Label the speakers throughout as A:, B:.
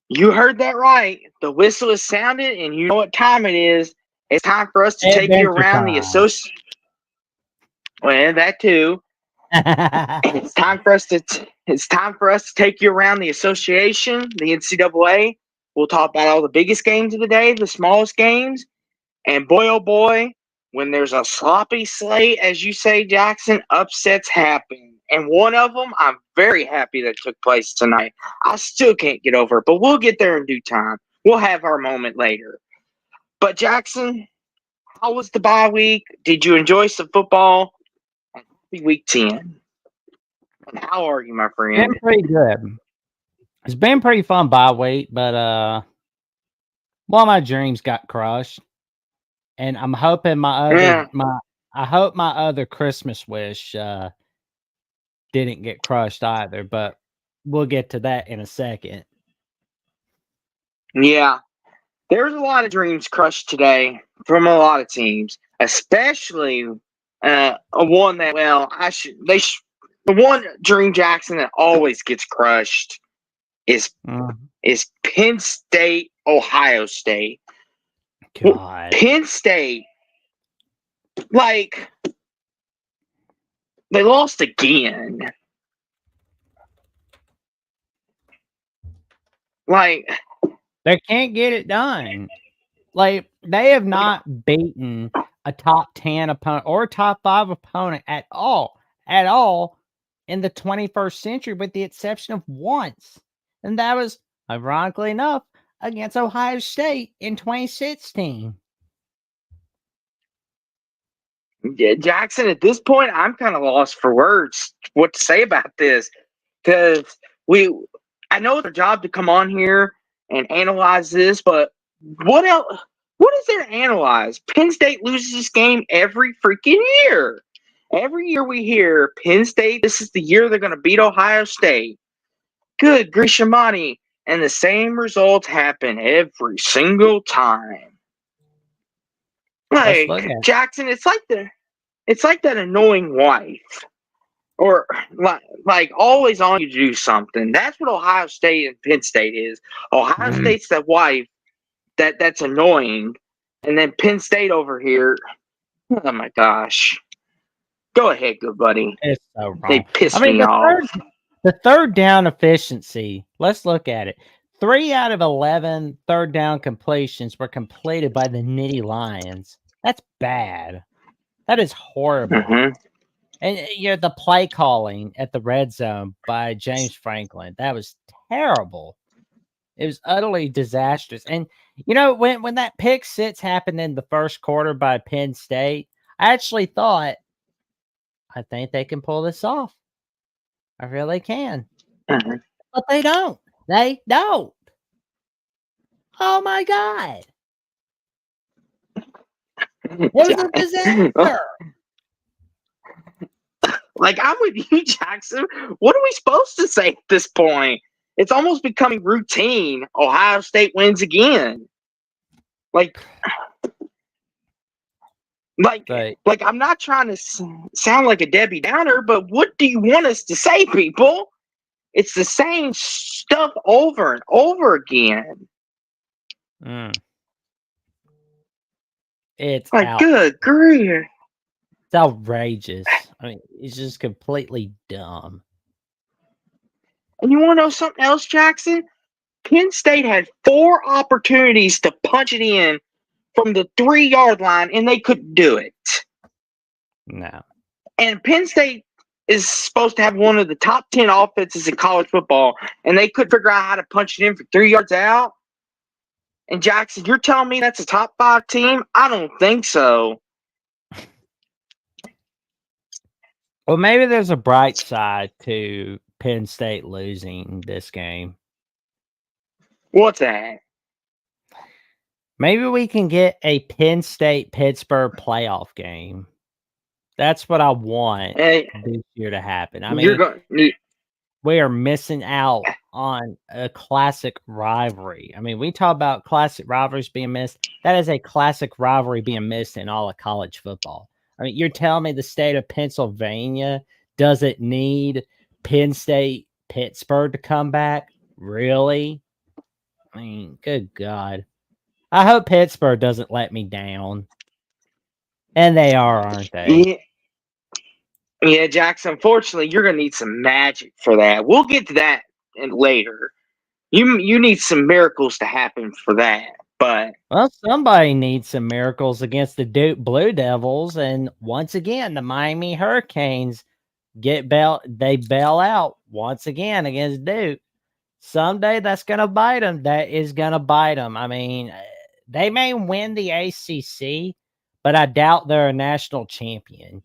A: You heard that right. The whistle is sounded, and you know what time it is. It's time for us to take you
B: Adventure
A: around the
B: time.
A: Well, that too. It's time for us to take you around the association, the NCAA. We'll talk about all the biggest games of the day, the smallest games, and boy oh boy, when there's a sloppy slate, as you say, Jackson, upsets happen. And one of them, I'm very happy that took place tonight. I still can't get over it, but we'll get there in due time. We'll have our moment later. But Jackson, how was the bye week? Did you enjoy some football? Happy week 10. And how are you, my
B: Been
A: friend?
B: pretty good. It's been pretty fun bye week, but one of my dreams got crushed, and I'm hoping
A: Yeah.
B: I hope my other Christmas wish didn't get crushed either. But we'll get to that in a second.
A: Yeah. There's a lot of dreams crushed today from a lot of teams, especially a one that, well, the one dream, Jackson, that always gets crushed is
B: Mm,
A: Penn State, Ohio State.
B: God,
A: Penn State, like, they lost again. Like,
B: they can't get it done. Like they have not beaten a top 10 opponent or a top 5 opponent at all in the 21st century, with the exception of once, and that was, ironically enough, against Ohio State in 2016.
A: Jackson, at this point, I'm kind of lost for words what to say about this because we, I know it's our job to come on here and analyze this, but what else? What is there to analyze? Penn State loses this game every freaking year. Every year we hear Penn State, this is the year they're going to beat Ohio State. Good Grishamani. And the same results happen every single time.
B: Let's look
A: Like,
B: at
A: Jackson, it's like that annoying wife. Or like always on you to do something. That's what Ohio State and Penn State is. Ohio
B: it.
A: State's that wife that's annoying, and then Penn State over here. Oh my gosh! Go ahead, good buddy.
B: It's so
A: They
B: wrong. I
A: piss
B: mean,
A: me off.
B: the third down efficiency. Let's look at it. 3 out of 11 third down completions were completed by the Nittany Lions. That's bad. That is horrible.
A: Hmm.
B: And the play calling at the red zone by James Franklin, that was terrible. It was utterly disastrous. And when that pick six happened in the first quarter by Penn State, I actually thought, I think they can pull this off. I really can.
A: Hmm.
B: But they don't. They don't. Oh my God. It was a disaster.
A: Like, I'm with you, Jackson. What are we supposed to say at this point? It's almost becoming routine. Ohio State wins again. Like, like,
B: Like,
A: like, I'm not trying to sound like a Debbie Downer, but what do you want us to say, people? It's the same stuff over and over again.
B: mm, it's
A: Like,
B: out.
A: good grief.
B: It's outrageous. I mean, it's just completely dumb.
A: And you want to know something else, Jackson? Penn State had 4 opportunities to punch it in from the 3-yard line, and they couldn't do it.
B: No.
A: And Penn State is supposed to have one of the top 10 offenses in college football, and they couldn't figure out how to punch it in for 3 yards out. And Jackson, you're telling me that's a top 5 team? I don't think so.
B: Well, maybe there's a bright side to Penn State losing this game.
A: What's that?
B: Maybe we can get a Penn State Pittsburgh playoff game. That's what I want
A: Hey,
B: this year to happen. I
A: you're
B: mean,
A: going.
B: we are missing out on a classic rivalry. I mean, we talk about classic rivalries being missed. That is a classic rivalry being missed in all of college football. I mean, you're telling me the state of Pennsylvania doesn't need Penn State Pittsburgh to come back? Really? I mean, good God. I hope Pittsburgh doesn't let me down. And they are, aren't they?
A: Yeah, yeah, Jackson. Unfortunately, you're gonna need some magic for that. We'll get to that later. You need some miracles to happen for that. But
B: Well, somebody needs some miracles against the Duke Blue Devils, and once again, the Miami Hurricanes they bail out once again against Duke. Someday that's gonna bite them. That is gonna bite them. I mean, they may win the ACC, but I doubt they're a national champion.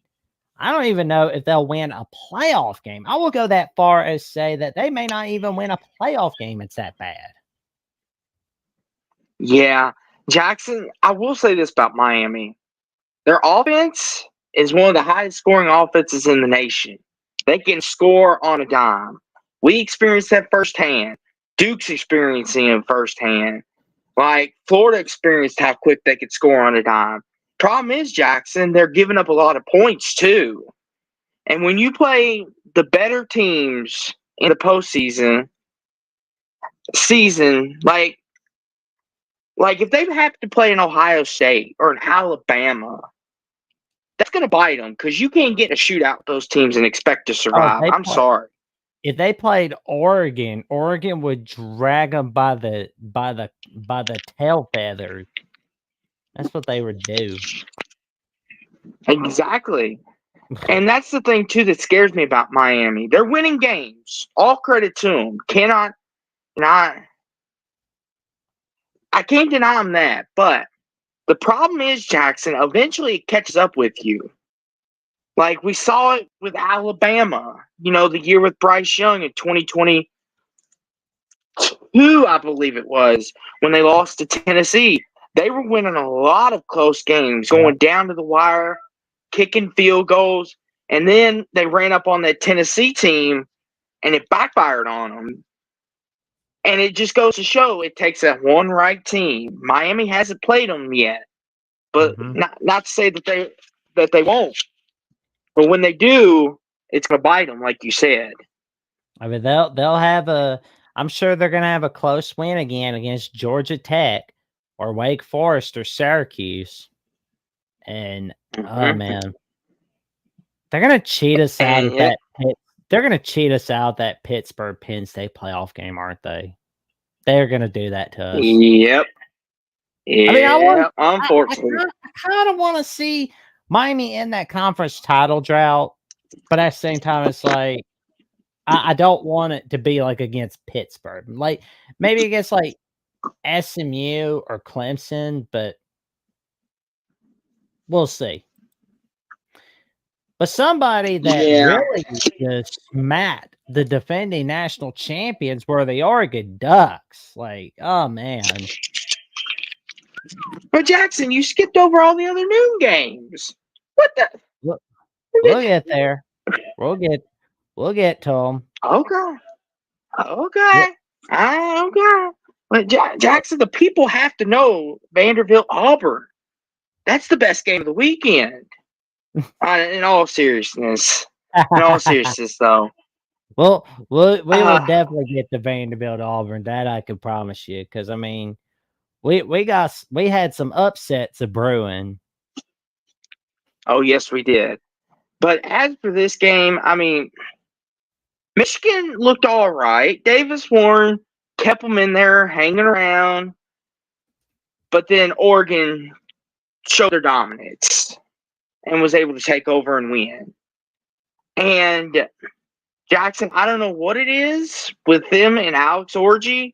B: I don't even know if they'll win a playoff game. I will go that far as say that they may not even win a playoff game. It's that bad.
A: yeah, Jackson. I will say this about Miami: their offense is one of the highest scoring offenses in the nation. They can score on a dime. We experienced that firsthand. Duke's experiencing it firsthand. Like Florida experienced how quick they could score on a dime. Problem is, Jackson, they're giving up a lot of points too. And when you play the better teams in the postseason season, like if they have to play an Ohio State or an Alabama, that's going to bite them because you can't get a shootout with those teams and expect to survive. I'm sorry.
B: If they played Oregon, Oregon would drag them by the tail feathers. That's what they would do.
A: Exactly. And that's the thing too that scares me about Miami. They're winning games. All credit to them. I can't deny them that. But the problem is, Jackson, eventually it catches up with you. Like we saw it with Alabama, the year with Bryce Young in 2022, I believe it was, when they lost to Tennessee. They were winning a lot of close games, going down to the wire, kicking field goals, and then they ran up on that Tennessee team, and it backfired on them. And it just goes to show it takes that one right team. Miami hasn't played them yet, but not to say that they won't. But when they do, it's gonna bite them, like you said.
B: I mean, they'll have a. I'm sure they're gonna have a close win again against Georgia Tech or Wake Forest or Syracuse. And oh man, they're gonna cheat us out of that. They're gonna cheat us out that Pittsburgh Penn State playoff game, aren't they? They're gonna do that to us.
A: Yep.
B: I mean,
A: unfortunately,
B: I kind of want to see Miami in that conference title drought, but at the same time, it's like I don't want it to be like against Pittsburgh, like maybe against like SMU or Clemson, but we'll see. But somebody that really just smacked the defending national champions were the Oregon Ducks. Like, oh man.
A: But Jackson, you skipped over all the other noon games. What the?
B: We'll get there. We'll get to them.
A: Okay. Okay. But Jackson, the people have to know Vanderbilt Auburn. That's the best game of the weekend. In all seriousness. Though.
B: Well, we will definitely get the Vanderbilt Auburn. That I can promise you, because I mean, we had some upsets of brewing.
A: Oh yes, we did. But as for this game, I mean, Michigan looked all right. Davis Warren kept them in there, hanging around. But then Oregon showed their dominance and was able to take over and win. And Jackson, I don't know what it is with them and Alex Orji,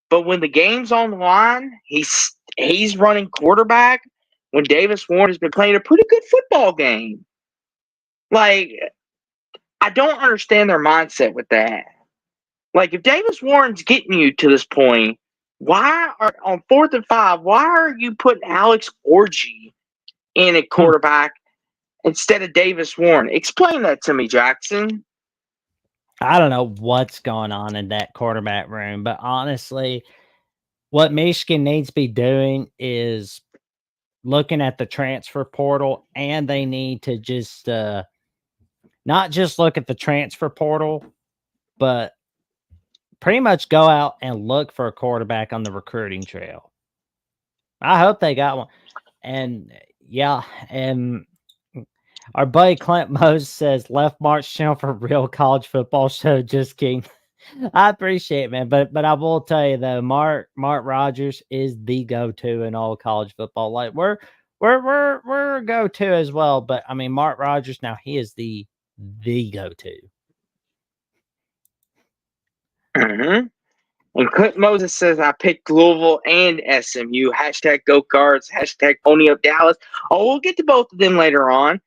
A: but when the game's on the line, he's running quarterback when Davis Warren has been playing a pretty good football game. Like, I don't understand their mindset with that. Like, if Davis Warren's getting you to this point, why are on 4th and 5? Why are you putting Alex Orji in a quarterback instead of Davis Warren? Explain that to me, Jackson.
B: I don't know what's going on in that quarterback room, but honestly, what Michigan needs to be doing is looking at the transfer portal, and they need to just not just look at the transfer portal, but pretty much go out and look for a quarterback on the recruiting trail. I hope they got one. And yeah, and our buddy Clint Mose says left March channel for real college football show. Just kidding. I appreciate it, man. But I will tell you though, Mark Rogers is the go-to in all college football. Like we're a go-to as well. But I mean, Mark Rogers now, he is the go-to.
A: Mm-hmm. And Clint Moses says, I picked Louisville and SMU. Hashtag go cards. Hashtag pony up Dallas. Oh, we'll get to both of them later on.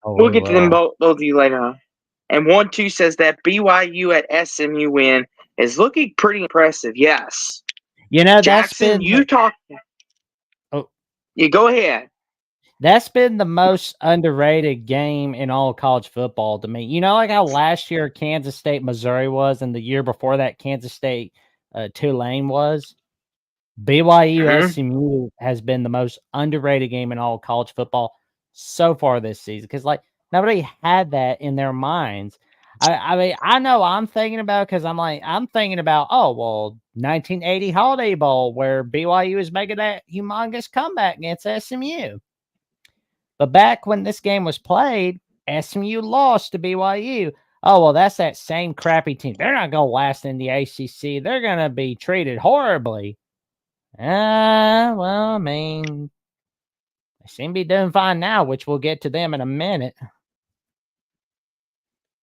B: Oh,
A: We'll get to them both of you later on. And 1-2 says that BYU at SMU win is looking pretty impressive. Yes.
B: You know,
A: Jackson, you talk.
B: Oh,
A: you go ahead.
B: That's been the most underrated game in all college football to me. You know, like how last year Kansas State, Missouri was, and the year before that Kansas State, Tulane was. BYU SMU has been the most underrated game in all college football so far this season because, like, nobody had that in their minds. I mean, I know I'm thinking about because I'm thinking about, oh, well, 1980 Holiday Bowl where BYU is making that humongous comeback against SMU. But back when this game was played, SMU lost to BYU. Oh, well, that's that same crappy team. They're not going to last in the ACC. They're going to be treated horribly. Well, I mean, they seem to be doing fine now, which we'll get to them in a minute.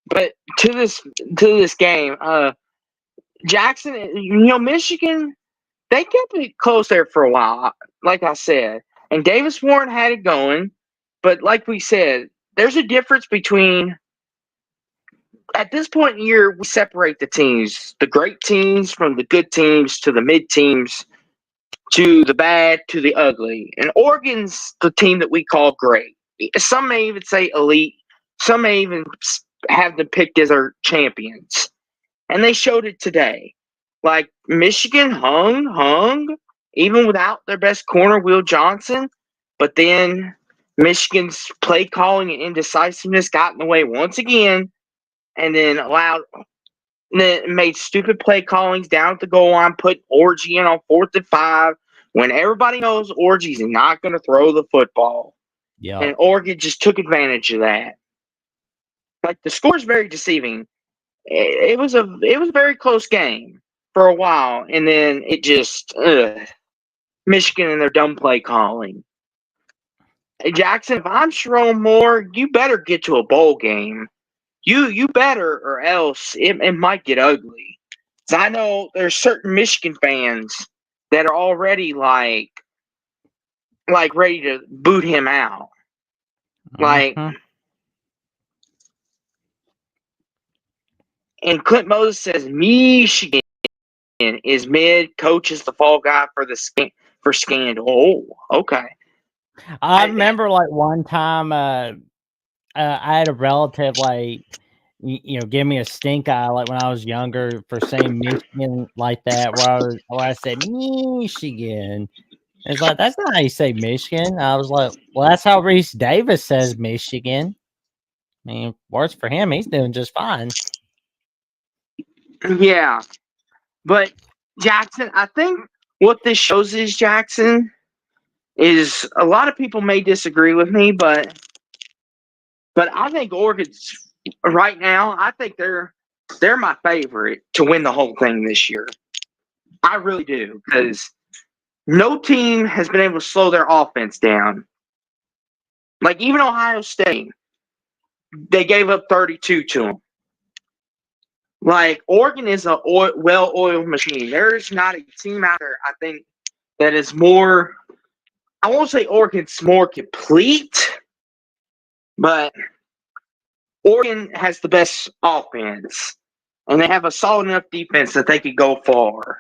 A: But to this game, Jackson, you know, Michigan, they kept it close there for a while, like I said. And Davis Warren had it going. But like we said, there's a difference between, at this point in the year, we separate the teams, the great teams from the good teams to the mid teams to the bad to the ugly. And Oregon's the team that we call great. Some may even say elite. Some may even have them picked as our champions. And they showed it today. Like Michigan hung, even without their best corner, Will Johnson. But then Michigan's play calling and indecisiveness got in the way once again, and then made stupid play callings down at the goal line, put Orgy in on 4th and 5 when everybody knows Orgy's not going to throw the football.
B: Yeah,
A: and Oregon just took advantage of that. Like the score is very deceiving. It was a very close game for a while, and then it just Michigan and their dumb play calling. Hey, Jackson, if I'm Sharon Moore, you better get to a bowl game. You better, or else it might get ugly. I know there's certain Michigan fans that are already like ready to boot him out. Like, and Clint Moses says Michigan is mid. Coach is the fall guy for scandal. Oh, okay.
B: I remember like one time, I had a relative like, give me a stink eye like when I was younger for saying Michigan like that, where I said Michigan. It's like, that's not how you say Michigan. I was like, well, that's how Reese Davis says Michigan. I mean, works for him. He's doing just fine.
A: Yeah. But Jackson, I think what this shows is, Jackson, is a lot of people may disagree with me, but I think Oregon's right now, I think they're my favorite to win the whole thing this year. I really do, because no team has been able to slow their offense down. Like even Ohio State, they gave up 32 to them. Like Oregon is a well-oiled machine. There's not a team out there, I think, that is more. I won't say Oregon's more complete, but Oregon has the best offense, and they have a solid enough defense that they could go far.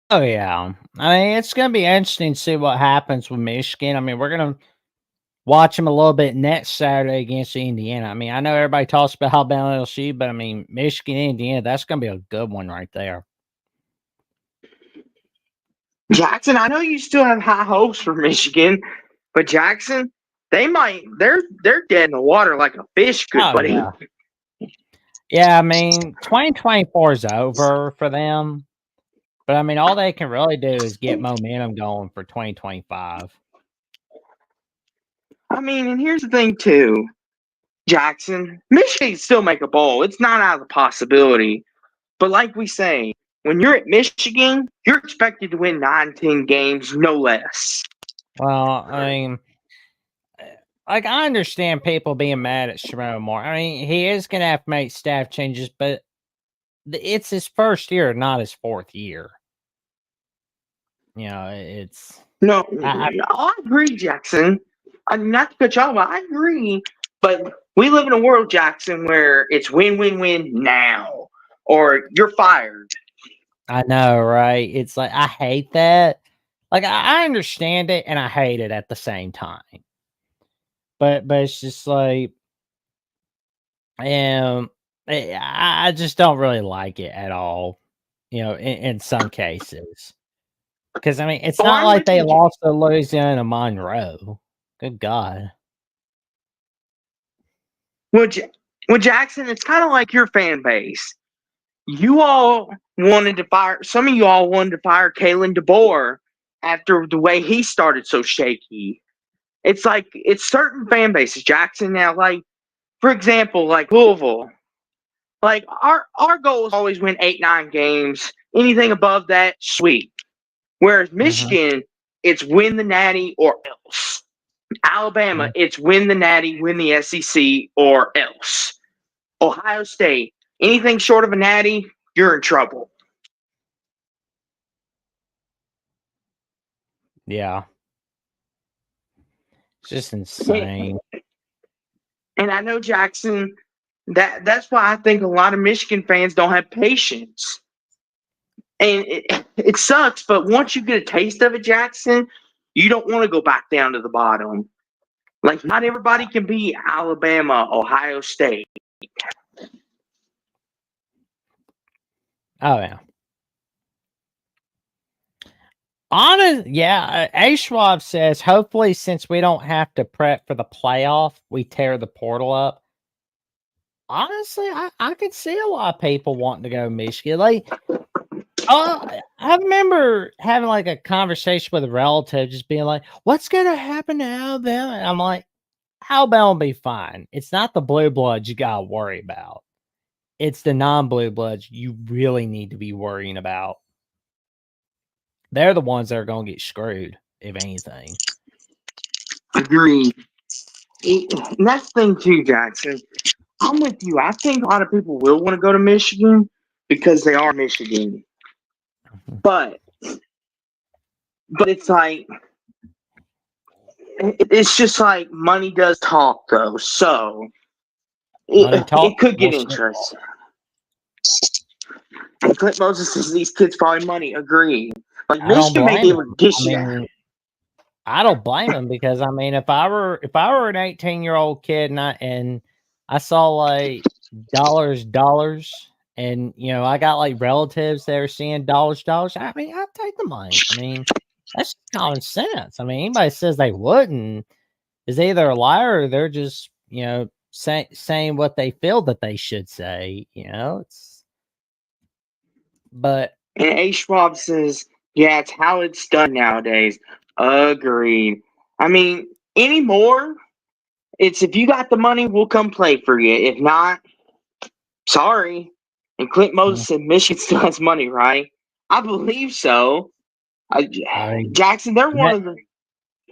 B: Oh yeah, I mean it's gonna be interesting to see what happens with Michigan. I mean we're gonna watch them a little bit next Saturday against Indiana. I mean I know everybody talks about Alabama LSU, but I mean Michigan, Indiana, that's gonna be a good one right there.
A: Jackson, I know you still have high hopes for Michigan, but Jackson, they're dead in the water like a fish, good
B: Oh,
A: buddy.
B: yeah. Yeah, I mean, 2024 is over for them. But, I mean, all they can really do is get momentum going for 2025.
A: I mean, and here's the thing, too. Jackson, Michigan can still make a bowl. It's not out of the possibility. But like we say, when you're at Michigan, you're expected to win 9-10 games, no less.
B: Well, I mean, like, I understand people being mad at Sherrone Moore. I mean, he is going to have to make staff changes, but it's his first year, not his fourth year. You know, it's...
A: No,
B: I
A: I agree, Jackson. Not to cut you off, I agree. But we live in a world, Jackson, where it's win, win, win now, or you're fired.
B: I know, right? It's like, I hate that. Like, I understand it and I hate it at the same time. But it's just like, I just don't really like it at all, you know, in some cases. Because, I mean, it's not like they lost to Louisiana Monroe. Good God.
A: Well, Jackson, it's kind of like your fan base. You all wanted to fire, some of you all wanted to fire Kalen DeBoer after the way he started so shaky. It's like, it's certain fan bases, Jackson. Now, like, for example, like Louisville, like our goal is always win 8-9 games. Anything above that, sweet. Whereas Michigan, it's win the Natty or else. Alabama, it's win the Natty, win the SEC or else. Ohio State, anything short of a Natty, you're in trouble.
B: Yeah. It's just insane.
A: And I know, Jackson, that's why I think a lot of Michigan fans don't have patience. And it sucks, but once you get a taste of it, Jackson, you don't want to go back down to the bottom. Like, not everybody can be Alabama, Ohio State.
B: Oh, yeah. A Schwab says, hopefully, since we don't have to prep for the playoff, we tear the portal up. Honestly, I could see a lot of people wanting to go Michigan. Like, I remember having like a conversation with a relative, just being like, "What's gonna happen to Alabama?" And I'm like, "Alabama will be fine. It's not the blue bloods you gotta worry about. It's the non-blue bloods you really need to be worrying about. They're the ones that are gonna get screwed, if anything."
A: Agreed. And that's the thing too, Jackson. I'm with you. I think a lot of people will want to go to Michigan because they are Michigan. But it's like, it's just like money does talk, though. So it could get interesting. And Clint Moses says these kids probably money. Agree. Like, Michigan may be able to dish it out.
B: I don't blame him, because I mean, if I were an 18-year-old kid and I saw like dollars, and you know, I got like relatives that are seeing dollars, I mean, I'd take the money. I mean, that's common sense. I mean, anybody says they wouldn't is either a liar or they're just, you know, saying what they feel that they should say. You know, but
A: And A. Schwab says, yeah, it's how it's done nowadays. Agreed. I mean, anymore, it's if you got the money, we'll come play for you. If not, sorry. And Clint Moses said Michigan still has money, right? I believe so. Jackson, they're one of the...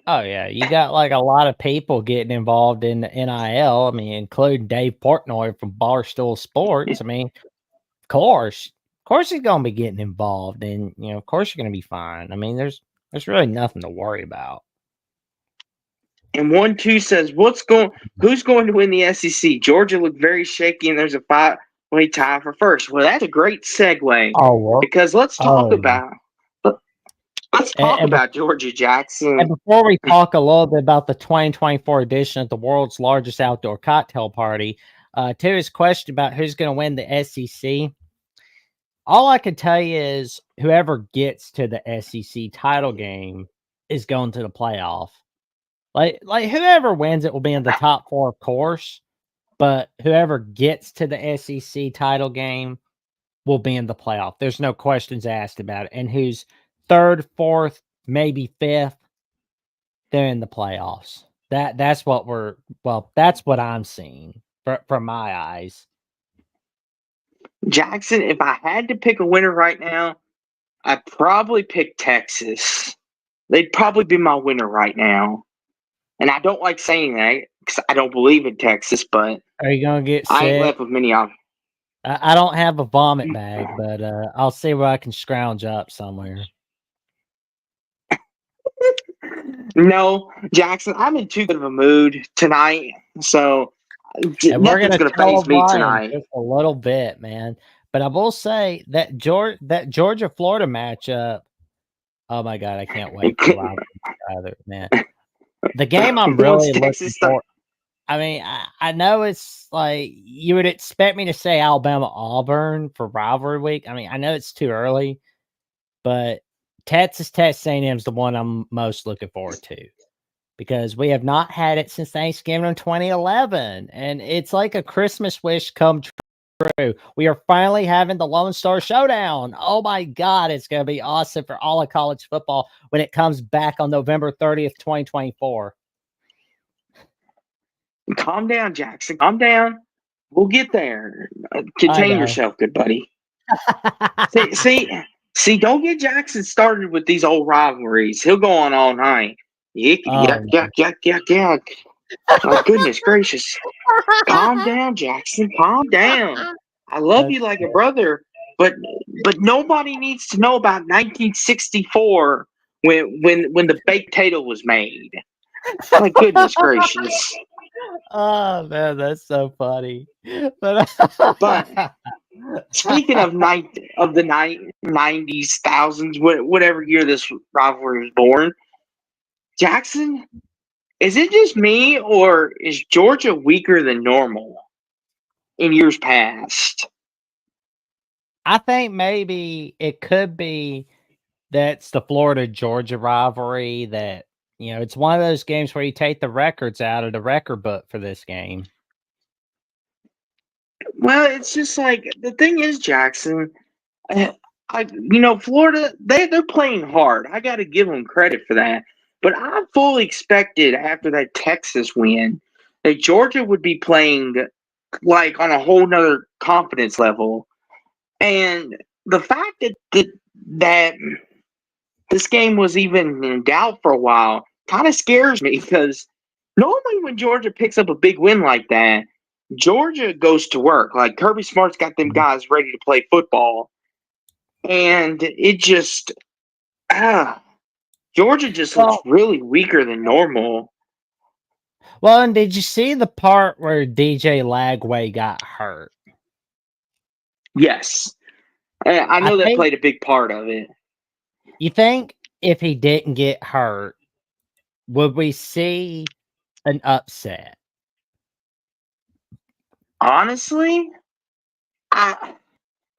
B: Oh, yeah. You got like a lot of people getting involved in the NIL. I mean, including Dave Portnoy from Barstool Sports. I mean, of course he's going to be getting involved, and, you know, of course you're going to be fine. I mean, there's really nothing to worry about.
A: And 1-2 says, who's going to win the SEC? Georgia looked very shaky, and there's a 5-way tie for first. Well, that's a great segue. Because let's talk about Georgia, Jackson.
B: And before we talk a little bit about the 2024 edition of the world's largest outdoor cocktail party, to his question about who's going to win the SEC, all I can tell you is whoever gets to the SEC title game is going to the playoff. Like whoever wins it will be in the top 4, of course, but whoever gets to the SEC title game will be in the playoff. There's no questions asked about it. And who's 3rd, 4th, maybe 5th, they're in the playoffs. That's what I'm seeing from my eyes.
A: Jackson, if I had to pick a winner right now, I'd probably pick Texas. They'd probably be my winner right now. And I don't like saying that because I don't believe in Texas, but
B: Are you gonna get
A: I ain't
B: sick?
A: left with many options.
B: I don't have a vomit bag, but I'll see where I can scrounge up somewhere.
A: No, Jackson, I'm in too good of a mood tonight, so
B: And we're
A: nothing's
B: gonna
A: going to
B: tell
A: phase
B: them
A: me
B: why in
A: tonight.
B: just a little bit, man. But I will say that Georgia Florida matchup. Oh my god, I can't wait for either, man. The game I'm
A: Once
B: really looking
A: Texas start,
B: for. I mean, I know it's like you would expect me to say Alabama Auburn for rivalry week. I mean, I know it's too early, but Texas A&M is the one I'm most looking forward to because we have not had it since Thanksgiving in 2011, and it's like a Christmas wish come true. We are finally having the Lone Star Showdown. Oh my God, it's going to be awesome for all of college football when it comes back on November 30th, 2024.
A: calm down, Jackson. Calm down. We'll get there.
B: I
A: Contain
B: know.
A: yourself, good buddy. See, don't get Jackson started with these old rivalries. He'll go on all night. Yuck, yuck, yuck, yuck, yuck, yuck. My goodness gracious. Calm down, Jackson. Calm down. I love you like a brother, but nobody needs to know about 1964 when the baked potato was made. My goodness gracious.
B: Oh man, that's so funny. But
A: But speaking of the 90s, thousands, whatever year this rivalry was born, Jackson, is it just me or is Georgia weaker than normal in years past?
B: I think maybe it could be that's the Florida Georgia rivalry that it's one of those games where you take the records out of the record book for this game.
A: Well, it's just like the thing is, Jackson. Florida, they're playing hard. I got to give them credit for that. But I fully expected after that Texas win that Georgia would be playing like on a whole nother confidence level. And the fact that this game was even in doubt for a while kind of scares me because normally when Georgia picks up a big win like that, Georgia goes to work. Like Kirby Smart's got them guys ready to play football. And it just, Georgia just looks really weaker than normal.
B: Well, and did you see the part where DJ Lagway got hurt?
A: Yes. I know that played a big part of it.
B: You think if he didn't get hurt, would we see an upset?
A: Honestly,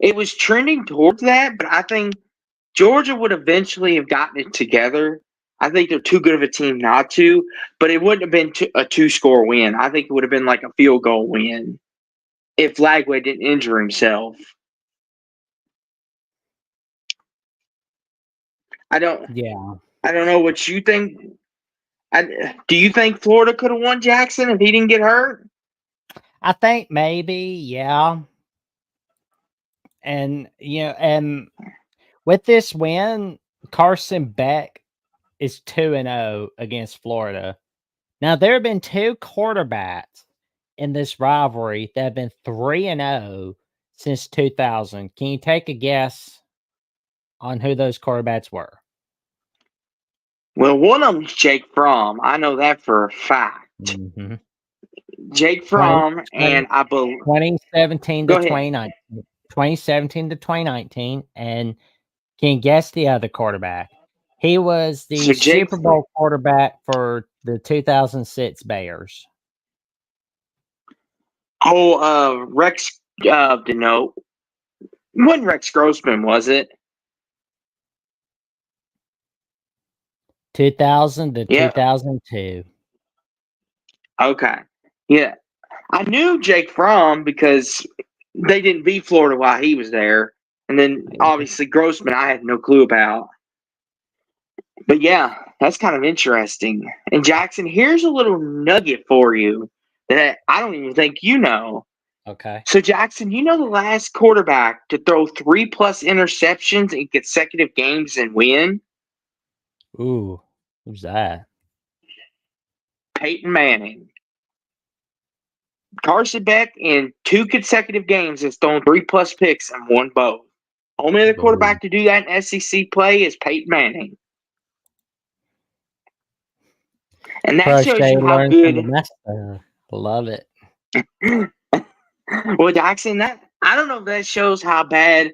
A: it was trending towards that, but I think Georgia would eventually have gotten it together. I think they're too good of a team not to, but it wouldn't have been a two-score win. I think it would have been like a field goal win if Lagway didn't injure himself. I don't know what you think. Do you think Florida could have won Jackson if he didn't get hurt?
B: I think maybe, yeah. And and with this win, Carson Beck is 2-0 against Florida. Now there have been 2 quarterbacks in this rivalry that have been 3-0 since 2000. Can you take a guess on who those quarterbacks were?
A: Well, one of them's Jake Fromm. I know that for a fact.
B: Mm-hmm.
A: Jake Fromm, and I believe
B: 2017 to 2019. 2017 to 2019. And can you guess the other quarterback? He was the Super Bowl quarterback for the 2006 Bears.
A: Oh, Rex, no. Wasn't Rex Grossman, was it?
B: 2000 to 2002.
A: Okay. Yeah. I knew Jake Fromm because they didn't beat Florida while he was there. And then obviously Grossman, I had no clue about. But yeah, that's kind of interesting. And Jackson, here's a little nugget for you that I don't even think you know.
B: Okay.
A: So Jackson, you know the last quarterback to throw 3+ interceptions in consecutive games and win?
B: Ooh, who's that?
A: Peyton Manning. Carson Beck in 2 consecutive games has thrown 3+ picks and won both. Only other quarterback to do that in SEC play is Peyton Manning. And that shows
B: Crochet
A: you how
B: learned from the
A: good.
B: master. Love it.
A: Well, Jackson, that I don't know if that shows how bad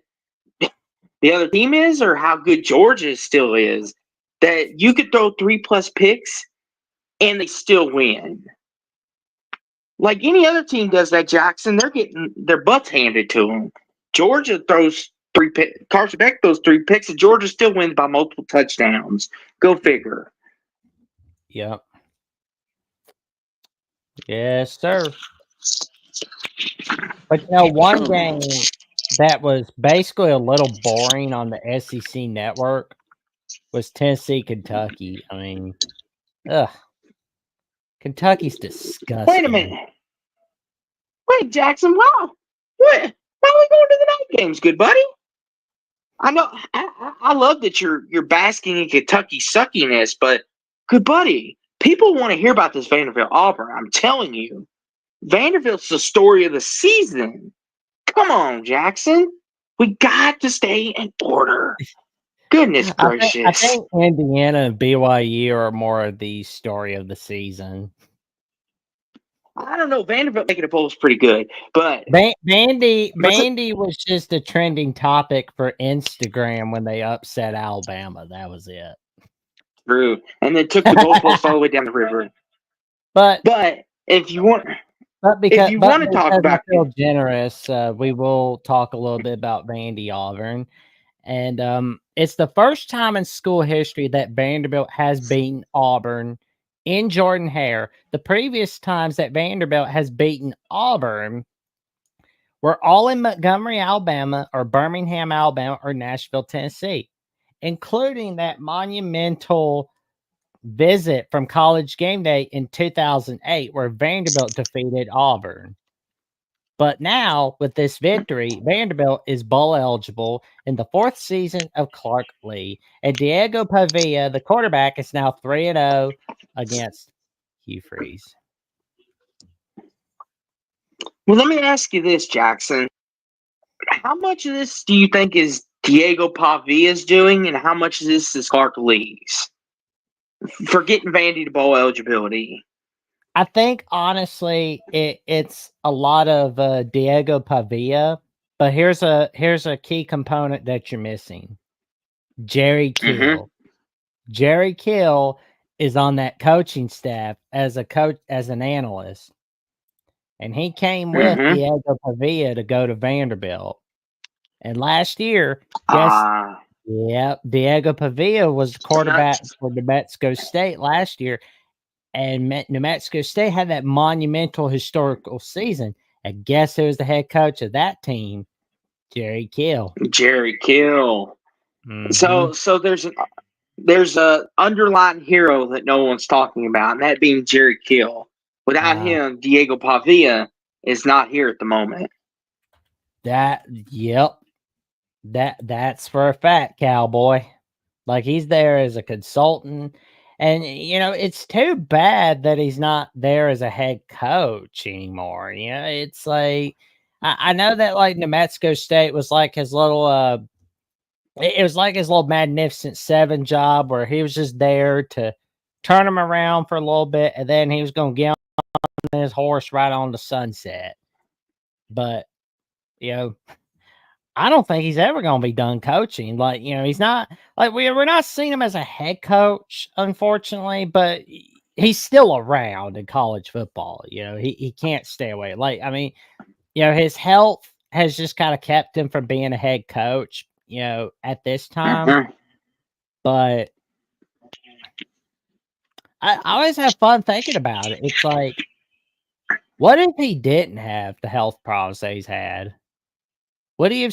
A: the other team is or how good Georgia still is. That you could throw 3+ picks and they still win. Like any other team does that, Jackson, they're getting their butts handed to them. Georgia throws 3 picks. Carson Beck throws 3 picks, and Georgia still wins by multiple touchdowns. Go figure.
B: Yep. Yes, sir. But one game that was basically a little boring on the SEC network was Tennessee, Kentucky. I mean, ugh. Kentucky's disgusting.
A: Wait a minute. Wait, Jackson, wow. What? Why are we going to the night games, good buddy? I know I love that you're basking in Kentucky suckiness, but good buddy, people want to hear about this Vanderbilt Auburn. I'm telling you. Vanderbilt's the story of the season. Come on, Jackson. We got to stay in order. Goodness gracious.
B: I think Indiana and BYU are more of the story of the season.
A: I don't know. Vanderbilt making a bowl is pretty good, but
B: Vandy was just a trending topic for Instagram when they upset Alabama. That was it.
A: True, and then took the goalpost all the way down the river.
B: But
A: if you want,
B: because
A: to talk about,
B: I feel generous, we will talk a little bit about Vandy Auburn, and it's the first time in school history that Vanderbilt has beaten Auburn in Jordan Hare. The previous times that Vanderbilt has beaten Auburn were all in Montgomery, Alabama, or Birmingham, Alabama, or Nashville, Tennessee, including that monumental visit from College Game Day in 2008, where Vanderbilt defeated Auburn. But now, with this victory, Vanderbilt is bowl eligible in the 4th season of Clark Lee. And Diego Pavia, the quarterback, is now 3-0 against Hugh Freeze.
A: Well, let me ask you this, Jackson. How much of this do you think is Diego Pavia's doing, and how much of this is Clark Lee's? For getting Vandy to bowl eligibility.
B: I think honestly, it's a lot of Diego Pavia, but here's a key component that you're missing: Jerry Kill.
A: Mm-hmm.
B: Jerry Kill is on that coaching staff as an analyst, and he came with Diego Pavia to go to Vanderbilt. And last year, Diego Pavia was quarterback for New Mexico State last year. And New Mexico State had that monumental historical season. And guess who was the head coach of that team? Jerry Kill.
A: Jerry Kill.
B: Mm-hmm.
A: So there's a underlying hero that no one's talking about, and that being Jerry Kill. Without him, Diego Pavia is not here at the moment.
B: That's for a fact, Cowboy. Like, he's there as a consultant. And, it's too bad that he's not there as a head coach anymore. It's like, I know that, like, New Mexico State was like his little, it was like his little Magnificent Seven job where he was just there to turn him around for a little bit, and then he was going to get on his horse right on the sunset. But, I don't think he's ever going to be done coaching. Like, he's not like we're not seeing him as a head coach, unfortunately, but he's still around in college football. He can't stay away. Like, I mean, his health has just kind of kept him from being a head coach, at this time.
A: Mm-hmm.
B: But I always have fun thinking about it. It's like, What if he didn't have the health problems that he's had? Would he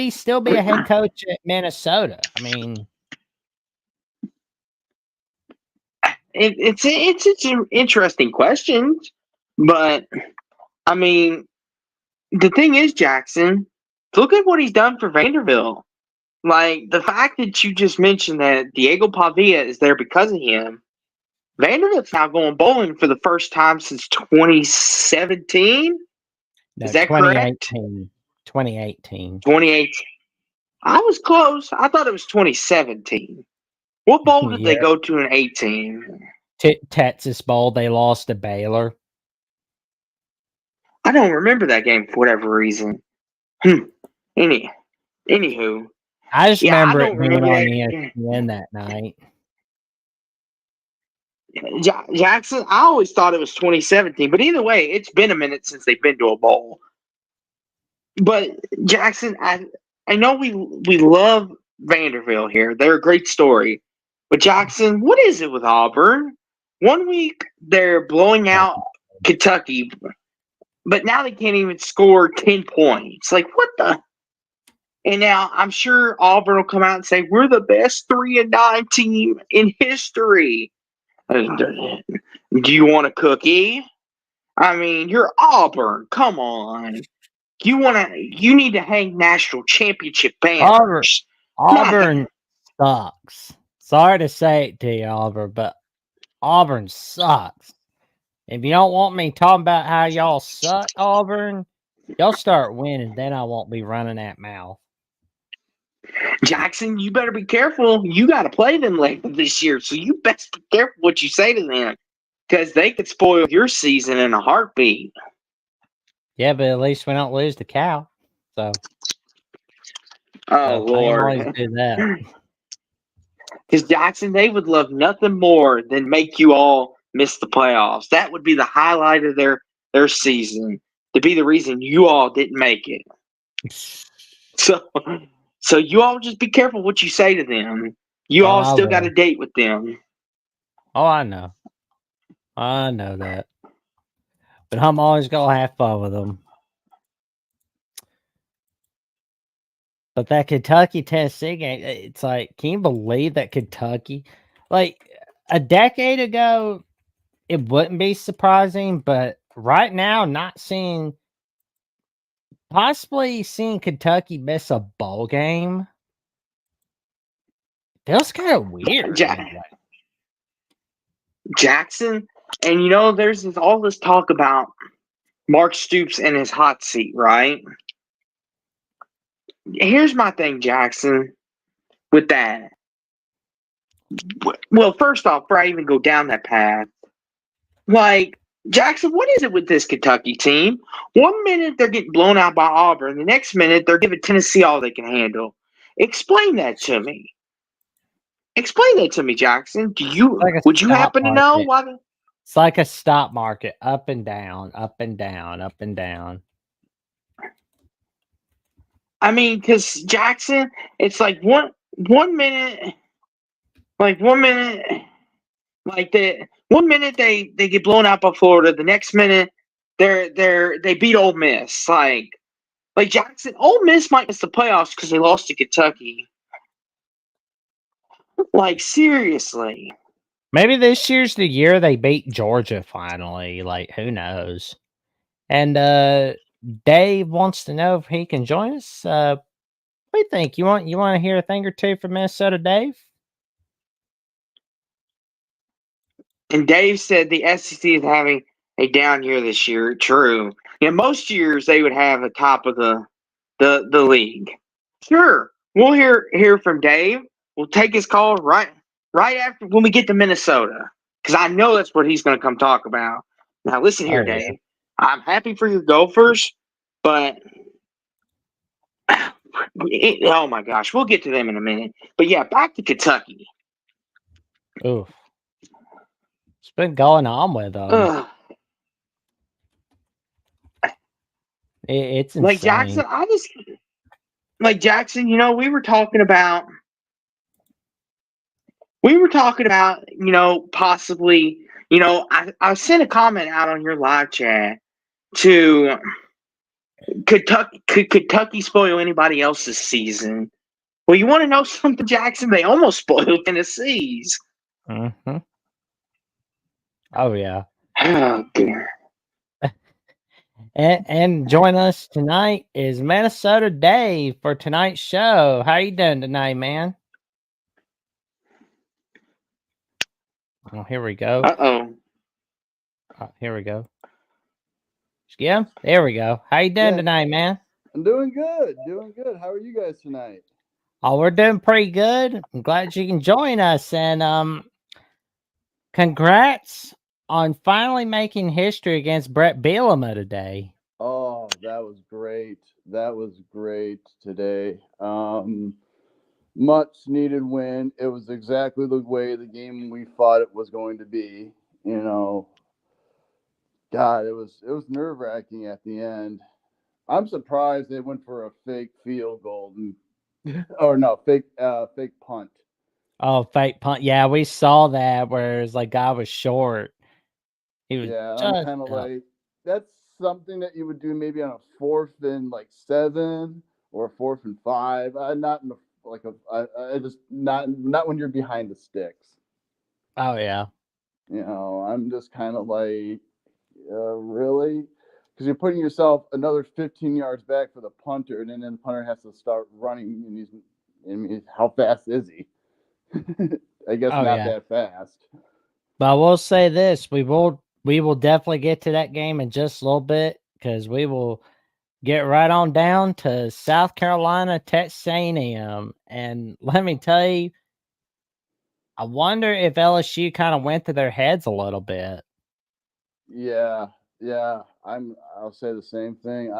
B: still be a head coach at Minnesota? I mean,
A: it's an interesting question, but I mean, the thing is, Jackson, look at what he's done for Vanderbilt. Like the fact that you just mentioned that Diego Pavia is there because of him. Vanderbilt's now going bowling for the first time since 2017.
B: no,
A: Is that correct?
B: 2018.
A: 2018. I was close. I thought it was 2017. What bowl did they
B: Yeah.
A: go to in 18?
B: Texas Bowl, they lost to Baylor.
A: I don't remember that game for whatever reason. Anywho,
B: I just
A: yeah, I
B: remember
A: don't
B: it being
A: remember
B: on
A: that.
B: ESPN that night.
A: Jackson, I always thought it was 2017, but either way, it's been a minute since they've been to a bowl. But Jackson, I know we love Vanderbilt here. They're a great story. But Jackson, what is it with Auburn? 1 week they're blowing out Kentucky, but now they can't even score 10 points. Like what the? And now I'm sure Auburn will come out and say we're the best 3-9 team in history. Do you want a cookie? I mean, you're Auburn. Come on. You need to hang national championship banners.
B: Auburn sucks. Sorry to say it to you, Auburn, but Auburn sucks. If you don't want me talking about how y'all suck, Auburn, y'all start winning, then I won't be running that mouth.
A: Jackson, you better be careful. You got to play them later this year, so you best be careful what you say to them because they could spoil your season in a heartbeat.
B: Yeah, but at least we don't lose the cow. So,
A: Lord,
B: I can always do that.
A: Because Jackson, they would love nothing more than make you all miss the playoffs. That would be the highlight of their season, to be the reason you all didn't make it. So you all just be careful what you say to them. You all still got a date with them.
B: Oh, I know. I know that. But I'm always going to have fun with them. But that Kentucky-Tennessee game, it's like, can you believe that Kentucky? Like, a decade ago, it wouldn't be surprising, but right now, possibly seeing Kentucky miss a bowl game feels kind of weird.
A: Jackson, and there's all this talk about Mark Stoops and his hot seat, right? Here's my thing, Jackson, with that. Well, first off, before I even go down that path, like, Jackson, what is it with this Kentucky team? 1 minute they're getting blown out by Auburn, the next minute they're giving Tennessee all they can handle. Explain that to me. Explain that to me, Jackson. Would you happen to know why?
B: It's like a stock market, up and down, up and down, up and down.
A: I mean, because Jackson, it's like one minute, like 1 minute, like the 1 minute they get blown out by Florida, the next minute they beat Ole Miss. Like Jackson, Ole Miss might miss the playoffs because they lost to Kentucky. Like seriously.
B: Maybe this year's the year they beat Georgia finally. Like, who knows? And Dave wants to know if he can join us. What do you think? You want to hear a thing or two from Minnesota Dave?
A: And Dave said the SEC is having a down year this year. True. Most years they would have a top of the league. Sure. We'll hear from Dave. We'll take his call right after when we get to Minnesota. Because I know that's what he's going to come talk about. Now listen here, Dave. Yeah. I'm happy for your Gophers, but oh my gosh, we'll get to them in a minute. But yeah, back to Kentucky.
B: Oof. What's been going on with them? It's insane.
A: Like Jackson, we were talking about possibly, I sent a comment out on your live chat to Kentucky. Could Kentucky spoil anybody else's season? Well, you want to know something, Jackson? They almost spoiled Tennessee's.
B: Mm-hmm. Oh yeah.
A: Oh, dear.
B: And join us tonight is Minnesota Dave for tonight's show. How you doing tonight, man? Oh, here we go.
A: Uh-oh.
B: Oh, here we go. Yeah, there we go. How you doing tonight, man?
C: I'm doing good. How are you guys tonight?
B: Oh, we're doing pretty good. I'm glad you can join us, and congrats on finally making history against Brett Bielema today.
C: Oh, that was great. That was great today. Much needed win. It was exactly the way the game we thought it was going to be. You know, God, it was nerve-wracking at the end. I'm surprised they went for a fake field goal or no, fake punt.
B: Oh, fake punt. Yeah, we saw that where it's like guy was short. He was
C: I'm
B: just
C: kind of
B: up.
C: like, that's something that you would do maybe on a 4th and 7 or a 4th and 5. Not in I just not when you're behind the sticks.
B: Oh yeah.
C: I'm just kind of like, really, because you're putting yourself another 15 yards back for the punter, and then the punter has to start running, and how fast is he? I guess
B: Oh
C: not
B: yeah.
C: that fast.
B: But I will say this: we will definitely get to that game in just a little bit because we will get right on down to South Carolina, Texas A&M, and let me tell you, I wonder if LSU kind of went to their heads a little bit.
C: Yeah. I'll say the same thing.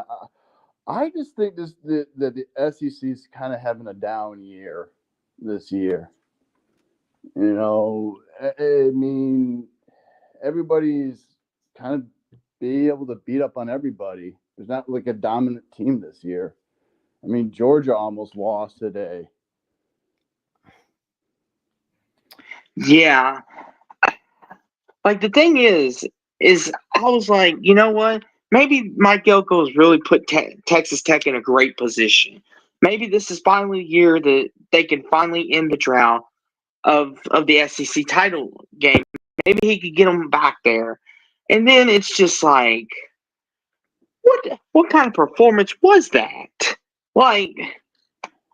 C: I just think that the SEC's kind of having a down year this year. I mean, everybody's kind of be able to beat up on everybody. There's not like a dominant team this year. I mean, Georgia almost lost today.
A: Yeah. Like, the thing is I was like, you know what? Maybe Mike Elko has really put Texas Tech in a great position. Maybe this is finally the year that they can finally end the drought of the SEC title game. Maybe he could get them back there. And then it's just like, what kind of performance was that? Like,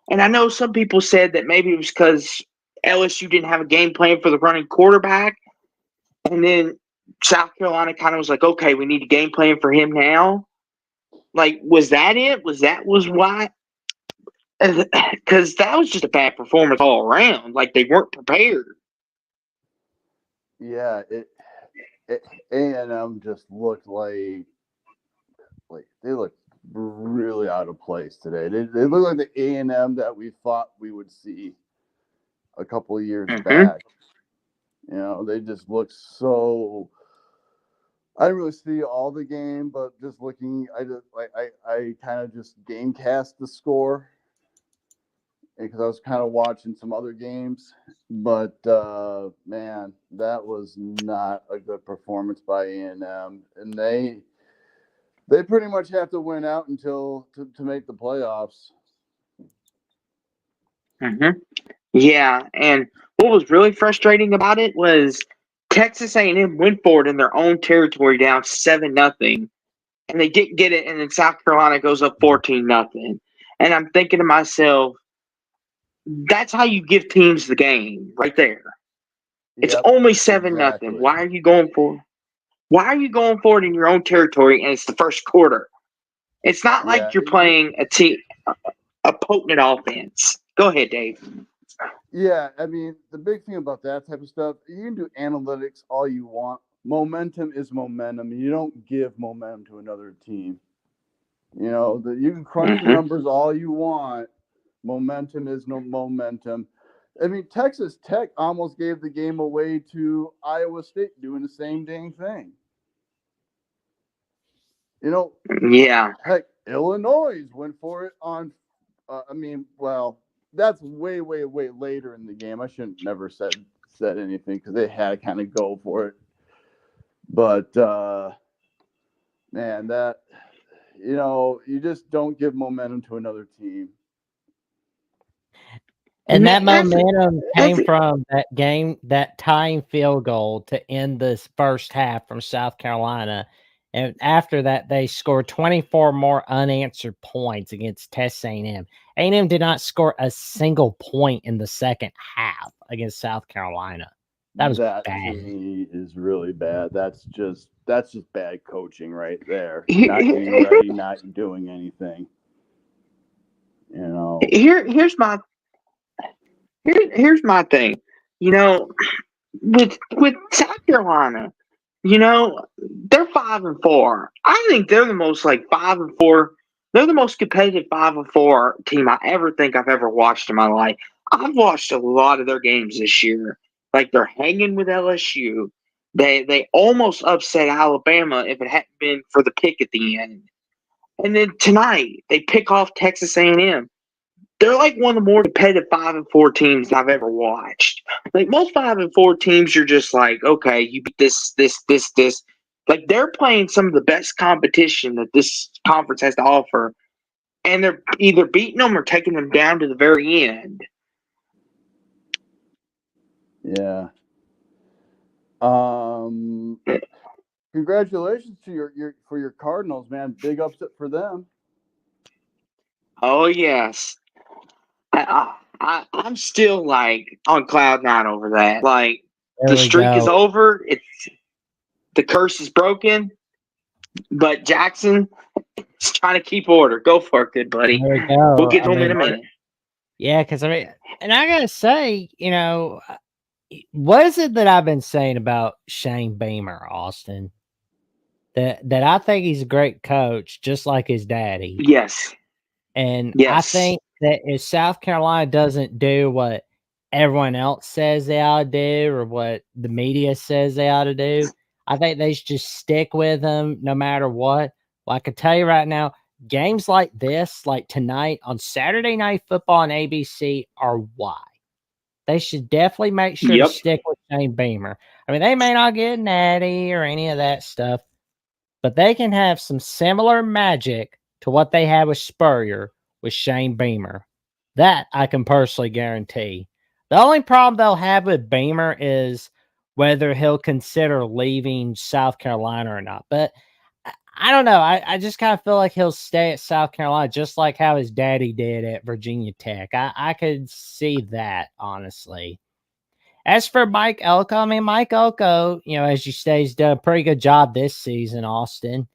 A: and I know some people said that maybe it was because LSU didn't have a game plan for the running quarterback. And then South Carolina kind of was like, okay, we need a game plan for him now. Like, was that it? Was why? Because that was just a bad performance all around. Like, they weren't prepared.
C: Yeah, A&M just looked like they looked really out of place today. They look like the A&M that we thought we would see a couple of years back. They just look so. I didn't really see all the game, but just looking, I kind of just game cast the score because I was kind of watching some other games. But man, that was not a good performance by A&M, and they pretty much have to win out until to make the playoffs.
A: Yeah, and what was really frustrating about it was Texas A&M went forward in their own territory down 7-0, and they didn't get it, and then South Carolina goes up 14-0. And I'm thinking to myself, that's how you give teams the game right there. It's only 7-0.
C: Exactly.
A: Why are you going for? Why are you going forward in your own territory and it's the first quarter? It's not like you're playing a potent offense. Go ahead, Dave.
C: Yeah, I mean, the big thing about that type of stuff, you can do analytics all you want. Momentum is momentum. You don't give momentum to another team. You can crunch the numbers all you want. Momentum is no momentum. I mean, Texas Tech almost gave the game away to Iowa State doing the same dang thing.
A: Yeah.
C: Heck, Illinois went for it on. That's way, way, way later in the game. I shouldn't never said anything because they had to kind of go for it. But Man, that you just don't give momentum to another team.
B: And that
A: that's
B: momentum came
A: it.
B: from that game, that tying field goal to end this first half from South Carolina. And after that, they scored 24 more unanswered points against Texas A&M. A&M did not score a single point in the second half against South Carolina. That was
C: That
B: bad.
C: to me is really bad. That's just bad coaching right there.
A: Here-
C: Not getting ready, not doing anything.
A: Here's my thing. With South Carolina, they're 5-4. I think they're the most 5-4. They're the most competitive 5-4 team I ever think I've ever watched in my life. I've watched a lot of their games this year. Like they're hanging with LSU. They almost upset Alabama if it hadn't been for the pick at the end. And then tonight they pick off Texas A&M. They're like one of the more competitive 5-4 teams I've ever watched. Like most 5-4 teams, you're just like, okay, you beat this. Like they're playing some of the best competition that this conference has to offer, and they're either beating them or taking them down to the very end.
C: Yeah. Congratulations to your Cardinals, man. Big upset for them.
A: Oh yes. I'm still on cloud nine over that. Like
B: There
A: the
B: we
A: streak is
B: go.
A: over. The curse is broken. But Jackson is trying to keep order. Go for it, good buddy.
B: There we go.
A: We'll get to him in a minute.
B: Yeah, because and I gotta say, what is it that I've been saying about Shane Beamer, Austin? That I think he's a great coach, just like his daddy.
A: Yes.
B: And I
A: Yes.
B: think that if South Carolina doesn't do what everyone else says they ought to do or what the media says they ought to do, I think they should just stick with him no matter what. Well, I can tell you right now, games like this, like tonight on Saturday Night Football on ABC, are why. They should definitely make sure to stick with Shane Beamer. I mean, they may not get Natty or any of that stuff, but they can have some similar magic to what they had with Spurrier with Shane Beamer. That I can personally guarantee. The only problem they'll have with Beamer is whether he'll consider leaving South Carolina or not. But I don't know. I just kind of feel like he'll stay at South Carolina, just like how his daddy did at Virginia Tech. I could see that, honestly. As for Mike Elko, I mean, Mike Elko, as you say, he's done a pretty good job this season, Austin.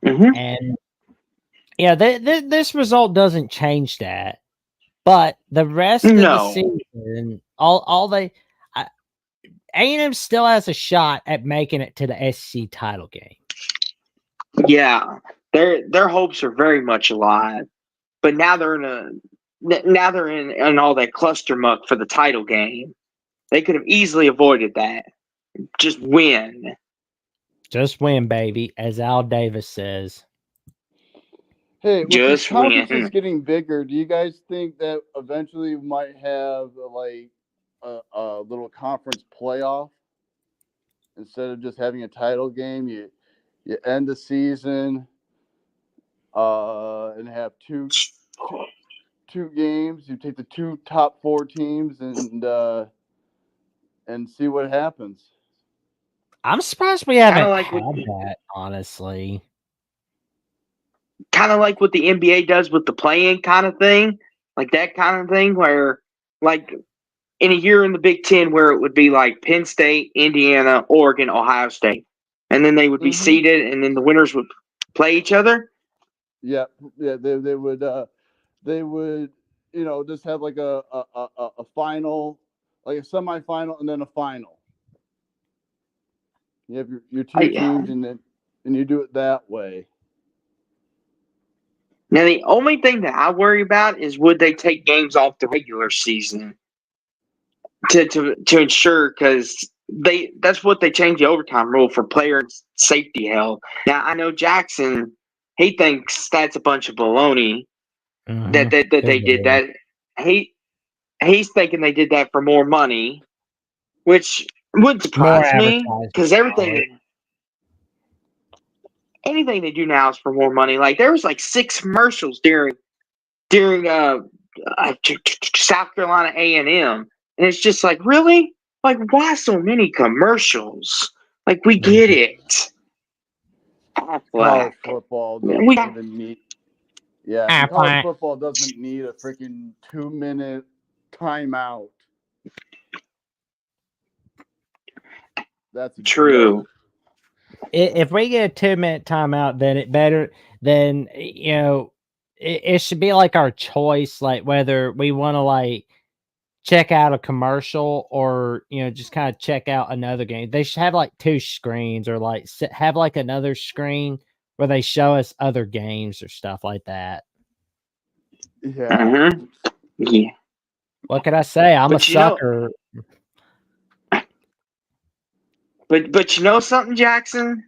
A: Mm-hmm.
B: And, this result doesn't change that. But the rest of the season, A&M still has a shot at making it to the SEC title game.
A: Yeah, their hopes are very much alive, but now they're in all that cluster muck for the title game. They could have easily avoided that. Just win.
B: Just win, baby, as Al Davis says.
C: Hey, with
A: Just
C: this conference
A: win.
C: is getting bigger, do you guys think that eventually we might have a little conference playoff instead of just having a title game? You end the season and have two games. You take the two top 4 teams and see what happens.
B: I'm surprised we haven't had that, honestly.
A: Kind of like what the NBA does with the play-in kind of thing, like that kind of thing, where in a year in the Big Ten where it would be like Penn State, Indiana, Oregon, Ohio State, and then they would be seeded, and then the winners would play each other.
C: Yeah, they would just have like a final, like a semifinal, and then a final. You have your 2 teams, and you do it that way.
A: Now, the only thing that I worry about is would they take games off the regular season to ensure, because that's what they changed the overtime rule for player safety hell. Now, I know Jackson, he thinks that's a bunch of baloney that they did that. He's thinking they did that for more money, which would surprise me because everything. anything they do now is for more money. Like there was like 6 commercials during South Carolina A&M, and it's just like, really, like why so many commercials? Like we get it.
C: College football doesn't even need. Yeah, college football doesn't need a freaking 2-minute timeout. That's
A: true.
C: joke.
B: If we get a 2-minute timeout, then it should be like our choice, like whether we want to like check out a commercial or just kind of check out another game. They should have like 2 screens, or like have like another screen where they show us other games or stuff like that.
C: Yeah.
A: Mm-hmm. Yeah.
B: What can I say? I'm a sucker.
A: But you know something, Jackson?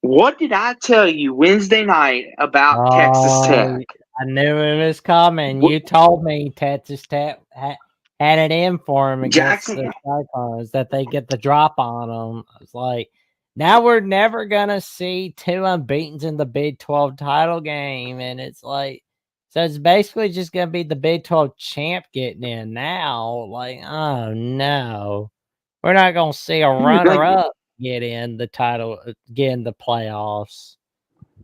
A: What did I tell you Wednesday night about Texas Tech?
B: I knew it was coming. You told me Texas Tech had it in for them against the Cyclones, that they get the drop on them. I was like, now we're never gonna see 2 unbeatens in the Big 12 title game, and it's like, so it's basically just gonna be the Big 12 champ getting in now. Like, oh no, we're not gonna see a runner-up get in the title, get in the playoffs.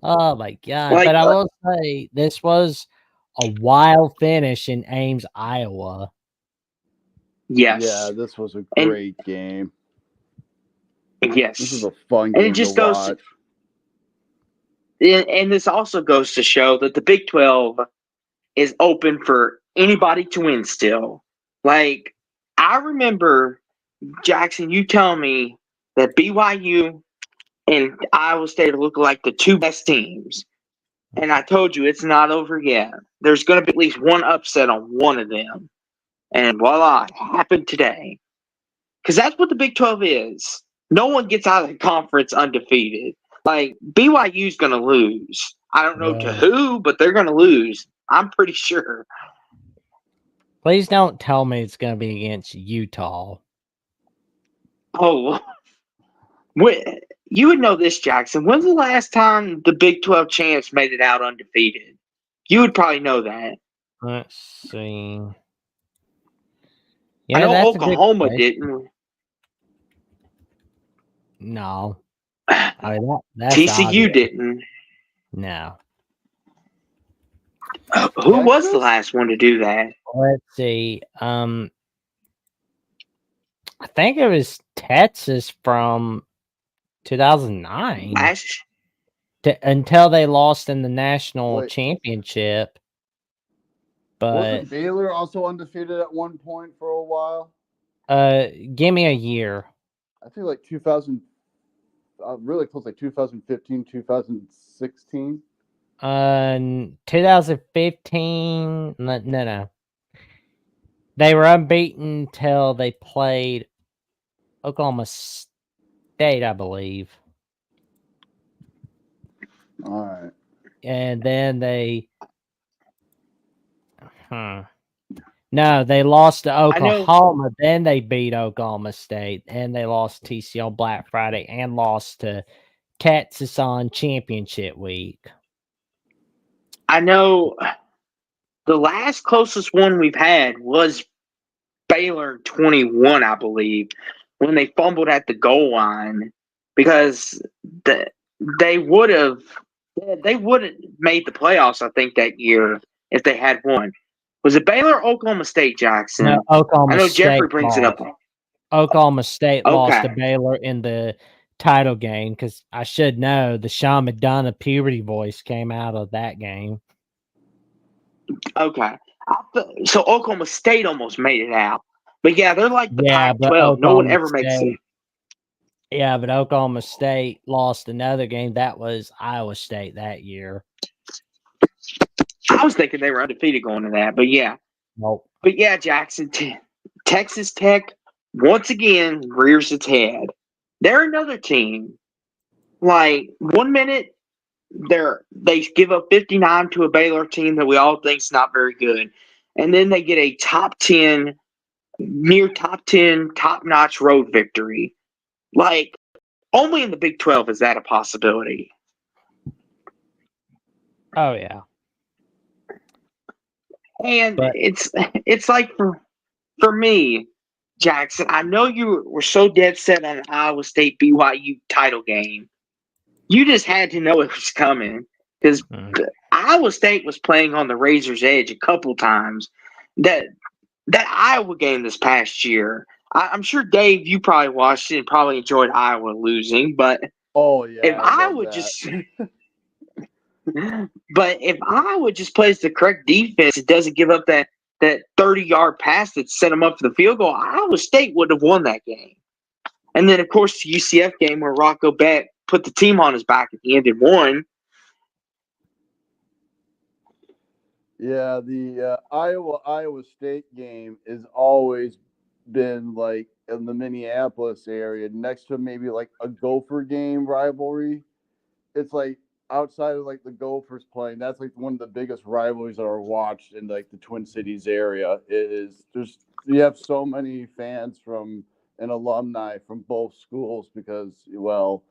B: Oh my god! But I will say this was a wild finish in Ames, Iowa.
A: Yes.
C: Yeah, this was a great game.
A: Yes.
C: This is a fun game to watch.
A: And this also goes to show that the Big 12 is open for anybody to win still. Like, I remember, Jackson, you telling me that BYU and Iowa State look like the 2 best teams. And I told you it's not over yet. There's going to be at least one upset on one of them. And voila, it happened today. Because that's what the Big 12 is. No one gets out of the conference undefeated. Like, BYU's going to lose. I don't know to who, but they're going to lose. I'm pretty sure.
B: Please don't tell me it's going to be against Utah.
A: Oh, you would know this, Jackson. When's the last time the Big 12 champs made it out undefeated? You would probably know that.
B: Let's see.
A: I know Oklahoma didn't.
B: No. I mean, that's
A: TCU
B: obvious.
A: didn't.
B: No.
A: Who was the last one to do that?
B: Let's see. I think it was Texas from 2009 until they lost in the national championship. But
C: wasn't Baylor also undefeated at one point for a while?
B: Give me a year.
C: I think like 2000, really close, like 2015, 2016.
B: 2015. No. They were unbeaten till they played Oklahoma State, I believe.
C: All right.
B: And then no, they lost to Oklahoma. Then they beat Oklahoma State, and they lost TCU on Black Friday, and lost to Texas on championship week.
A: I know the last closest one we've had was Baylor 21, I believe, when they fumbled at the goal line, because they would have made the playoffs, I think, that year if they had won. Was it Baylor or Oklahoma State, Jackson?
B: No, Oklahoma State.
A: I know Jeffrey brings it up.
B: Oklahoma State lost to Baylor in the title game, because I should know the Sean McDonough puberty voice came out of that game.
A: Okay. So Oklahoma State almost made it out. But yeah, they're like the Pac-12. No one ever makes it.
B: Yeah, but Oklahoma State lost another game. That was Iowa State that year.
A: I was thinking they were undefeated going to that, but yeah.
B: Nope.
A: But yeah, Jackson, Texas Tech once again rears its head. They're another team. Like, 1 minute they give up 59 to a Baylor team that we all think is not very good, and then they get a top 10, top-notch road victory. Like, only in the Big 12 is that a possibility.
B: Oh yeah.
A: And
B: But
A: it's like for me, Jackson, I know you were so dead set on Iowa State BYU title game. You just had to know it was coming because Iowa State was playing on the razor's edge a couple times. That Iowa game this past year, I'm sure Dave, you probably watched it and probably enjoyed Iowa losing. But
C: Oh yeah,
A: if
C: I love
A: Iowa
C: that.
A: if Iowa just plays the correct defense, it doesn't give up that 30-yard pass that set them up for the field goal. Iowa State would have won that game. And then, of course, the UCF game where Rocco Beck put the team on his back at the end and won.
C: Yeah, the Iowa State game has always been like in the Minneapolis area, next to maybe like a Gopher game rivalry. It's like outside of like the Gophers playing, that's like one of the biggest rivalries that are watched in like the Twin Cities area. It is you have so many fans from and alumni from both schools because, well,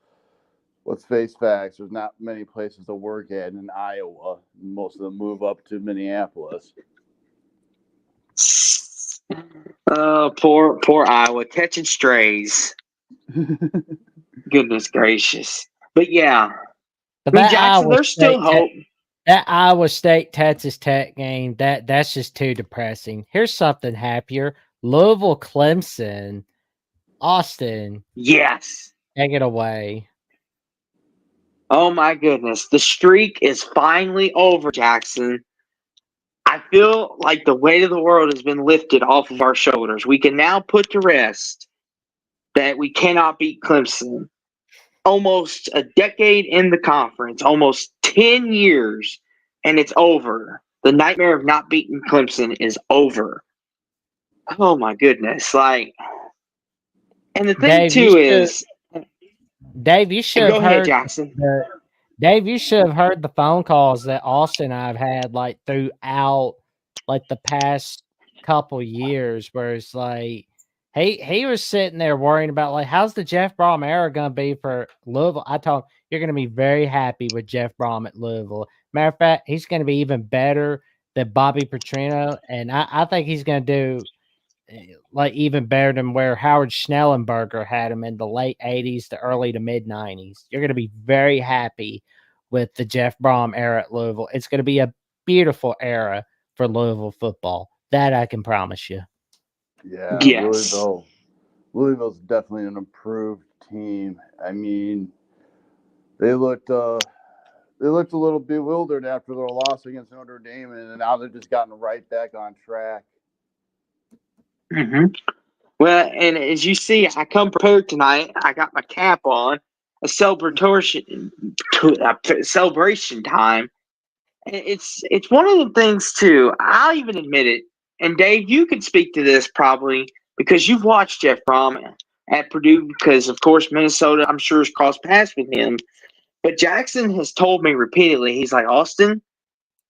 C: let's face facts, there's not many places to work at in Iowa. Most of them move up to Minneapolis.
A: Oh, poor Iowa catching strays. Goodness gracious. But yeah,
B: but
A: I mean,
B: that
A: Jackson,
B: Iowa
A: there's still
B: State
A: hope.
B: that Iowa State Texas Tech game, that's just too depressing. Here's something happier. Louisville Clemson, Austin,
A: Yes.
B: take it away.
A: Oh my goodness. The streak is finally over, Jackson. I feel like the weight of the world has been lifted off of our shoulders. We can now put to rest that we cannot beat Clemson. Almost a decade in the conference, almost 10 years, and it's over. The nightmare of not beating Clemson is over. Oh my goodness. And the thing too is,
B: Dave, you should
A: go
B: have
A: ahead,
B: heard
A: Jackson.
B: Dave, you should have heard the phone calls that Austin and I've had like throughout like the past couple years where it's like he was sitting there worrying about like how's the Jeff Brom era gonna be for Louisville. I told him you're gonna be very happy with Jeff Brom at Louisville. Matter of fact, he's gonna be even better than Bobby Petrino, and I think he's gonna do like even better than where Howard Schnellenberger had him in the late 80s to early to mid 90s. You're going to be very happy with the Jeff Brom era at Louisville. It's going to be a beautiful era for Louisville football. That I can promise you.
C: Yeah,
A: Yes.
C: Louisville's definitely an improved team. I mean, they looked a little bewildered after their loss against Notre Dame, and now they've just gotten right back on track.
A: Mm-hmm. Well, and as you see, I come prepared tonight. I got my cap on, a celebration time. And it's one of the things too. I'll even admit it. And Dave, you can speak to this probably because you've watched Jeff Brom at Purdue. Because of course Minnesota, I'm sure, has crossed paths with him. But Jackson has told me repeatedly, he's like, Austin,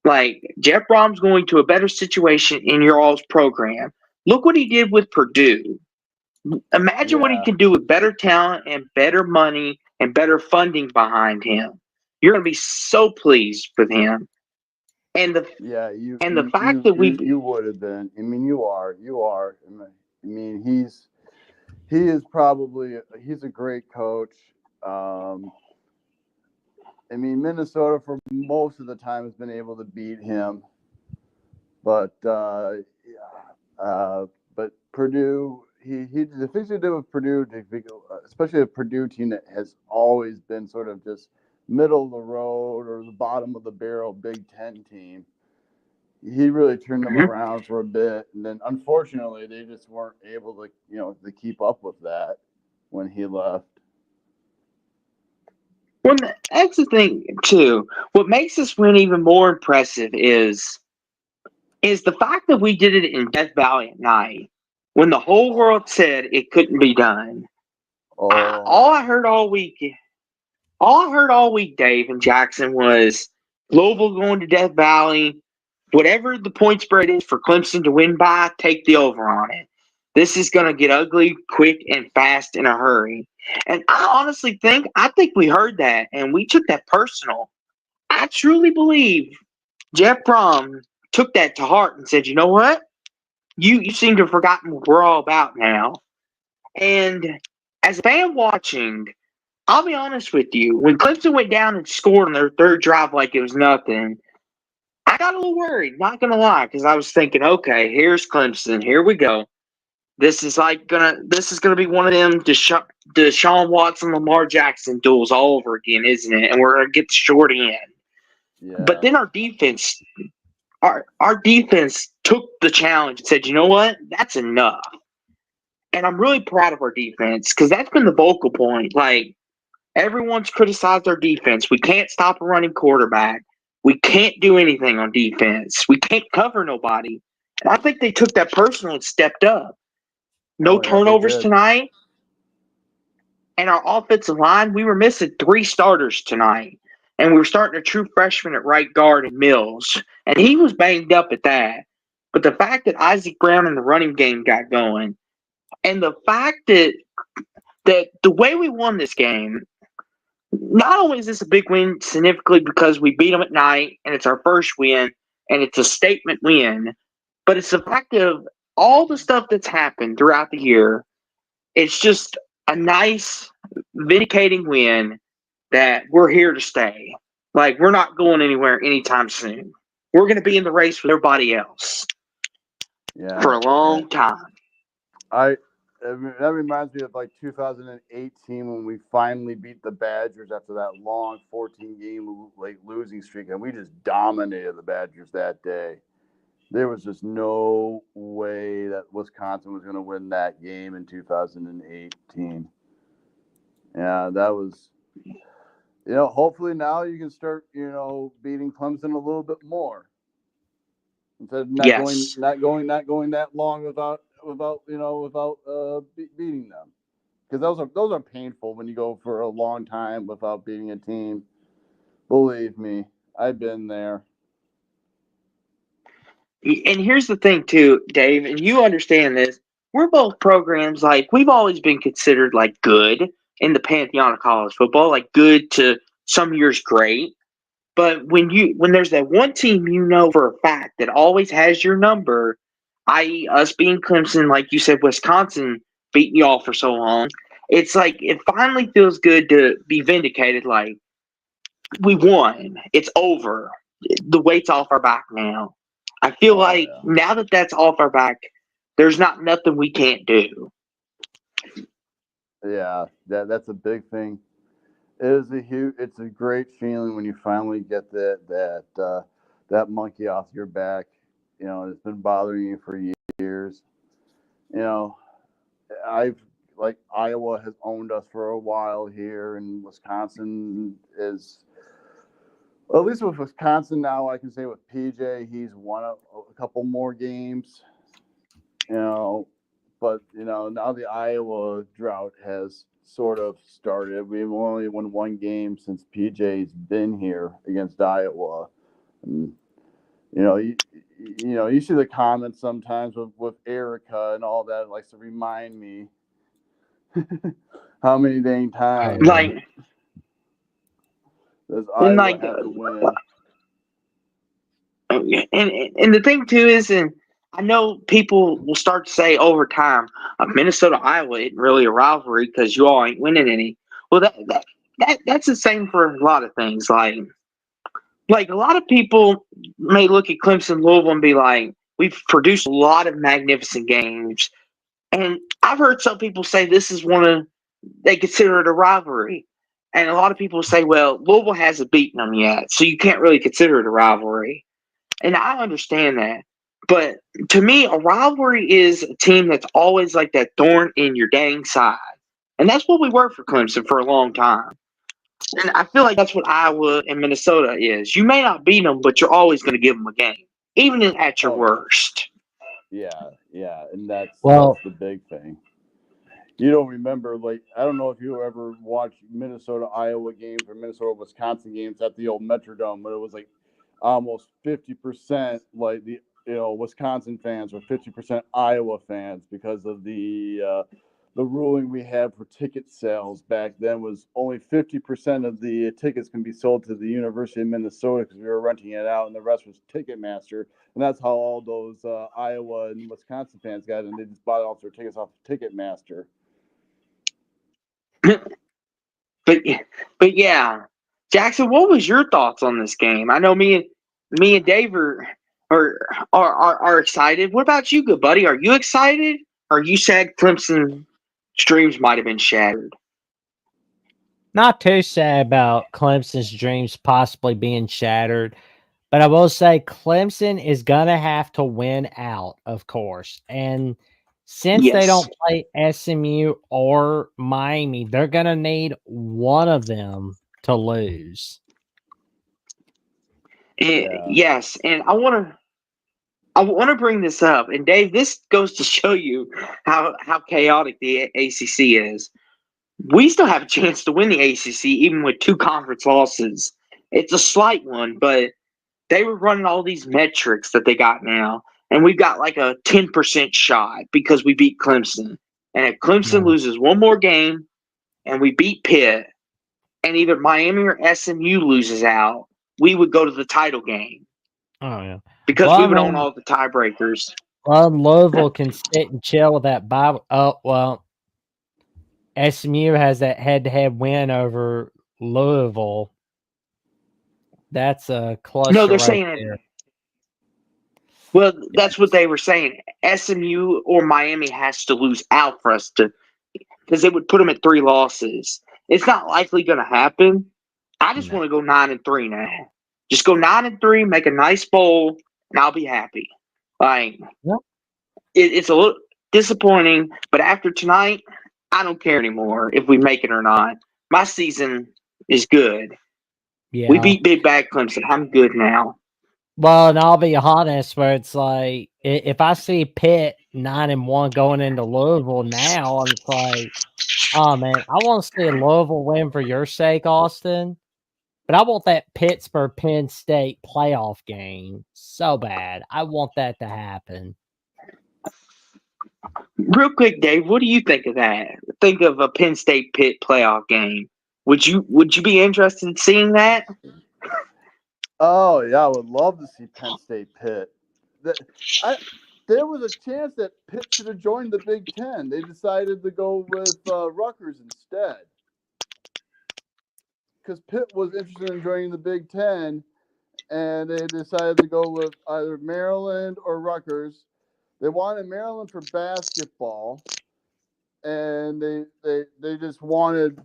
A: like Jeff Brom's going to a better situation in your all's program. Look what he did with Purdue. Imagine what he can do with better talent and better money and better funding behind him. You're going to be so pleased with him. And the fact that
C: you would have been. I mean, you are. I mean, he's a great coach. I mean, Minnesota for most of the time has been able to beat him, but Purdue. The things he did with Purdue, especially a Purdue team that has always been sort of just middle of the road or the bottom of the barrel Big Ten team. He really turned them around for a bit, and then unfortunately they just weren't able to keep up with that when he left.
A: Well, that's the thing too. What makes this win even more impressive is the fact that we did it in Death Valley at night when the whole world said it couldn't be done. All I heard all week, Dave and Jackson, was Louisville going to Death Valley. Whatever the point spread is for Clemson to win by, take the over on it. This is going to get ugly quick and fast in a hurry. And I honestly think we heard that and we took that personal. I truly believe Jeff Brom took that to heart and said, you know what? You seem to have forgotten what we're all about now. And as a fan watching, I'll be honest with you. When Clemson went down and scored on their third drive like it was nothing, I got a little worried, not going to lie, because I was thinking, okay, here's Clemson. Here we go. This is gonna be one of them Deshaun Watson, Lamar Jackson duels all over again, isn't it? And we're gonna get the short end.
C: Yeah.
A: But then our defense took the challenge and said, you know what? That's enough. And I'm really proud of our defense because that's been the vocal point. Like, everyone's criticized our defense. We can't stop a running quarterback. We can't do anything on defense. We can't cover nobody. And I think they took that personal and stepped up. No turnovers tonight. And our offensive line, we were missing 3 starters tonight. And we were starting a true freshman at right guard in Mills. And he was banged up at that. But the fact that Isaac Brown in the running game got going, and the fact that the way we won this game, not only is this a big win significantly because we beat them at night and it's our first win and it's a statement win, but it's the fact of all the stuff that's happened throughout the year. It's just a nice, vindicating win that we're here to stay. Like, we're not going anywhere anytime soon. We're going to be in the race with everybody else for a long time.
C: That reminds me of like 2018 when we finally beat the Badgers after that long 14-game losing streak, and we just dominated the Badgers that day. There was just no way that Wisconsin was going to win that game in 2018. Yeah, that was, hopefully now you can start, beating Clemson a little bit more instead of not going that long without beating them, because those are painful when you go for a long time without beating a team. Believe me, I've been there.
A: And here's the thing too, Dave, and you understand this. We're both programs, like, we've always been considered like good in the pantheon of college football, like good to some years great. But when there's that one team for a fact that always has your number, i.e. us being Clemson, like you said, Wisconsin beating y'all for so long, it's like it finally feels good to be vindicated. Like, we won. It's over. The weight's off our back now. I feel now that that's off our back, there's nothing we can't do.
C: Yeah, that's a big thing. It's a great feeling when you finally get that monkey off your back. It's been bothering you for years. Iowa has owned us for a while here, and Wisconsin is, well, at least with Wisconsin now, I can say with PJ, he's won a couple more games. But now the Iowa drought has sort of started. We've only won 1 game since PJ's been here against Iowa. And, you see the comments sometimes with Erica and all that. It likes to remind me how many dang times does Iowa have to win.
A: And the thing too is, and I know people will start to say over time, Minnesota Iowa isn't really a rivalry because you all ain't winning any. Well, that's the same for a lot of things. Like a lot of people may look at Clemson, Louisville, and be like, we've produced a lot of magnificent games, and I've heard some people say this is they consider it a rivalry, and a lot of people say, well, Louisville hasn't beaten them yet, so you can't really consider it a rivalry. And I understand that. But to me, a rivalry is a team that's always like that thorn in your dang side. And that's what we were for Clemson for a long time. And I feel like that's what Iowa and Minnesota is. You may not beat them, but you're always going to give them a game, even at your worst.
C: Yeah. And that's the big thing. You don't remember, I don't know if you ever watched Minnesota-Iowa games or Minnesota-Wisconsin games at the old Metrodome, but it was almost 50% Wisconsin fans or 50% Iowa fans because of the ruling we had for ticket sales back then was only 50% of the tickets can be sold to the University of Minnesota because we were renting it out, and the rest was Ticketmaster. And that's how all those Iowa and Wisconsin fans got it, and they just bought all their tickets off of Ticketmaster.
A: But yeah, Jackson, what was your thoughts on this game? I know me and Dave are excited. What about you, good buddy? Are you excited? Or you said Clemson's dreams might have been shattered?
B: Not too sad about Clemson's dreams possibly being shattered, but I will say Clemson is gonna have to win out, of course. And since they
A: Yes.
B: don't play SMU or Miami, they're gonna need one of them to lose.
A: Yes, and I want to bring this up, and Dave, this goes to show you how chaotic the ACC is. We still have a chance to win the ACC even with 2 conference losses. It's a slight one, but they were running all these metrics that they got now, and we've got like a 10% shot because we beat Clemson. And if Clemson loses one more game and we beat Pitt, and either Miami or SMU loses out, we would go to the title game.
B: Oh yeah,
A: because we would own all the tiebreakers.
B: Well, Louisville can sit and chill with that bye. Oh well, SMU has that head-to-head win over Louisville. That's a cluster.
A: No, they're
B: right
A: saying
B: there.
A: it. Well, that's what they were saying. SMU or Miami has to lose out for us to, because it would put them at 3 losses. It's not likely going to happen. I just want to go 9-3 now. Just go 9-3, make a nice bowl, and I'll be happy. Like, it's a little disappointing, but after tonight, I don't care anymore if we make it or not. My season is good.
B: Yeah.
A: We beat Big Bad Clemson. I'm good now.
B: Well, and I'll be honest, where it's like if I see Pitt 9-1 going into Louisville now, I'm like, oh man, I want to see a Louisville win for your sake, Austin. But I want that Pittsburgh Penn State playoff game so bad. I want that to happen.
A: Real quick, Dave, what do you think of that? Think of a Penn State Pitt playoff game. Would you be interested in seeing that?
C: Oh yeah, I would love to see Penn State Pitt. There was a chance that Pitt should have joined the Big Ten. They decided to go with Rutgers instead. Because Pitt was interested in joining the Big Ten, and they decided to go with either Maryland or Rutgers. They wanted Maryland for basketball, and they just wanted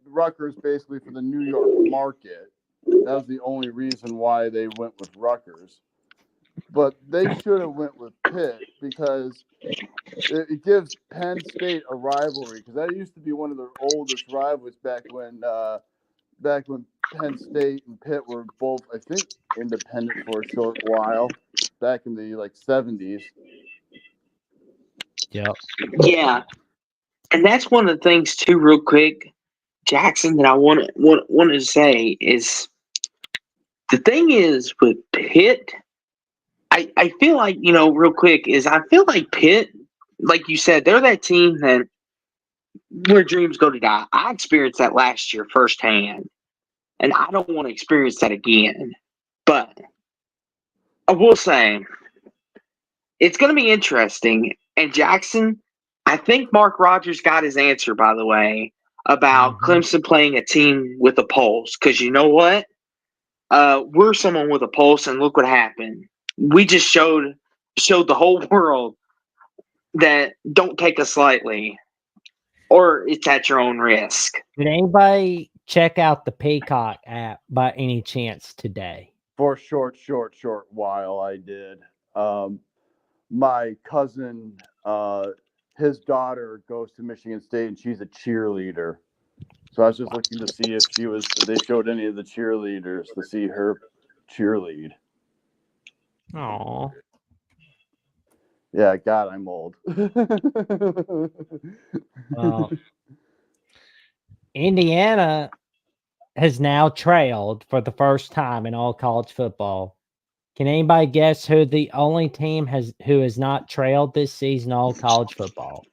C: Rutgers basically for the New York market. That was the only reason why they went with Rutgers. But they should have went with Pitt because it gives Penn State a rivalry, because that used to be one of the oldest rivalries back when Penn State and Pitt were both, I think, independent for a short while back in the 70s.
B: Yep.
A: Yeah, and that's one of the things too. Real quick, Jackson, that I wanted to say is the thing is with Pitt. I feel like, real quick, I feel like Pitt, like you said, they're that team that where dreams go to die. I experienced that last year firsthand, and I don't want to experience that again. But I will say it's going to be interesting. And Jackson, I think Mark Rogers got his answer, by the way, about Clemson playing a team with a pulse. Because you know what? We're someone with a pulse, and look what happened. We just showed the whole world that don't take us lightly, or it's at your own risk.
B: Did anybody check out the Peacock app by any chance today?
C: For a short while, I did. My cousin, his daughter goes to Michigan State, and she's a cheerleader. So I was just looking to see if they showed any of the cheerleaders to see her cheerlead.
B: Aw.
C: Yeah, God, I'm old.
B: Indiana has now trailed for the first time in all college football. Can anybody guess who the only team who has not trailed this season all college football?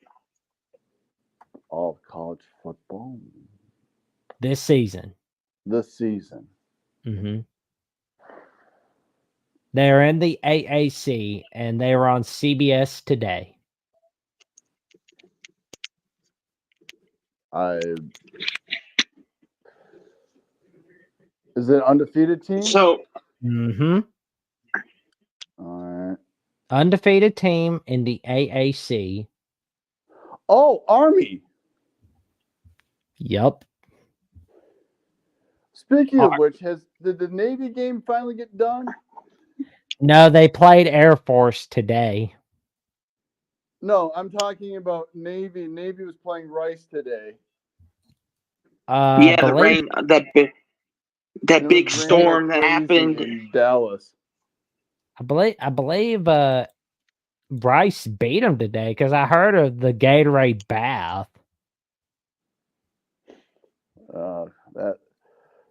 C: all of college football
B: this season.
C: this season.
B: Mm-hmm. They're in the AAC, and they were on CBS today.
C: Is it an undefeated team?
A: So,
B: Mm-hmm.
C: All right.
B: Undefeated team in the AAC.
C: Oh, Army.
B: Yup.
C: Speaking of which, did the Navy game finally get done?
B: No, they played Air Force today.
C: No, I'm talking about Navy. Navy was playing Rice today.
A: yeah, the rain, that big storm that happened
C: in Dallas.
B: I believe Bryce beat him today because I heard of the Gatorade bath.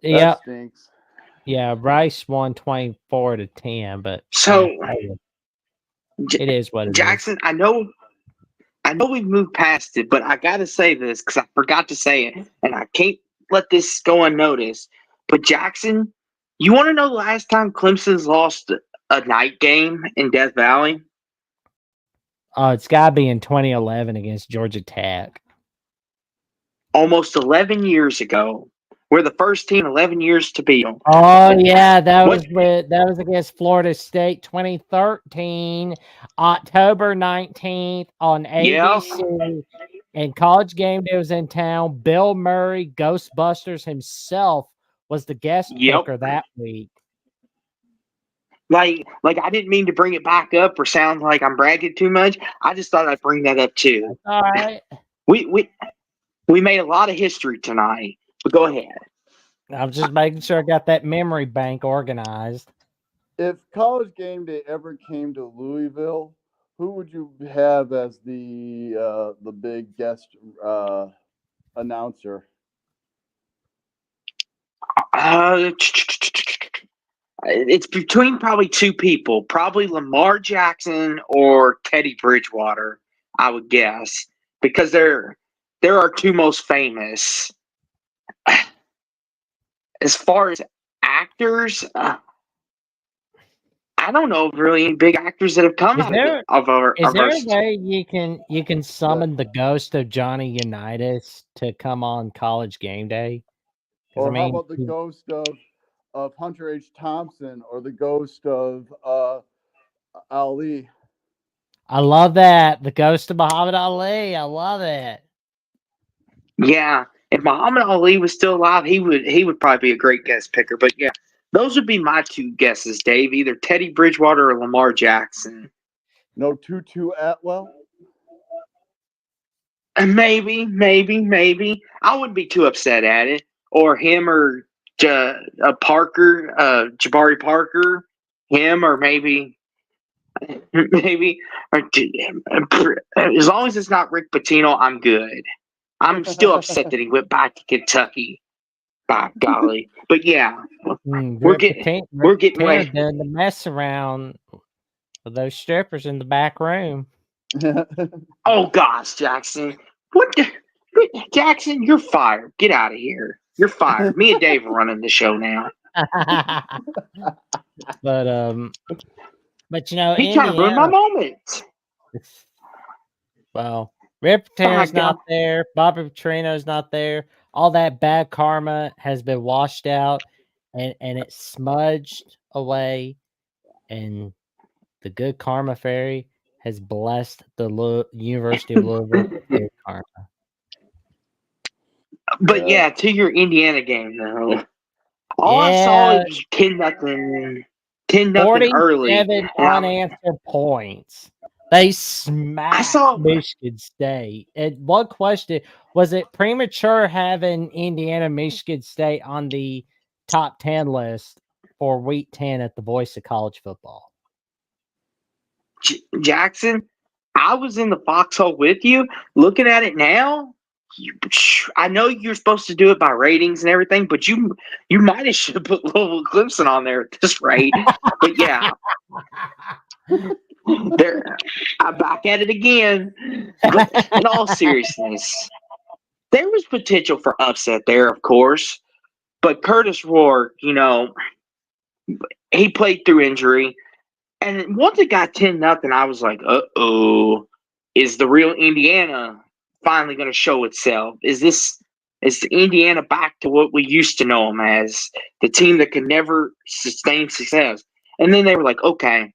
C: That stinks.
B: Yeah, Bryce won 24-10, but
A: so
B: it is what it
A: Jackson,
B: is.
A: I know we've moved past it, but I gotta say this because I forgot to say it, and I can't let this go unnoticed. But Jackson, you want to know the last time Clemson's lost a night game in Death Valley?
B: Oh, it's got to be in 2011 against Georgia Tech.
A: Almost 11 years ago. We're the first team 11 years to beat them.
B: Oh yeah, that was against Florida State, 2013, October 19th on ABC. And College Game Day was in town. Bill Murray, Ghostbusters himself, was the guest picker that week.
A: Like I didn't mean to bring it back up or sound like I'm bragging too much. I just thought I'd bring that up too.
B: That's all right.
A: We made a lot of history tonight. But go ahead.
B: I'm just making sure I got that memory bank organized.
C: If College Game Day ever came to Louisville, who would you have as the big guest announcer?
A: It's between probably two people, probably Lamar Jackson or Teddy Bridgewater, I would guess, because they're our two most famous. As far as actors, I don't know really any big actors that have come out of our.
B: Is there a way you can summon the ghost of Johnny Unitas to come on College Game Day?
C: Or how about the ghost of Hunter H. Thompson or the ghost of Ali?
B: I love that. The ghost of Muhammad Ali. I love it.
A: Yeah, if Muhammad Ali was still alive, he would probably be a great guest picker. But yeah, those would be my two guesses, Dave. Either Teddy Bridgewater or Lamar Jackson.
C: No Tutu Atwell?
A: Maybe. I wouldn't be too upset at it. Or him or Parker, Jabari Parker. Him or maybe, or as long as it's not Rick Pitino, I'm good. I'm still upset that he went back to Kentucky. By golly, but yeah, we're getting ready
B: to mess around with those strippers in the back room.
A: Oh gosh, Jackson! Jackson, you're fired. Get out of here. You're fired. Me and Dave are running the show now.
B: But you know,
A: he's trying to ruin my moment.
B: Well, Rip Pitino's not there. Bobby Petrino's not there. All that bad karma has been washed out, and it's smudged away, and the good karma fairy has blessed the University of Louisville with good karma.
A: But yeah, to your Indiana game though, all I saw was 10-0 early.
B: 47 unanswered points. They smashed Michigan State. And one question, was it premature having Indiana, Michigan State on the top 10 list for week 10 at the Voice of College Football?
A: Jackson, I was in the foxhole with you. Looking at it now, I know you're supposed to do it by ratings and everything, but you might have should have put Louisville Clemson on there at this rate. But yeah. I'm back at it again. But in all seriousness, there was potential for upset there, of course. But Curtis Rourke, he played through injury. And once it got 10-0, I was like, uh-oh, is the real Indiana finally going to show itself? Is the Indiana back to what we used to know them as, the team that could never sustain success? And then they were like, okay,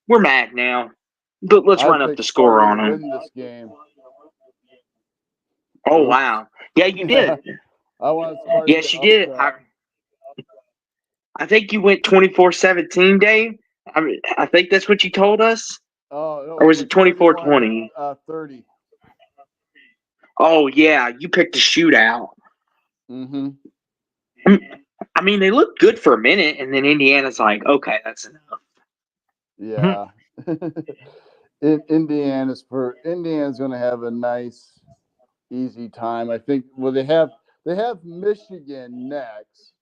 A: we're mad now, but let's run up the score on them.
C: Win this game.
A: Oh, wow. Yeah, you did.
C: I want Sparty.
A: Yes, you did. I think you went 24-17, Dave. I think that's what you told us.
C: Oh, no,
A: or was it 24-20?
C: 30.
A: Oh, yeah, you picked a shootout.
C: Mm-hmm.
A: I mean, they looked good for a minute, and then Indiana's like, okay, that's enough.
C: Yeah. Indiana's going to have a nice, easy time. I think. Well, they have Michigan next.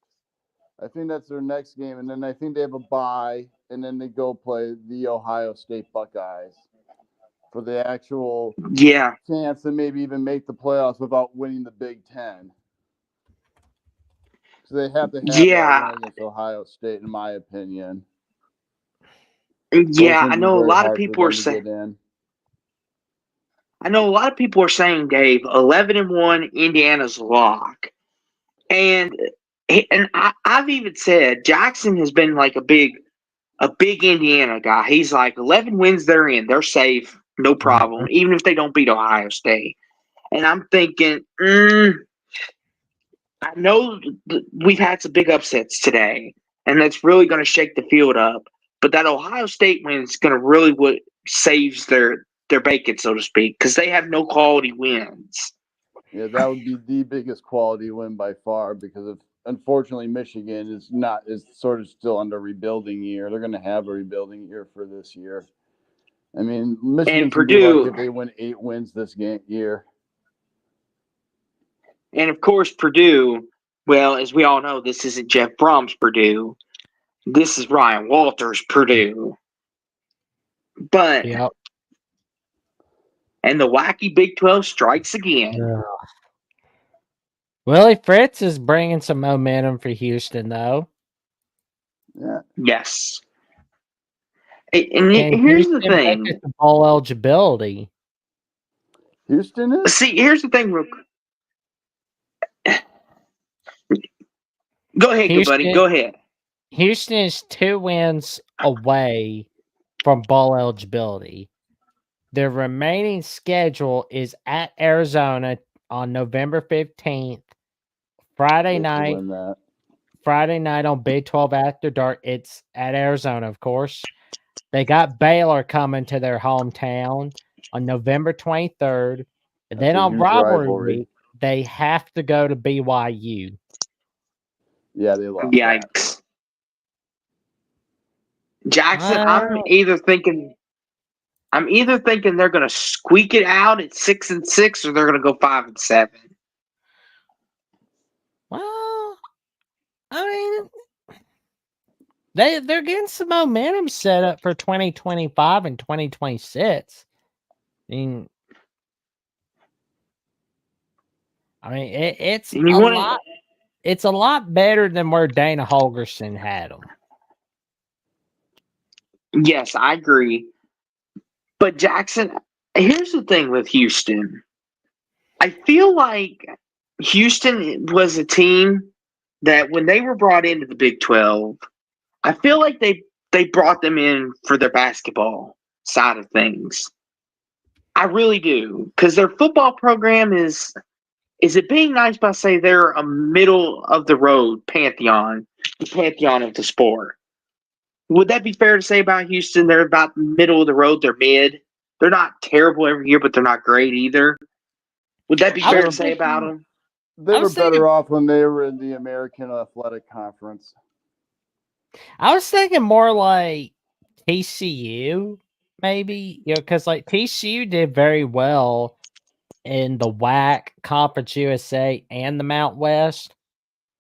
C: I think that's their next game, and then I think they have a bye, and then they go play the Ohio State Buckeyes for the actual chance to maybe even make the playoffs without winning the Big Ten. So they have to have that win against Ohio State, in my opinion.
A: Yeah, I know a lot of people are saying. I know a lot of people are saying, Dave, 11-1, Indiana's lock, and I've even said Jackson has been like a big Indiana guy. He's like 11 wins, they're in, they're safe, no problem, even if they don't beat Ohio State. And I'm thinking, I know we've had some big upsets today, and that's really going to shake the field up. But that Ohio State win is going to really what saves their bacon, so to speak, because they have no quality wins.
C: Yeah, that would be the biggest quality win by far, because unfortunately Michigan is sort of still under rebuilding year. They're going to have a rebuilding year for this year. I mean, Michigan can be lucky if they win 8 wins this year.
A: And of course, Purdue. Well, as we all know, this isn't Jeff Brom's Purdue. This is Ryan Walters' Purdue. But and the wacky Big 12 strikes again.
B: Willie Fritz is bringing some momentum for Houston, though.
C: Yeah.
A: Yes. And here's the thing:
B: the bowl eligibility.
C: Houston is.
A: See, here's the thing. Go ahead, good buddy. Go ahead.
B: Houston is 2 wins away from bowl eligibility. Their remaining schedule is at Arizona on November 15th, Friday night on Big 12 After Dark. It's at Arizona, of course. They got Baylor coming to their hometown on November 23rd. And then on rivalry, they have to go to BYU.
C: Yeah, they lost.
A: Yikes. Jackson, I'm either thinking they're going to squeak it out at 6-6, or they're going to go 5-7.
B: Well, I mean, they're getting some momentum set up for 2025 and 2026. I mean, it's a lot. It's a lot better than where Dana Holgerson had them.
A: Yes, I agree. But Jackson, here's the thing with Houston. I feel like Houston was a team that when they were brought into the Big 12, I feel like they brought them in for their basketball side of things. I really do. Because their football program is it being nice by saying they're a middle of the road pantheon, the pantheon of the sport? Would that be fair to say about Houston? They're about middle of the road. They're mid. They're not terrible every year, but they're not great either. Would that be fair to say about them?
C: They were better off when they were in the American Athletic Conference.
B: I was thinking more like TCU, maybe, because like TCU did very well in the WAC, Conference USA, and the Mount West.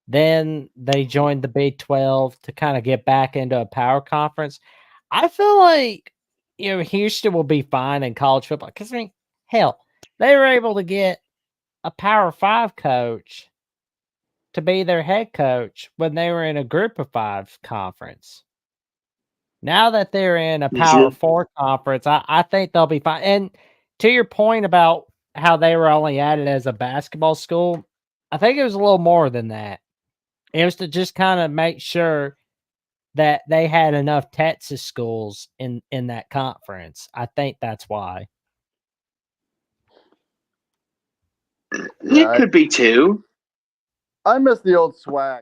B: Then they joined the Big 12 to kind of get back into a power conference. I feel like, Houston will be fine in college football. Because, hell, they were able to get a Power 5 coach to be their head coach when they were in a Group of 5 conference. Now that they're in a Power 4 conference, I think they'll be fine. And to your point about how they were only added as a basketball school, I think it was a little more than that. It was to just kind of make sure that they had enough Texas schools in that conference. I think that's why.
A: It could be too.
C: I miss the old SWAC.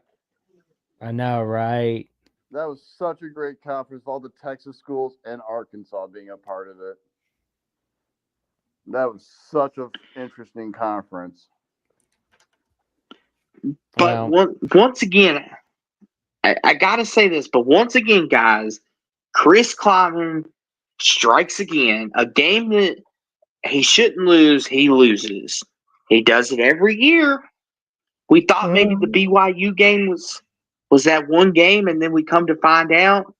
B: I know, right?
C: That was such a great conference, all the Texas schools and Arkansas being a part of it. That was such an interesting conference.
A: But once again, I got to say this, but once again, guys, Chris Kleiman strikes again. A game that he shouldn't lose, he loses. He does it every year. We thought maybe the BYU game was that one game, and then we come to find out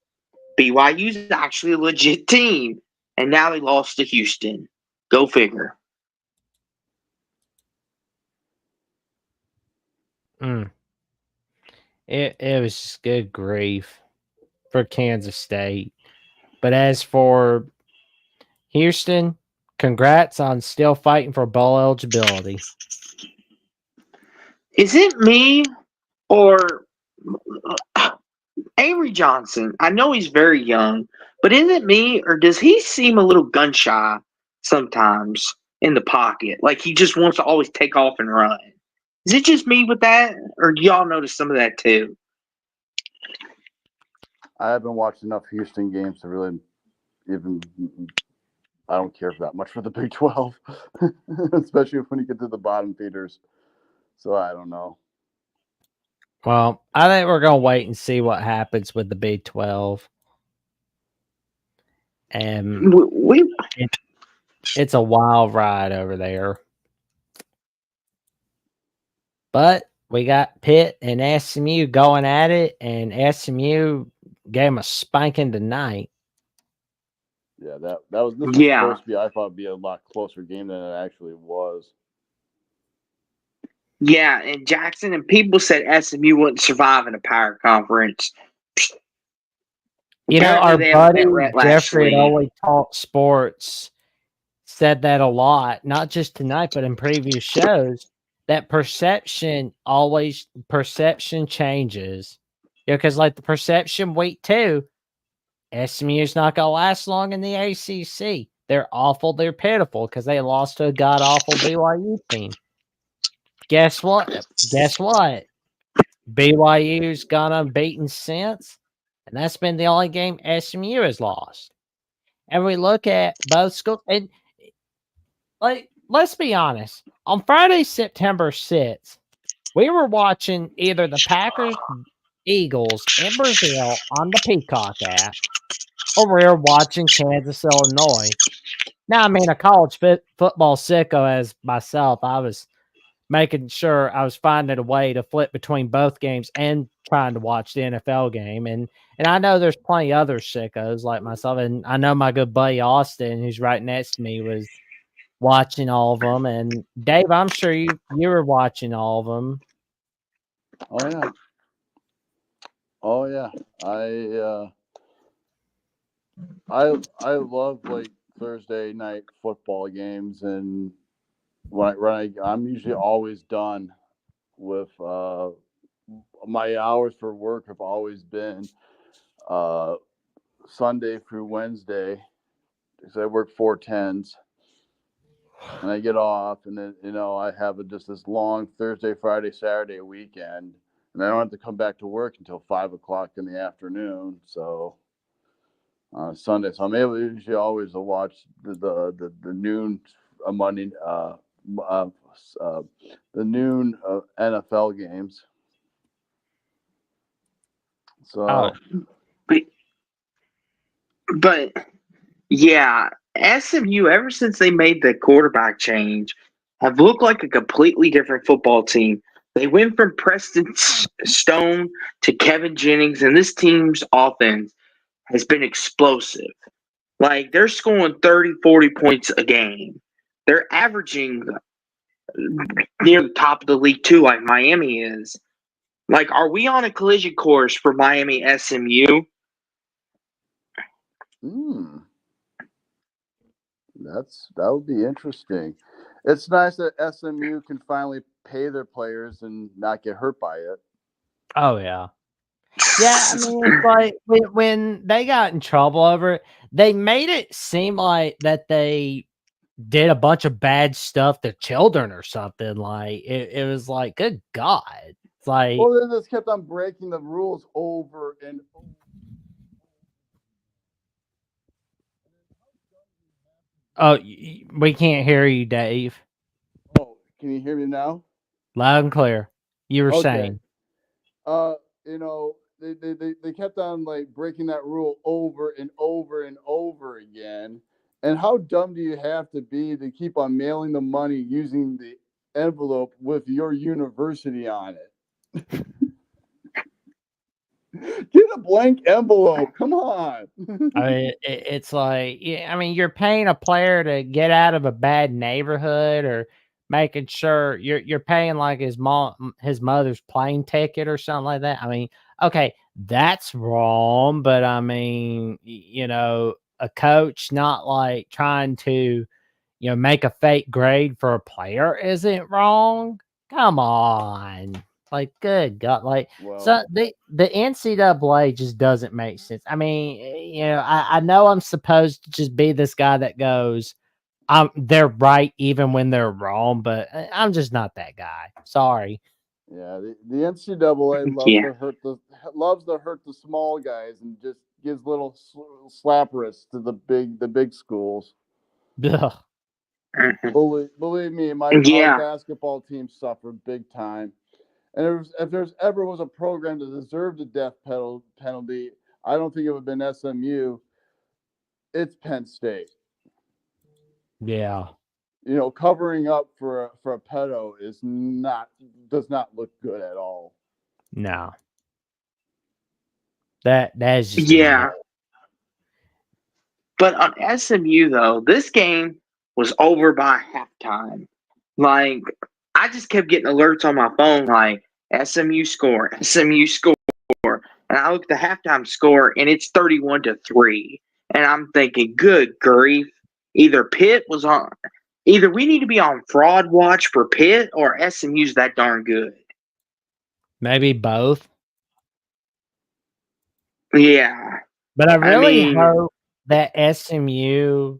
A: BYU's actually a legit team, and now they lost to Houston. Go figure.
B: It was just good grief for Kansas State. But as for Houston, congrats on still fighting for bowl eligibility.
A: Is it me or Avery Johnson? I know he's very young, but is it me or does he seem a little gun shy sometimes in the pocket? Like he just wants to always take off and run. Is it just me with that, or do y'all notice some of that too?
C: I haven't watched enough Houston games to really even. I don't care that much for the Big 12, especially when you get to the bottom feeders. So I don't know.
B: Well, I think we're gonna wait and see what happens with the Big 12. And it's a wild ride over there. But we got Pitt and SMU going at it, and SMU gave them a spanking tonight.
C: Yeah, this was supposed to be, I thought, be a lot closer game than it actually was.
A: Yeah, and Jackson and people said SMU wouldn't survive in a power conference.
B: You know, our buddy Jeffrey at Only Talk Sports said that a lot, not just tonight, but in previous shows, that perception changes. Because like the perception week 2, SMU's not going to last long in the ACC. They're awful. They're pitiful because they lost to a god-awful BYU team. Guess what? BYU's gone unbeaten since, and that's been the only game SMU has lost. And we look at both schools, and like, let's be honest. On Friday, September 6th, we were watching either the Packers, Eagles in Brazil on the Peacock app, or we were watching Kansas, Illinois. Now, I mean, a college football sicko as myself, I was making sure I was finding a way to flip between both games and trying to watch the NFL game. And I know there's plenty of other sickos like myself. And I know my good buddy Austin, who's right next to me, was watching all of them. And Dave, I'm sure you were watching all of them.
C: Oh yeah. I love like Thursday night football games, and I'm usually always done with my hours for work have always been Sunday through Wednesday, because I work 4/10s, and I get off, and then I have just this long Thursday, Friday, Saturday weekend, and I don't have to come back to work until 5:00 in the afternoon. So Sunday, so I'm able usually always to watch the noon Monday the noon NFL games. So,
A: but yeah, SMU ever since they made the quarterback change have looked like a completely different football team. They went from Preston Stone to Kevin Jennings, and this team's offense has been explosive. Like, they're scoring 30, 40 points a game. They're averaging near the top of the league too, like Miami is. Like, are we on a collision course for Miami SMU?
C: That would be interesting. It's nice that SMU can finally pay their players and not get hurt by it.
B: Oh yeah. Yeah, I mean, it's like when they got in trouble over it, they made it seem like that they did a bunch of bad stuff to children or something. Like it was like, good God. It's like,
C: Well, they just kept on breaking the rules over and over.
B: oh, we can't hear you, Dave.
C: Oh, can you hear me now?
B: Loud and clear. You were
C: Okay.
B: saying.
C: You know, they kept on like breaking that rule over and over and over again. And how dumb do you have to be to keep on mailing the money using the envelope with your university on it? Get a blank envelope. Come on.
B: I mean, it's like, yeah, I mean, you're paying a player to get out of a bad neighborhood, or making sure you're paying like his mother's plane ticket or something like that. I mean, okay, that's wrong, but I mean, a coach not like trying to, make a fake grade for a player isn't wrong. Come on. Like, good God. Like,
C: Well,
B: so the NCAA just doesn't make sense. I mean, I know I'm supposed to just be this guy that goes, they're right even when they're wrong, but I'm just not that guy. Sorry.
C: yeah, the NCAA
A: Yeah.
C: loves to hurt the small guys and just gives little slap wrists to the big schools.
B: Ugh.
C: Believe me, our
A: Yeah.
C: basketball team suffered big time. And if there's ever was a program that deserved a death penalty, I don't think it would have been SMU. It's Penn State.
B: Yeah.
C: Covering up for a pedo does not look good at all.
B: No. That is just
A: Yeah. But on SMU though, this game was over by halftime. Like, I just kept getting alerts on my phone like SMU score, SMU score. And I looked at the halftime score and it's 31-3. And I'm thinking, good grief. Either we need to be on fraud watch for Pitt, or SMU's that darn good.
B: maybe both.
A: Yeah.
B: But I really
A: mean,
B: hope that SMU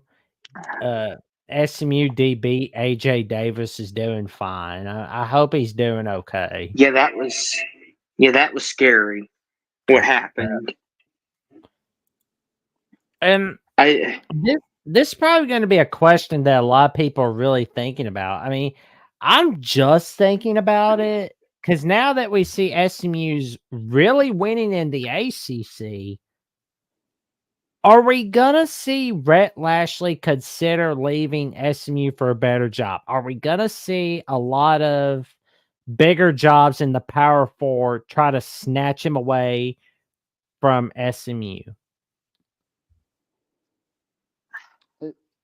B: DB AJ Davis is doing fine. I hope he's doing okay.
A: yeah, that was scary what happened.
B: And this is probably going to be a question that a lot of people are really thinking about. I mean, I'm just thinking about it because now that we see SMU's really winning in the ACC, are we gonna see Rhett Lashley consider leaving SMU for a better job? Are we gonna see a lot of bigger jobs in the Power Four try to snatch him away from SMU?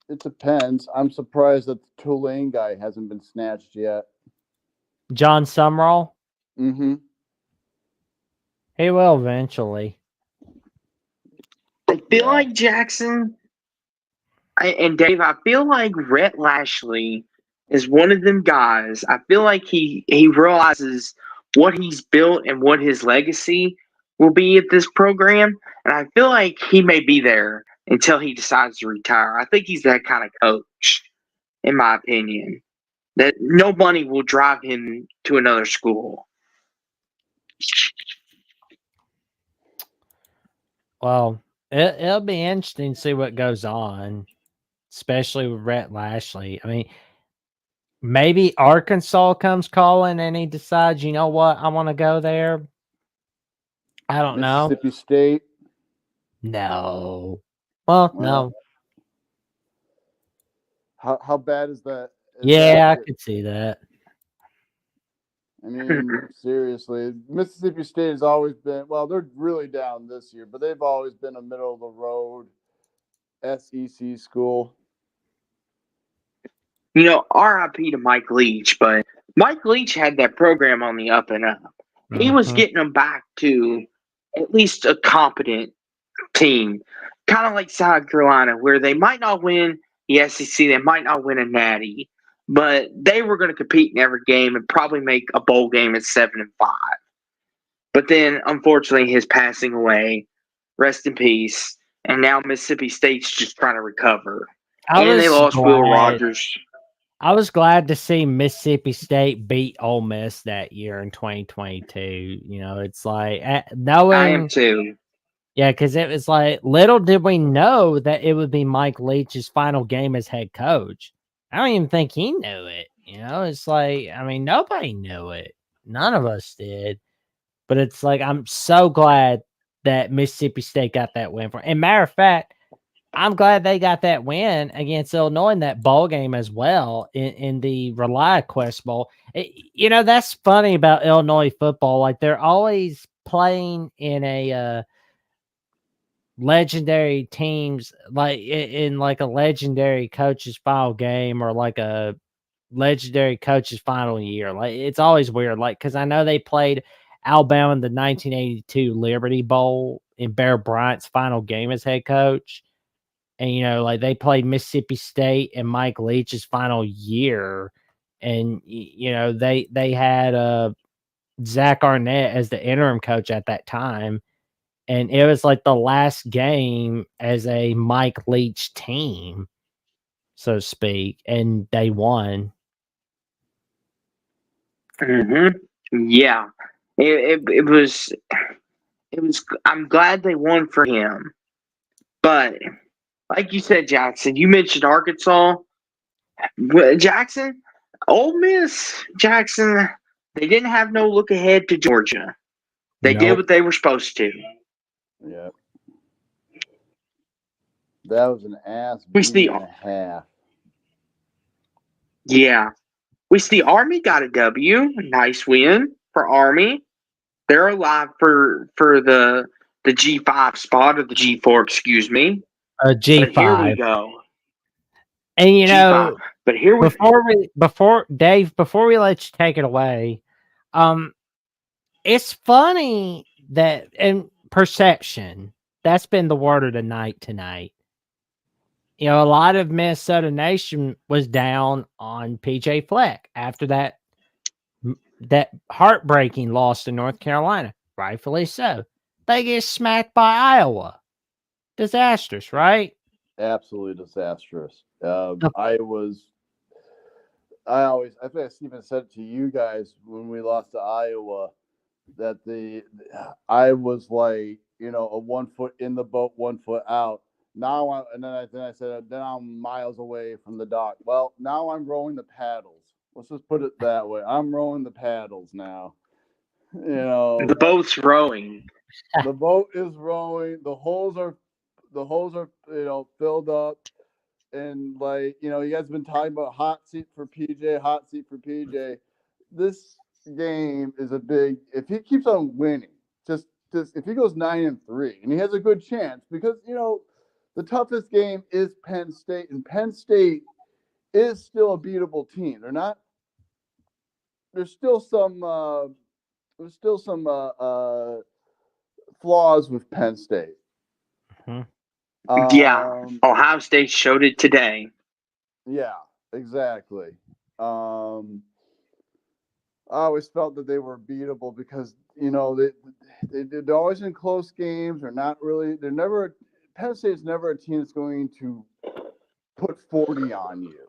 C: It depends. I'm surprised that the Tulane guy hasn't been snatched yet.
B: John Sumrall?
C: Mm-hmm.
B: He will eventually.
A: I feel like Jackson and Dave, I feel like Rhett Lashley is one of them guys. I feel like he realizes what he's built and what his legacy will be at this program. And I feel like he may be there until he decides to retire. I think he's that kind of coach, in my opinion. That no money will drive him to another school.
B: Well, it'll be interesting to see what goes on, especially with Rhett Lashley. I mean, maybe Arkansas comes calling and he decides, you know what, I want to go there. I don't know.
C: Mississippi State.
B: No. Well, no.
C: How bad is that?
B: I could see that.
C: I mean, seriously, Mississippi State has always been, well, they're really down this year, but they've always been a middle of the road SEC school.
A: RIP to Mike Leach, but Mike Leach had that program on the up and up. He was getting them back to at least a competent team, kind of like South Carolina, where they might not win the SEC, they might not win a Natty, but they were going to compete in every game and probably make a bowl game at 7-5. But then, unfortunately, his passing away, rest in peace, and now Mississippi State's just trying to recover. And they lost Will Rogers.
B: I was glad to see Mississippi State beat Ole Miss that year in 2022. It's like knowing.
A: I am too.
B: Yeah, because it was like little did we know that it would be Mike Leach's final game as head coach. I don't even think he knew it. It's like, nobody knew it. None of us did. But it's like, I'm so glad that Mississippi State got that win. And matter of fact, I'm glad they got that win against Illinois in that bowl game as well in the ReliaQuest Bowl. That's funny about Illinois football. Like, they're always playing in a legendary teams, like in like a legendary coach's final game or like a legendary coach's final year. Like, it's always weird. Like, because I know they played Alabama in the 1982 Liberty Bowl in Bear Bryant's final game as head coach. And, like they played Mississippi State and Mike Leach's final year. And, they had Zach Arnett as the interim coach at that time. And it was like the last game as a Mike Leach team, so to speak. And they won.
A: Yeah. It was, I'm glad they won for him. But like you said, Jackson, you mentioned Arkansas. Jackson, Ole Miss, Jackson, they didn't have no look ahead to Georgia. They did what they were supposed to.
C: Yeah. That was an ass beat and a half.
A: Yeah. We see Army got a W. Nice win for Army. They're alive for the G5 spot, or the G4, excuse me.
B: G5.
A: But here we go.
B: And
A: G5. But here we
B: before we let you take it away, it's funny that in perception, that's been the word of the night tonight. A lot of Minnesota Nation was down on PJ Fleck after that heartbreaking loss to North Carolina. Rightfully so. They get smacked by Iowa. Disastrous, right?
C: Absolutely disastrous. I think I even said it to you guys when we lost to Iowa, that I was like, a 1 foot in the boat, 1 foot out. Now, then I said, then I'm miles away from the dock. Well, now I'm rowing the paddles. Let's just put it that way. I'm rowing the paddles now.
A: The boat's rowing.
C: The boat is rowing. The holes are filled up. And like, you guys have been talking about hot seat for PJ. This game is a big, if he keeps on winning, just if he goes 9-3, and he has a good chance, because the toughest game is Penn State, and Penn State is still a beatable team. There's still some flaws with Penn State.
A: Yeah, Ohio State showed it today.
C: Yeah, exactly. I always felt that they were beatable because they're always in close games. Penn State's never a team that's going to put 40 on you,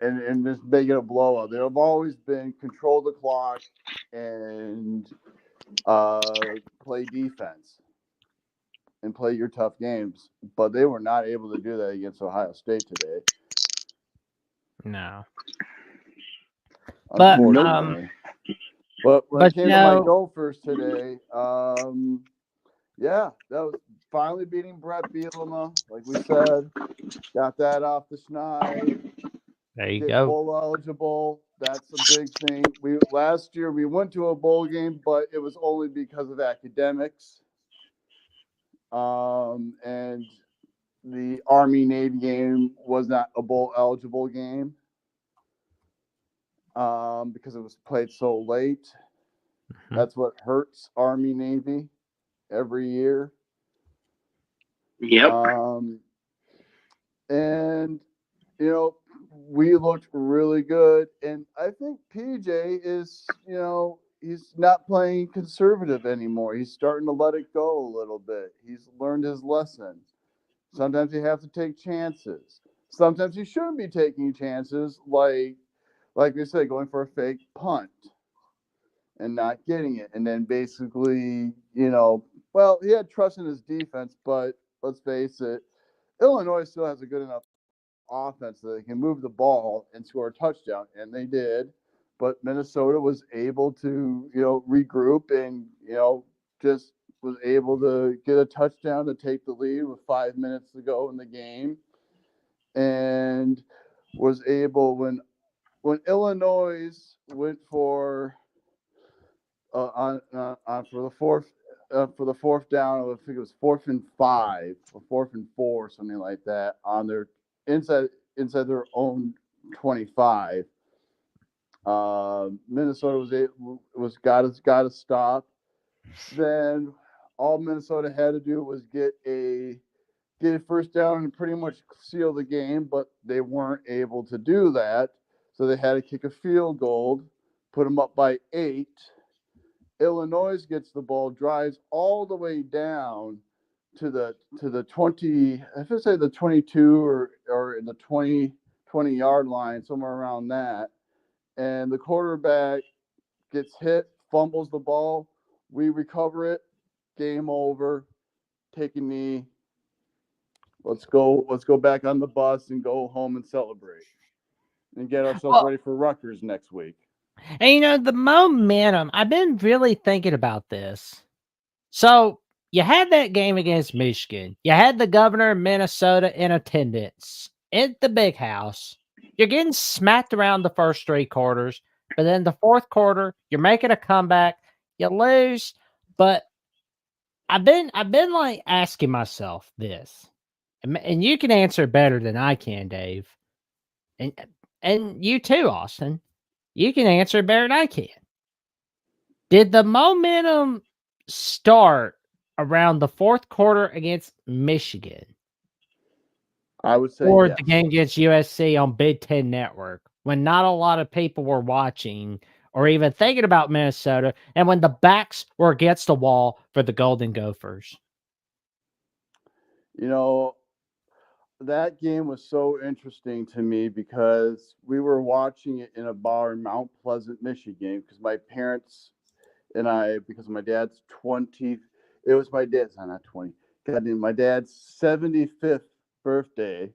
C: and just make it a blowout. They have always been control the clock and play defense and play your tough games. But they were not able to do that against Ohio State today.
B: No.
C: But when it came to my Gophers today, that was finally beating Brett Bielema, like we said. Got that off the schneid.
B: There you go.
C: Bowl eligible. That's a big thing. Last year we went to a bowl game, but it was only because of academics. And the Army-Navy game was not a bowl-eligible game because it was played so late.
B: Mhm.
C: That's what hurts Army-Navy every year.
A: Yep.
C: And, you know, we looked really good. And I think PJ is, you know, he's not playing conservative anymore. He's starting to let it go a little bit. He's learned his lesson. Sometimes you have to take chances. Sometimes you shouldn't be taking chances, like we said, going for a fake punt and not getting it. And then basically, you know, well, he had trust in his defense, but let's face it, Illinois still has a good enough offense that they can move the ball and score a touchdown, and they did. But Minnesota was able to, you know, regroup and, you know, just was able to get a touchdown to take the lead with 5 minutes to go in the game, and was able when Illinois went for on for the fourth down, I think it was 4th and 5 or 4th and 4, something like that, on their inside their own 25. Minnesota got to stop. Then all Minnesota had to do was get a first down and pretty much seal the game, but they weren't able to do that. So they had to kick a field goal, put them up by 8. Illinois gets the ball, drives all the way down to the 20, I should say the 22 or in the 20 yard line, somewhere around that. And the quarterback gets hit, fumbles the ball. We recover it. Game over. Take a knee. Let's go back on the bus and go home and celebrate and get ourselves ready for Rutgers next week.
B: And you know, the momentum, I've been really thinking about this. So you had that game against Michigan. You had the governor of Minnesota in attendance at the big house. You're getting smacked around the first 3 quarters, but then the fourth quarter, you're making a comeback. You lose, but I've been like asking myself this, and you can answer better than I can, Dave, and you too, Austin. You can answer better than I can. Did the momentum start around the fourth quarter against Michigan?
C: I would say
B: Or
C: yes.
B: the game against USC on Big Ten Network, when not a lot of people were watching or even thinking about Minnesota, and when the backs were against the wall for the Golden Gophers?
C: You know, that game was so interesting to me because we were watching it in a bar in Mount Pleasant, Michigan, because my parents and I, because of my dad's 20, it was my dad's, not 20, God damn, my dad's 75th birthday.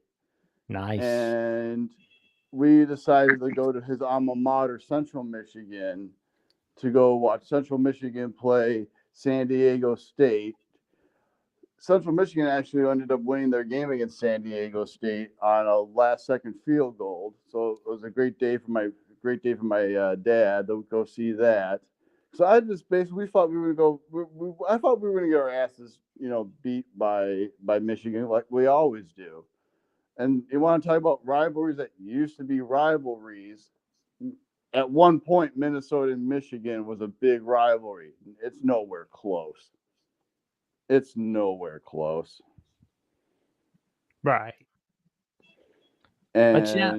B: Nice.
C: And we decided to go to his alma mater, Central Michigan, to go watch Central Michigan play San Diego State. Central Michigan actually ended up winning their game against San Diego State on a last-second field goal. So it was a great day for my dad to go see that. So I just basically thought we were going to go. I thought we were going to get our asses, you know, beat by Michigan like we always do. And you want to talk about rivalries that used to be rivalries. At one point, Minnesota and Michigan was a big rivalry. It's nowhere close. It's nowhere close.
B: Right.
C: And
B: But yeah.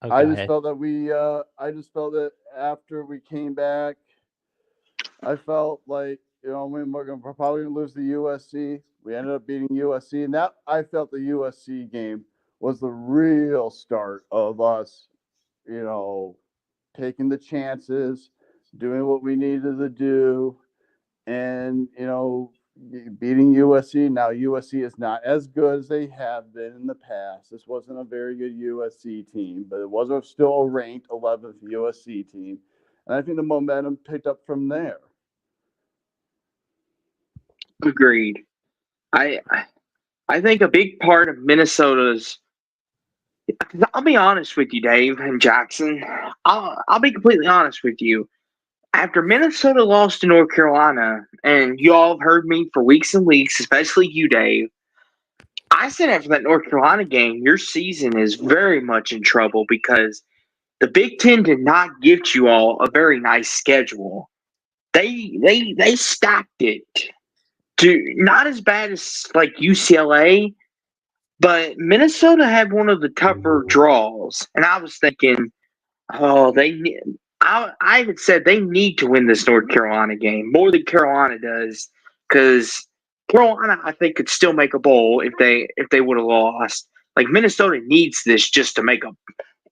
B: Oh,
C: I just felt that after we came back, I felt like, you know, we're probably going to lose to USC. We ended up beating USC, and that I felt the USC game was the real start of us, you know, taking the chances, doing what we needed to do, and, you know, beating USC. Now USC is not as good as they have been in the past. This wasn't a very good USC team, but it was still a ranked 11th USC team, and I think the momentum picked up from there.
A: Agreed. I think a big part of Minnesota's. I'll be honest with you, Dave and Jackson. I'll be completely honest with you. After Minnesota lost to North Carolina, and you all have heard me for weeks and weeks, especially you, Dave, I said after that North Carolina game, your season is very much in trouble because the Big Ten did not give you all a very nice schedule. They stacked it to not as bad as like UCLA, but Minnesota had one of the tougher draws, and I was thinking, oh, I even said they need to win this North Carolina game more than Carolina does, because Carolina I think could still make a bowl if they would have lost. Like Minnesota needs this just to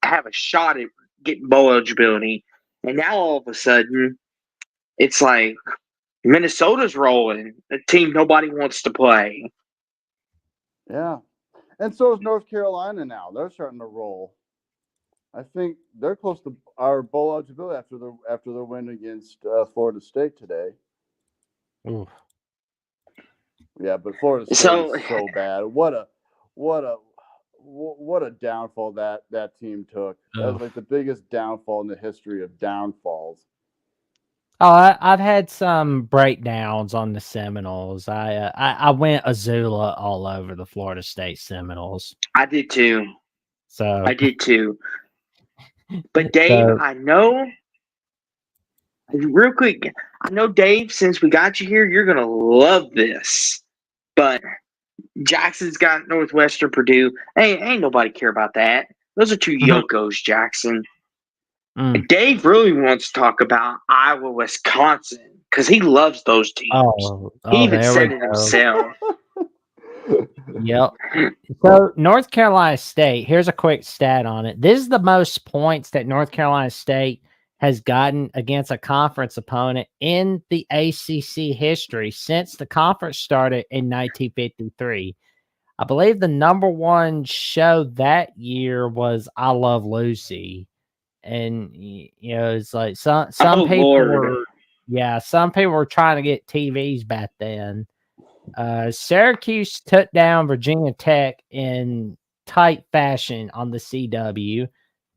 A: have a shot at getting bowl eligibility, and now all of a sudden it's like Minnesota's rolling, a team nobody wants to play.
C: Yeah. And so is North Carolina now. They're starting to roll. I think they're close to our bowl eligibility after the win against Florida State today.
B: Ooh.
C: Yeah, but Florida State is so bad. What a downfall that team took. That was like the biggest downfall in the history of downfalls.
B: Oh, I've had some breakdowns on the Seminoles. I went Azula all over the Florida State Seminoles.
A: I did too.
B: So
A: I did too. But Dave, I know, real quick, I know, Dave, since we got you here, you're going to love this. But Jackson's got Northwestern, Purdue. Ain't nobody care about that. Those are two Yokos, Jackson. Dave really wants to talk about Iowa, Wisconsin, because he loves those teams. He even said it himself.
B: Yep. So North Carolina State, here's a quick stat on it. This is the most points that North Carolina State has gotten against a conference opponent in the ACC history since the conference started in 1953. I believe the number one show that year was I Love Lucy. And it's like some people were trying to get TVs back then. Syracuse took down Virginia Tech in tight fashion on the CW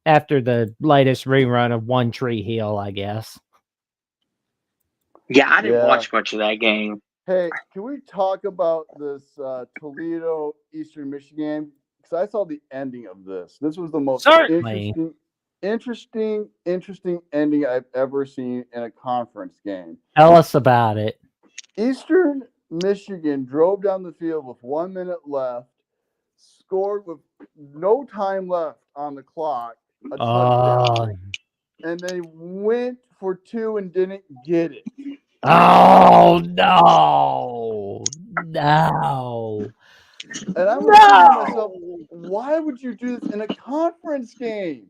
B: after the latest rerun of One Tree Hill, I guess.
A: Yeah, I didn't watch much of that game.
C: Hey, can we talk about this Toledo Eastern Michigan? Because I saw the ending of this. This was the most interesting ending I've ever seen in a conference game.
B: Tell us about it.
C: Eastern Michigan drove down the field with 1 minute left, scored with no time left on the clock, a touchdown, and they went for two and didn't get it.
B: Oh, no.
C: And I'm thinking to myself, why would you do this in a conference game?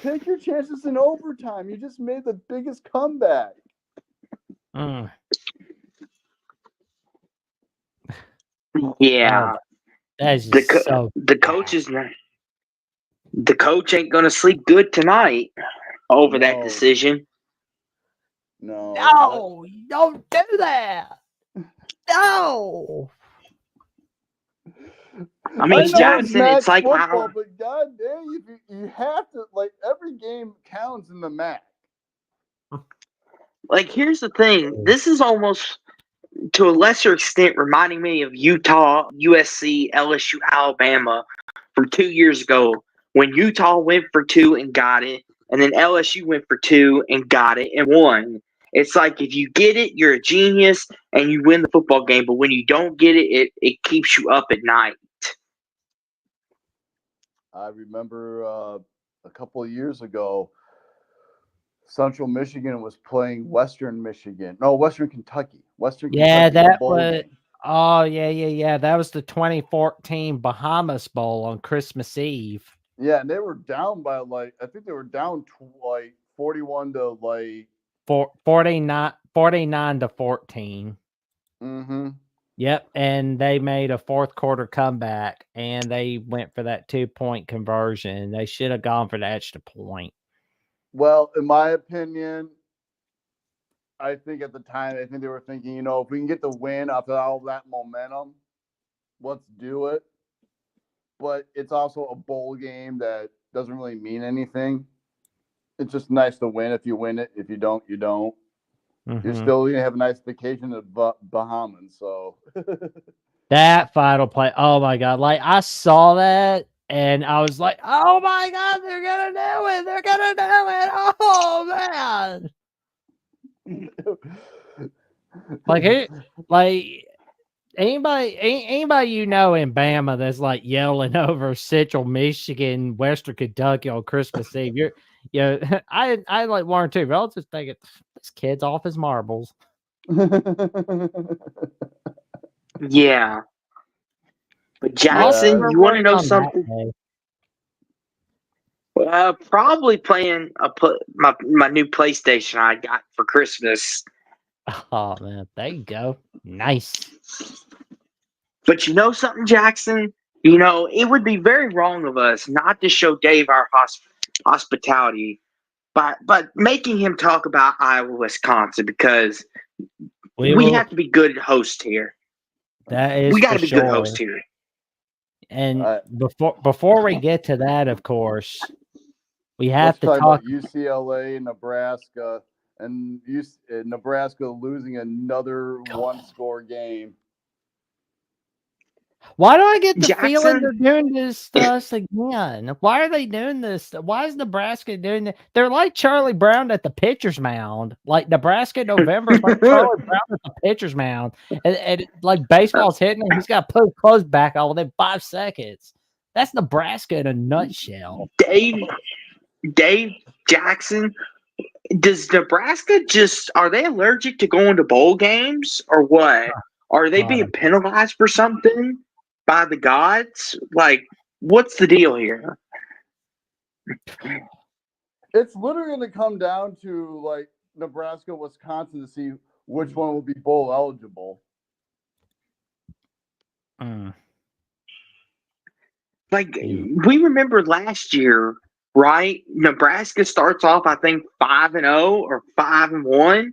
C: Take your chances in overtime. You just made the biggest comeback.
A: Yeah.
B: That's
A: the coach is not. The coach ain't gonna sleep good tonight over that decision.
C: No,
B: don't do that. No.
A: I mean, Jackson, it's like
C: football, but god dang, you have to, like, every game counts in the MAC.
A: Like, here's the thing. This is almost, to a lesser extent, reminding me of Utah, USC, LSU, Alabama from 2 years ago when Utah went for two and got it, and then LSU went for two and got it and won. It's like if you get it, you're a genius and you win the football game, but when you don't get it, it keeps you up at night.
C: I remember a couple of years ago, Central Michigan was playing Western Kentucky.
B: Yeah, that was. Oh, yeah. That was the 2014 Bahamas Bowl on Christmas Eve.
C: Yeah, and they were down by I think they were down 41 to
B: 49 to 14.
C: Mm-hmm.
B: Yep, and they made a fourth quarter comeback, and they went for that 2-point conversion. They should have gone for the extra point.
C: Well, in my opinion, I think at the time, they were thinking, if we can get the win after all that momentum, let's do it. But it's also a bowl game that doesn't really mean anything. It's just nice to win. If you win it, if you don't, you don't. You're still gonna have a nice vacation at Bahamas. So
B: That final play, oh my god! Like I saw that and I was like, "Oh my god, they're gonna do it! They're gonna do it! Oh man!" Like anybody you know in Bama that's like yelling over Central Michigan, Western Kentucky on Christmas Eve. I like one or two relatives thinking this kid's off his marbles.
A: Yeah. But Jackson, you want to know something? Probably playing my new PlayStation I got for Christmas.
B: Oh man, there you go. Nice.
A: But you know something, Jackson? You know, it would be very wrong of us not to show Dave our hospitality, but making him talk about Iowa, Wisconsin, because we have to be good host here.
B: That is,
A: we got to be good host here.
B: And before we get to that, of course, we have to talk
C: about UCLA, Nebraska, and Nebraska losing another one-score game.
B: Why do I get the feeling they're doing this to us again? Why are they doing this? Why is Nebraska doing it? They're like Charlie Brown at the pitcher's mound. Like Nebraska in November is like Charlie Brown at the pitcher's mound. And like baseball's hitting him, he's got to put his clothes back on within 5 seconds. That's Nebraska in a nutshell.
A: Dave Jackson, does Nebraska are they allergic to going to bowl games or what? Are they being penalized for something by the gods? Like, what's the deal here?
C: It's literally going to come down to like Nebraska, Wisconsin to see which one will be bowl eligible.
A: Like, we remember last year, right? Nebraska starts off, I think, 5-0 or 5-1,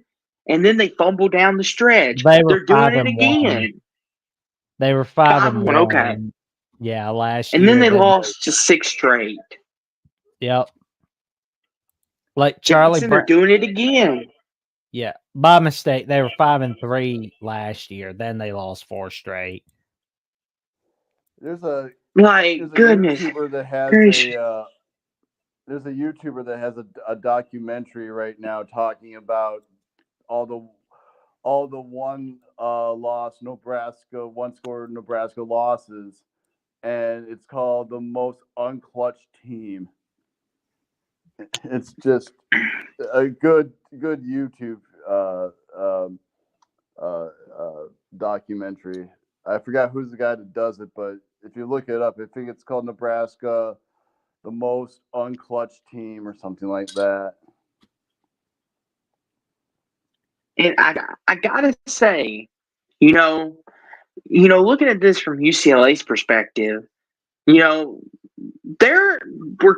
A: and then they fumble down the stretch. They're doing it again.
B: They were 5-1.
A: Okay.
B: Yeah, last year.
A: And then they lost to 6 straight.
B: Yep. Like Charlie
A: Brown. They're doing it again.
B: Yeah. By mistake, they were 5-3 last year. Then they lost 4 straight.
C: There's a
A: goodness.
C: YouTuber that has there's a YouTuber that has a documentary right now talking about all the one score Nebraska losses, and it's called The Most Unclutched Team. It's just a good YouTube documentary. I forgot who's the guy that does it, but if you look it up, I think it's called Nebraska, The Most Unclutched Team or something like that.
A: And I gotta say, you know, looking at this from UCLA's perspective, we're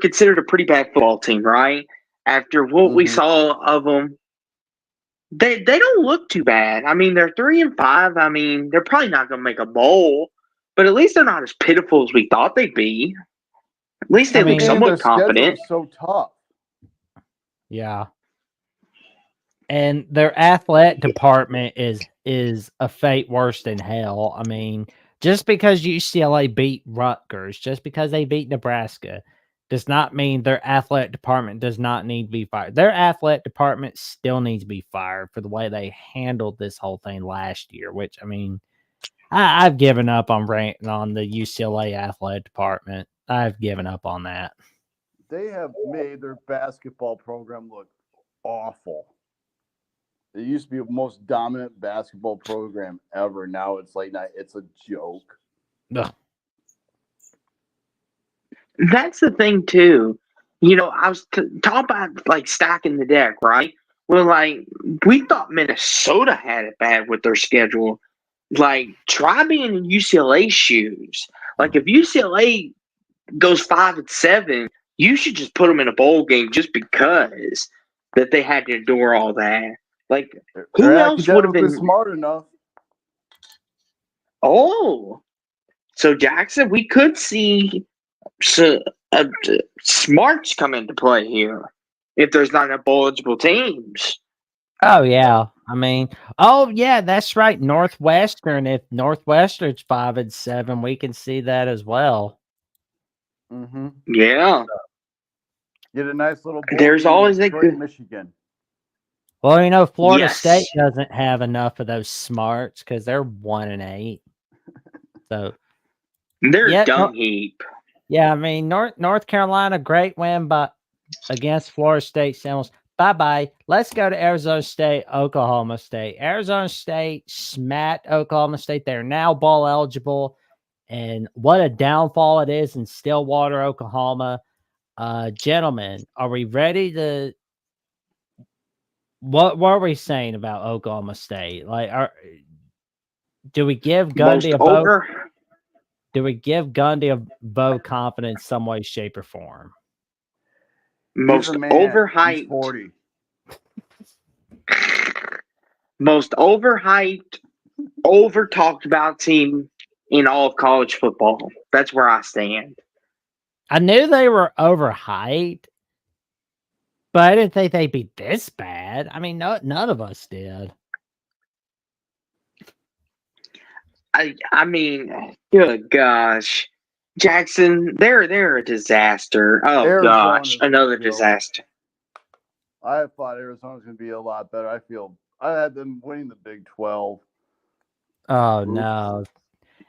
A: considered a pretty bad football team, right? After what we saw of them, they don't look too bad. I mean, they're 3-5. I mean, they're probably not going to make a bowl, but at least they're not as pitiful as we thought they'd be. At least they look somewhat confident.
C: So tough.
B: Yeah. And their athletic department is a fate worse than hell. I mean, just because UCLA beat Rutgers, just because they beat Nebraska, does not mean their athletic department does not need to be fired. Their athletic department still needs to be fired for the way they handled this whole thing last year, which, I mean, I've given up on ranting on the UCLA athletic department. I've given up on that.
C: They have made their basketball program look awful. It used to be the most dominant basketball program ever. Now it's like, it's a joke.
B: Ugh.
A: That's the thing, too. I was talking about, like, stacking the deck, right? Well, like, we thought Minnesota had it bad with their schedule. Like, try being in UCLA's shoes. Like, if UCLA goes 5-7, you should just put them in a bowl game just because that they had to endure all that. Like, who else would have been
C: smart enough?
A: Oh, so Jackson, we could see smarts come into play here if there's not enough eligible teams.
B: Oh yeah, I mean, oh yeah, that's right. Northwestern. If Northwestern's 5-7, we can see that as well.
C: Mm-hmm.
A: Yeah.
C: Get a nice little bowl
A: There's
C: game in
A: always a
C: Detroit,
A: good.
C: Michigan.
B: Well, Florida State
A: Yes.
B: doesn't have enough of those smarts because they're 1-8. So
A: They're
B: yeah,
A: dung heap.
B: yeah. I mean, North Carolina, great win, but against Florida State Seminoles. Bye. Let's go to Arizona State, Oklahoma State. Arizona State smacked Oklahoma State. They're now bowl eligible. And what a downfall it is in Stillwater, Oklahoma. Gentlemen, are we ready to what are we saying about Oklahoma State? Like do we give
A: Most
B: Gundy a vote?
A: over.
B: Do we give Gundy a vote confidence some way, shape, or form?
A: Most
C: He's a man.
A: overhyped.
C: He's 40.
A: Most overhyped, over talked about team in all of college football. That's where I stand.
B: I knew they were overhyped, but I didn't think they'd be this bad. I mean, none of us did.
A: I mean, good gosh. Jackson, they're a disaster. Oh
C: Arizona's
A: gosh, another
C: a joke.
A: disaster.
C: I thought Arizona's going to be a lot better. I had them winning the Big 12.
B: Oh
C: Oops.
B: no.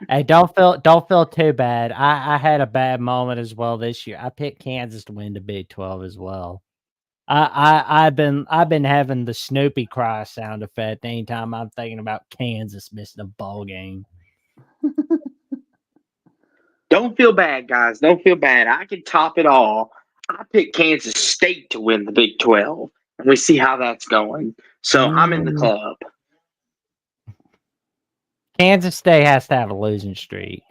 B: Hey, don't feel too bad. I had a bad moment as well this year. I picked Kansas to win the Big 12 as well. I've been having the Snoopy cry sound effect anytime I'm thinking about Kansas missing a bowl game.
A: Don't feel bad, guys. Don't feel bad. I can top it all. I picked Kansas State to win the Big 12, and we see how that's going. So I'm in the club.
B: Kansas State has to have a losing streak.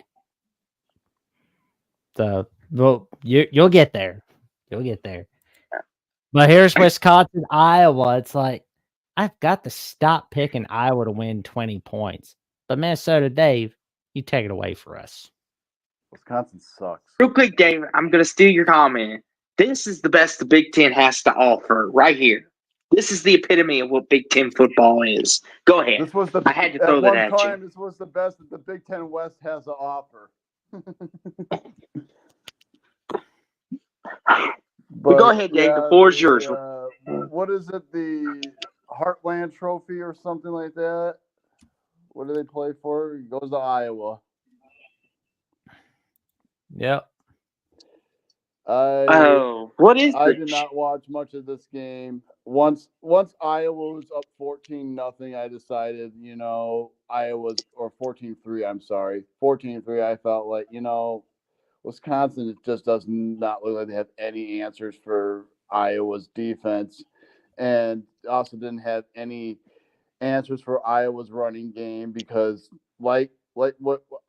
B: So, well, you'll get there. You'll get there. But here's Wisconsin, Iowa. It's like I've got to stop picking Iowa to win 20 points. But Minnesota, Dave, you take it away for us.
C: Wisconsin sucks.
A: Real quick, Dave, I'm going to steal your comment. This is the best the Big Ten has to offer right here. This is the epitome of what Big Ten football is. Go ahead. I had to throw that at you.
C: This was the best that the Big Ten West has to offer.
A: But go ahead, Dave. The floor is yours.
C: What is it? The Heartland Trophy or something like that? What do they play for? It goes to Iowa.
B: Yep.
A: What is
C: I did not watch much of this game. Once Iowa was up 14-0, I decided, Iowa's or 14-3, I'm sorry. 14-3, I felt like, Wisconsin just does not look like they have any answers for Iowa's defense, and also didn't have any answers for Iowa's running game because like what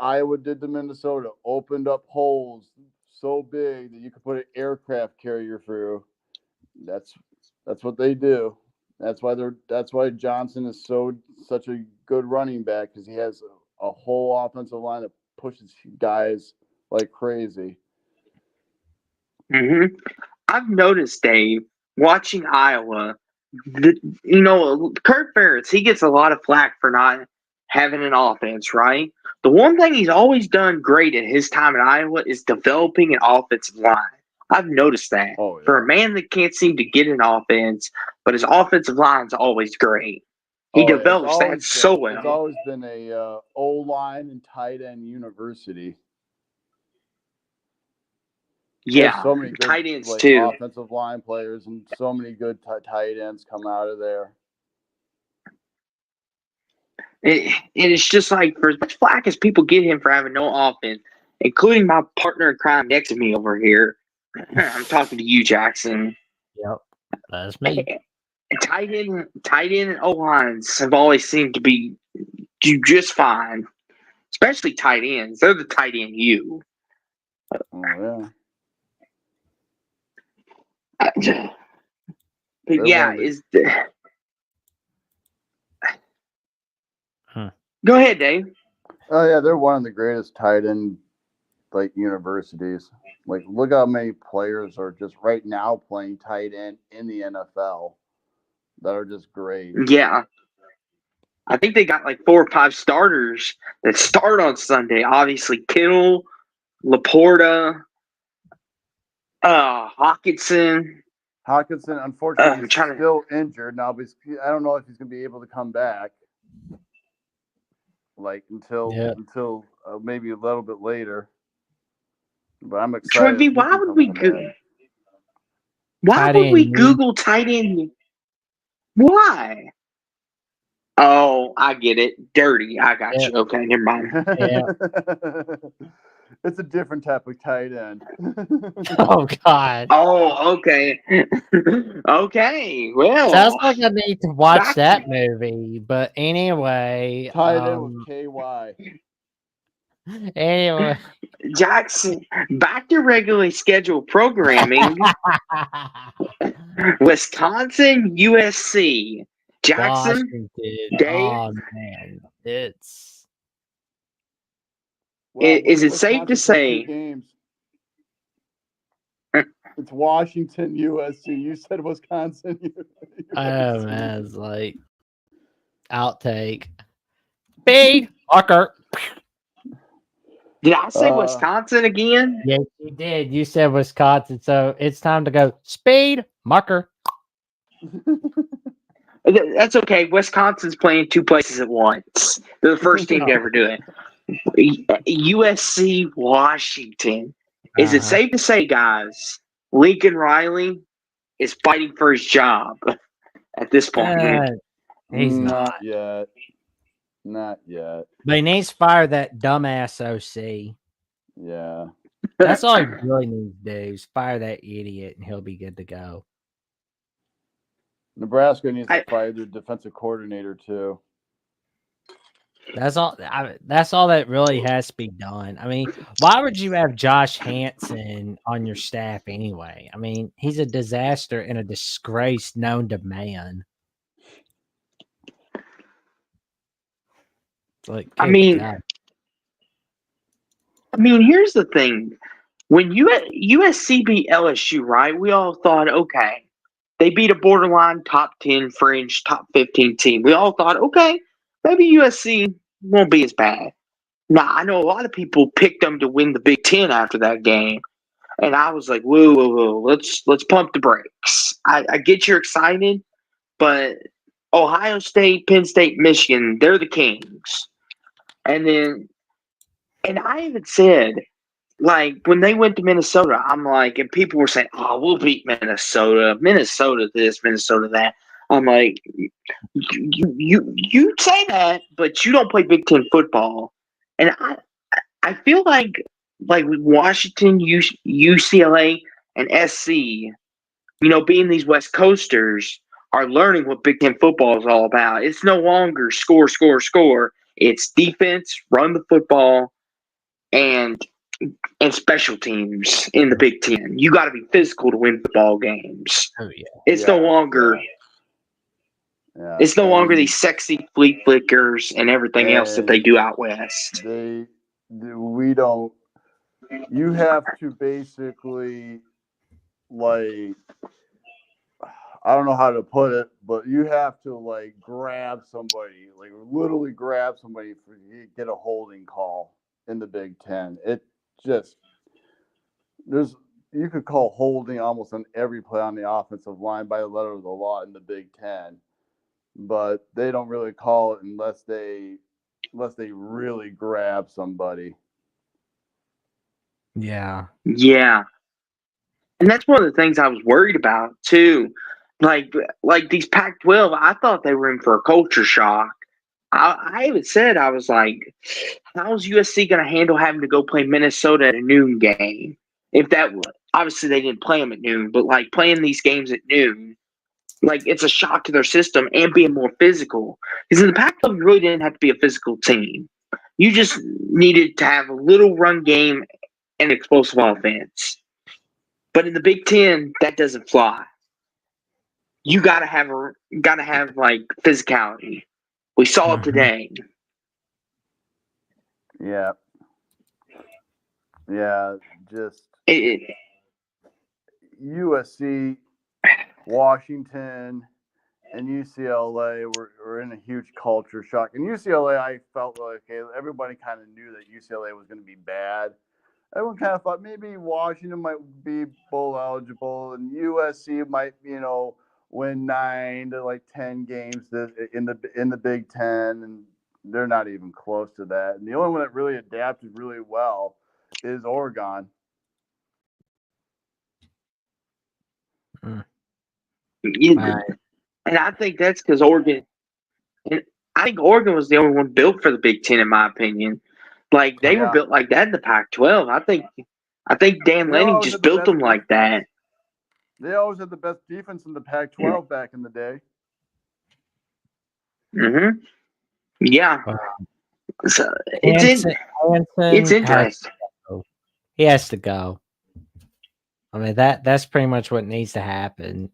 C: Iowa did to Minnesota, opened up holes so big that you could put an aircraft carrier through. That's what they do. That's why Johnson is such a good running back, because he has a whole offensive line that pushes guys like crazy.
A: Mm-hmm. I've noticed, Dave, watching Iowa, Kirk Ferentz, he gets a lot of flack for not having an offense, right? The one thing he's always done great at his time in Iowa is developing an offensive line. I've noticed that.
C: Oh, yeah.
A: For a man that can't seem to get an offense, but his offensive line's always great. He develops that so well.
C: It's always been a O-line and tight end university.
A: Yeah,
C: so many good
A: tight ends too.
C: Offensive line players, and so many good tight ends come out of there.
A: It's just like, for as much flack as people get him for having no offense, including my partner in crime next to me over here. I'm talking to you, Jackson.
B: Yep, that's me.
A: Tight end and O-lines have always seemed to do just fine, especially tight ends. They're the tight end you.
C: Oh, yeah.
A: But yeah, Go ahead, Dave.
C: Oh yeah, they're one of the greatest tight end universities. Look how many players are just right now playing tight end in the NFL that are just great.
A: Yeah. I think they got like 4 or 5 starters that start on Sunday. Obviously, Kittle, Laporta, Hawkinson.
C: Hawkinson, unfortunately,
A: I'm
C: is
A: trying to.
C: still injured now, but I don't know if he's going to be able to come back. Like until maybe a little bit later. But I'm excited.
A: Troy, why would we Google tight end? Why? Oh, I get it. Dirty. I got you. Okay, never mind.
B: Yeah.
C: It's a different type of tight end.
B: Oh God.
A: Oh, okay. Okay. Well,
B: Sounds like I need to watch that movie. But anyway,
C: tight end with KY.
B: Anyway,
A: Jackson, back to regularly scheduled programming. Wisconsin, USC. Jackson,
B: Washington.
A: Dave.
B: Oh man, it's.
C: Well,
A: Is it safe to say?
C: Games. It's Washington, USC. You said Wisconsin. USC.
B: Oh man, it's like outtake. Speed marker.
A: Did I say Wisconsin again?
B: Yes, you did. You said Wisconsin, so it's time to go. Speed marker.
A: That's okay. Wisconsin's playing 2 places at once. They're the first team to ever do it. USC, Washington. Is it safe to say, guys, Lincoln Riley is fighting for his job at this point?
B: He's
C: not yet. Not yet.
B: But he needs to fire that dumbass OC.
C: Yeah.
B: That's all he really needs to do is fire that idiot and he'll be good to go.
C: Nebraska needs to fire their defensive coordinator too.
B: That's all. That's all that really has to be done. I mean, why would you have Josh Hansen on your staff anyway? I mean, he's a disaster and a disgrace known to man. Like,
A: I mean, here's the thing: when USC beat LSU, right? We all thought, okay, they beat a borderline top 10 fringe, top 15 team. We all thought, okay, maybe USC won't be as bad. Now, I know a lot of people picked them to win the Big Ten after that game, and I was like, whoa, let's pump the brakes. I get you're excited, but Ohio State, Penn State, Michigan, they're the kings. And I even said, like, when they went to Minnesota, I'm like, and people were saying, oh, we'll beat Minnesota this, Minnesota that. I'm like, you say that, but you don't play Big Ten football. And I feel like with Washington, UCLA, and SC, being these West Coasters, are learning what Big Ten football is all about. It's no longer score. It's defense, run the football, and special teams in the Big Ten. You got to be physical to win football games.
B: Oh yeah.
A: It's no longer. Yeah. It's no longer these sexy flea flickers and everything else that they do out west.
C: We don't. You have to basically, like, I don't know how to put it, but you have to, like, grab somebody, like literally grab somebody for you get a holding call in the Big Ten. It just you could call holding almost on every play on the offensive line by the letter of the law in the Big Ten, but they don't really call it unless they really grab somebody.
B: Yeah.
A: And that's one of the things I was worried about too. Like these Pac-12, I thought they were in for a culture shock. I even said, I was like, how's USC going to handle having to go play Minnesota at a noon game? If that obviously they didn't play them at noon, but like playing these games at noon, like it's a shock to their system and being more physical. Because in the Pac-12, you really didn't have to be a physical team. You just needed to have a little run game and explosive offense. But in the Big Ten, that doesn't fly. You gotta have like physicality. We saw it today.
C: Yeah. Just USC, Washington, and UCLA were in a huge culture shock. And UCLA, I felt like, okay, everybody kind of knew that UCLA was going to be bad. Everyone kind of thought maybe Washington might be bowl eligible, and USC might, win 9 to like 10 games in the Big Ten, and they're not even close to that. And the only one that really adapted really well is Oregon.
A: Yeah, and I think that's because Oregon. And I think Oregon was the only one built for the Big Ten, in my opinion. Like they were built like that in the Pac-12. I think Dan Lanning just built them like that.
C: They always had the best defense in the Pac-12 back in the day.
A: Mm-hmm. Yeah. So
B: it's
A: interesting.
B: He has to go. I mean, that's pretty much what needs to happen.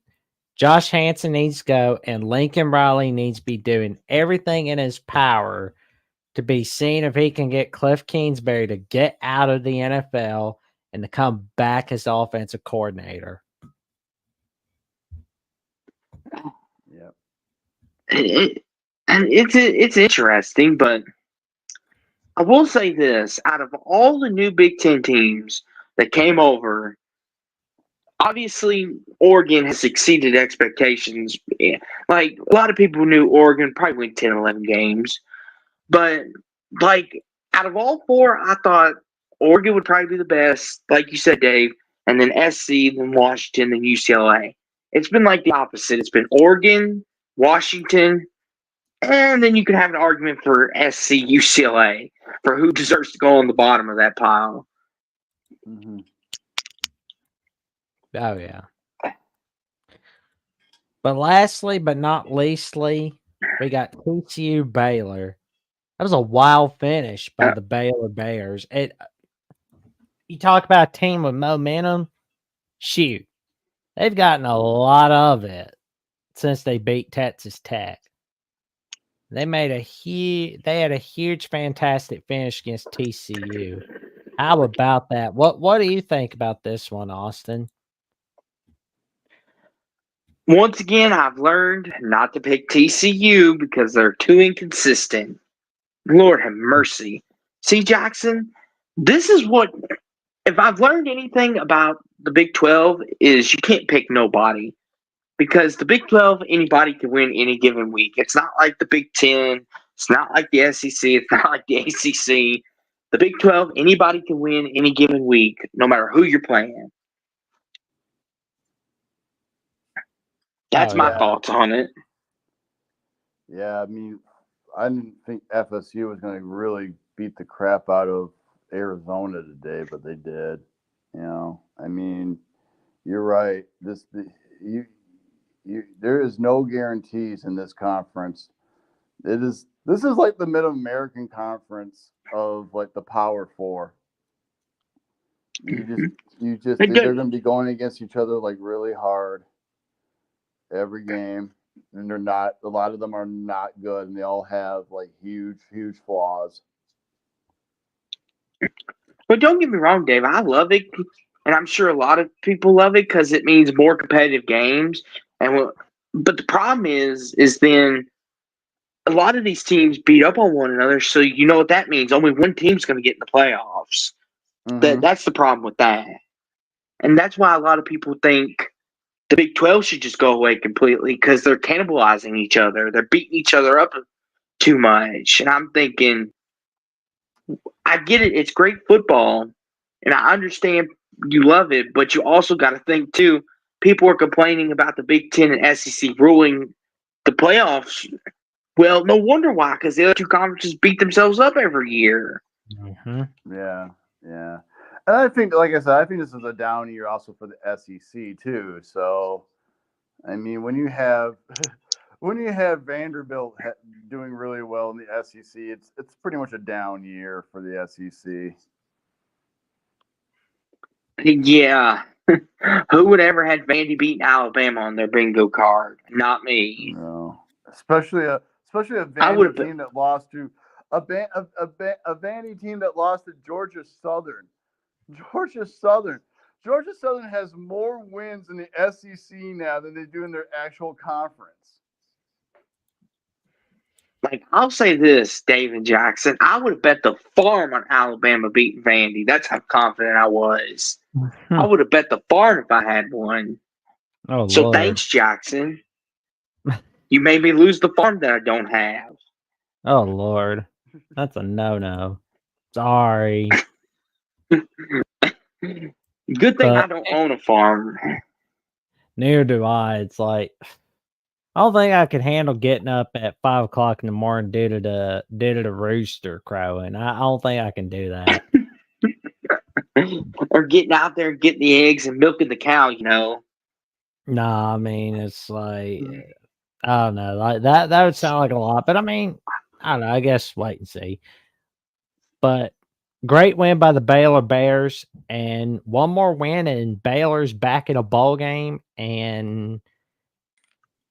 B: Josh Hansen needs to go, and Lincoln Riley needs to be doing everything in his power to be seen if he can get Cliff Kingsbury to get out of the NFL and to come back as offensive coordinator.
C: Yeah.
A: And it's interesting, but I will say this: out of all the new Big Ten teams that came over, obviously Oregon has exceeded expectations. Like a lot of people knew Oregon probably win 10, 11 games, but like out of all four, I thought Oregon would probably be the best, like you said, Dave, and then SC, then Washington, then UCLA. It's been like the opposite. It's been Oregon, Washington, and then you can have an argument for SC, UCLA for who deserves to go on the bottom of that pile.
C: Mm-hmm.
B: Oh, yeah. But lastly, but not leastly, we got TCU Baylor. That was a wild finish by the Baylor Bears. You talk about a team with momentum. Shoot, they've gotten a lot of it since they beat Texas Tech. They had a huge, fantastic finish against TCU. How about that? What do you think about this one, Austin?
A: Once again, I've learned not to pick TCU because they're too inconsistent. Lord have mercy. See, Jackson, this is what, if I've learned anything about the Big 12, is you can't pick nobody. Because the Big 12, anybody can win any given week. It's not like the Big 10. It's not like the SEC. It's not like the ACC. The Big 12, anybody can win any given week, no matter who you're playing. That's my thoughts on it.
C: Yeah, I mean, I didn't think FSU was going to really beat the crap out of Arizona today, but they did. I mean, you're right. There is no guarantees in this conference. This is like the Mid-American Conference of like the Power Four. They're going to be going against each other like really hard every game, and a lot of them are not good, and they all have like huge flaws.
A: But don't get me wrong, Dave. I love it, and I'm sure a lot of people love it because it means more competitive games. But the problem is then a lot of these teams beat up on one another, so you know what that means. Only one team's going to get in the playoffs.
C: Mm-hmm.
A: That's the problem with that. And that's why a lot of people think the Big 12 should just go away completely because they're cannibalizing each other. They're beating each other up too much. And I'm thinking, I get it. It's great football, and I understand you love it, but you also got to think, too, people are complaining about the Big 10 and SEC ruling the playoffs. Well, no wonder why, because the other two conferences beat themselves up every year.
B: Mm-hmm.
C: Yeah. And I think, like I said, I think this is a down year also for the SEC, too. So, I mean, when you have Vanderbilt doing really well in the SEC, it's pretty much a down year for the SEC.
A: Yeah. Who would ever had Vandy beating Alabama on their bingo card? Not me.
C: No. Especially a Vandy team that lost to a Vandy team that lost to Georgia Southern. Georgia Southern has more wins in the SEC now than they do in their actual conference.
A: Like, I'll say this, David Jackson. I would have bet the farm on Alabama beating Vandy. That's how confident I was. I would have bet the farm if I had one.
B: Oh,
A: So
B: Lord.
A: thanks, Jackson. You made me lose the farm that I don't have.
B: Oh, Lord. That's a no-no. Sorry.
A: Good thing I don't own a farm.
B: Neither do I. It's like, I don't think I could handle getting up at 5 o'clock in the morning due to the rooster crowing. I don't think I can do that.
A: Or getting out there and getting the eggs and milking the cow,
B: Nah, I mean, it's like, I don't know. Like that would sound like a lot. But I mean, I don't know. I guess wait and see. But great win by the Baylor Bears, and one more win, and Baylor's back in a bowl game. And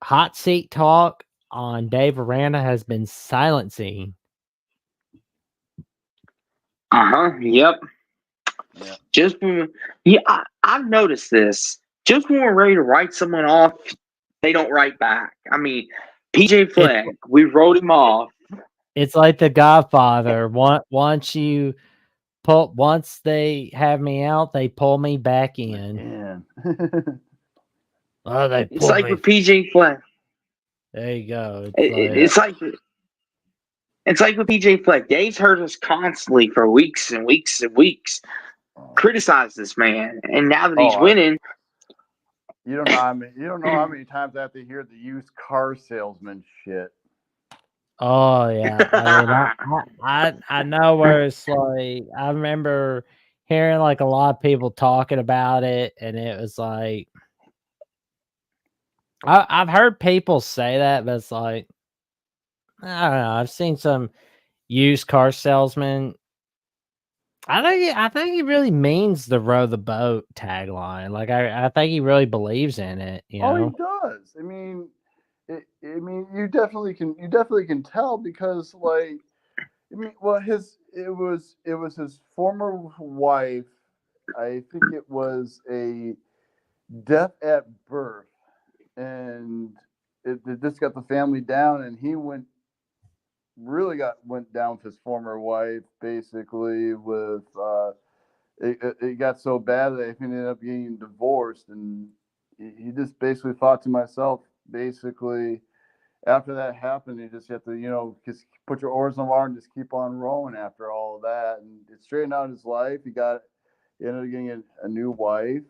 B: hot seat talk on Dave Aranda has been silencing.
A: Yep.
C: Yeah.
A: Just when, I've noticed this. Just when we're ready to write someone off, they don't write back. I mean, PJ Fleck, we wrote him off.
B: It's like The Godfather. Once they have me out, they pull me back in. Oh,
A: it's like with PJ Fleck.
B: There you go.
A: It's like with PJ Fleck. Dave's heard us constantly for weeks and weeks and weeks criticize this man, and now that he's winning,
C: you don't know how many times I have to hear the used car salesman shit.
B: Oh yeah, I mean, I know where it's like. I remember hearing like a lot of people talking about it, and it was like I've heard people say that, but it's like I don't know. I've seen some used car salesmen. I think he really means the row the boat tagline. Like I think he really believes in it. You know?
C: He does. I mean, you definitely can tell because like, I mean, well, it was his former wife. I think it was a death at birth, and it just got the family down, and he went down with his former wife basically with it got so bad that he ended up getting divorced, and he just basically thought to myself, basically after that happened, you just have to just put your oars in the water and just keep on rolling after all of that, and it straightened out his life. He ended up getting a new wife.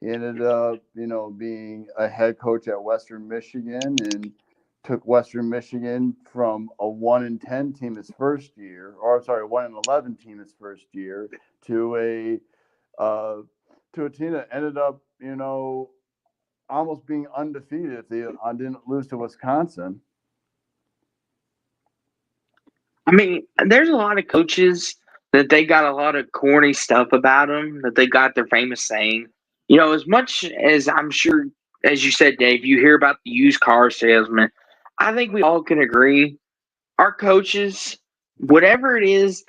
C: He ended up being a head coach at Western Michigan, and took Western Michigan from a 1-10 team his first year, or sorry, 1-11 team his first year, to a team that ended up, almost being undefeated if they didn't lose to Wisconsin.
A: I mean, there's a lot of coaches that they got a lot of corny stuff about them, that they got their famous saying. As much as I'm sure, as you said, Dave, you hear about the used car salesman. I think we all can agree, our coaches, whatever it is,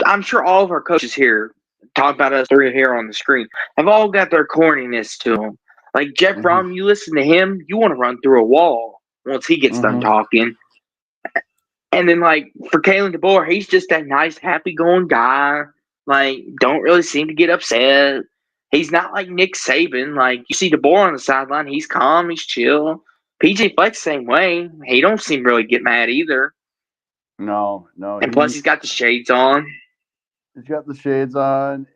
A: I'm sure all of our coaches here, talk about us three here on the screen, have all got their corniness to them. Like Jeff Brom, you listen to him, you want to run through a wall once he gets done talking. And then, like, for Kalen DeBoer, he's just that nice, happy-going guy. Like, don't really seem to get upset. He's not like Nick Saban. Like, you see DeBoer on the sideline, he's calm, he's chill. PJ Fleck's same way. He don't seem really get mad either.
C: No.
A: And plus, he's got the shades on.
C: He's got the shades on.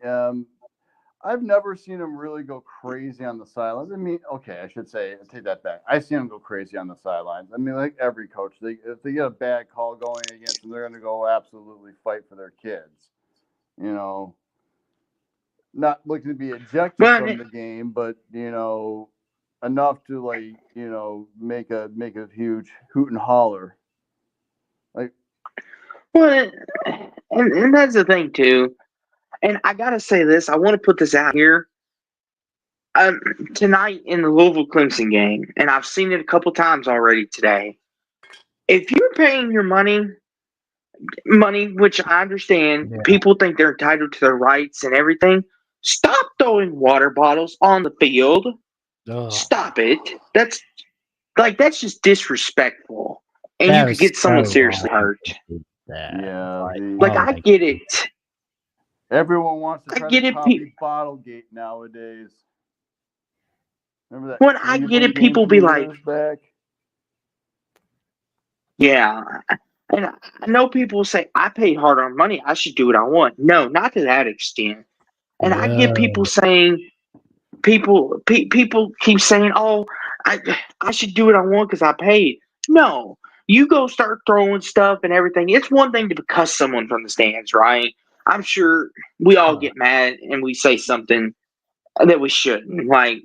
C: I've never seen him really go crazy on the sidelines. I mean, okay, I should say, take that back. I've seen him go crazy on the sidelines. I mean, like every coach, if they get a bad call going against them, they're going to go absolutely fight for their kids. Not looking to be ejected from the game, but enough to make a huge hoot and holler. Like,
A: well, and that's the thing too. And I gotta say this, I want to put this out here. Tonight in the Louisville Clemson game, and I've seen it a couple times already today. If you're paying your money, which I understand, people think they're entitled to their rights and everything. Stop throwing water bottles on the field. Stop it. That's just disrespectful. and
B: That
A: you could
B: was
A: get someone
B: so
A: seriously
B: wrong
A: hurt.
B: to do that.
C: Yeah,
A: Like
B: oh
A: I
B: my
A: get it.
C: everyone wants to
A: I
C: try
A: get
C: to
A: it.
C: copy Bottlegate nowadays. Remember that
A: When I get
C: Cleveland
A: it,
C: game
A: people
C: 2
A: be like,
C: years back?
A: yeah. And I know people say, I paid hard-earned money. I should do what I want. No, not to that extent. And I get people saying, people keep saying, oh, I should do what I want because I paid. No. You go start throwing stuff and everything. It's one thing to cuss someone from the stands, right? I'm sure we all get mad and we say something that we shouldn't. Like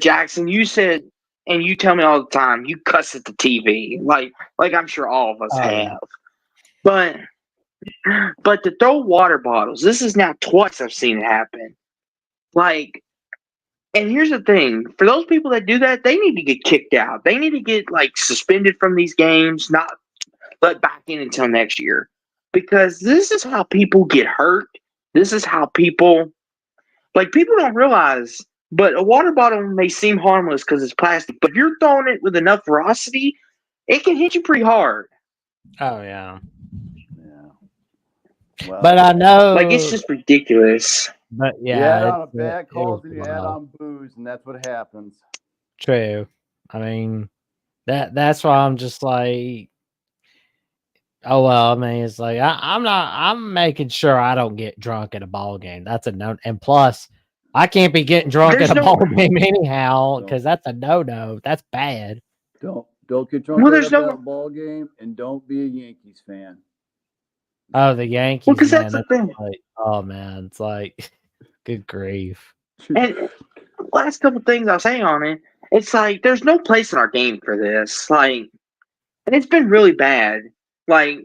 A: Jackson, you said, and you tell me all the time, you cuss at the TV. Like I'm sure all of us have. But to throw water bottles, this is now twice I've seen it happen. Like, and here's the thing: for those people that do that, they need to get kicked out. They need to get like suspended from these games, not let back in until next year, because this is how people get hurt. This is how people don't realize. But a water bottle may seem harmless because it's plastic, but if you're throwing it with enough ferocity, it can hit you pretty hard.
B: Oh yeah.
C: Well,
B: But I know,
A: Like it's just ridiculous.
B: But
C: you add
B: yeah,
C: on a bad calls and you add
B: wild.
C: on booze, and that's what happens.
B: True. I mean, that's why I'm just like, oh well. I mean, it's like I'm making sure I don't get drunk at a ball game. That's a no. And plus, I can't be getting drunk
A: There's
B: at a
A: no-
B: ball game anyhow because that's a no. That's bad.
C: Don't get drunk
A: Well,
C: at
A: there's
C: a
A: no-
C: ball game, and don't be a Yankees fan.
B: Oh, the Yankees,
A: Well, because
B: man.
A: that's the thing.
B: Like, oh man, it's like, good grief.
A: And last couple things I'll say on it, it's like there's no place in our game for this. Like, and it's been really bad. Like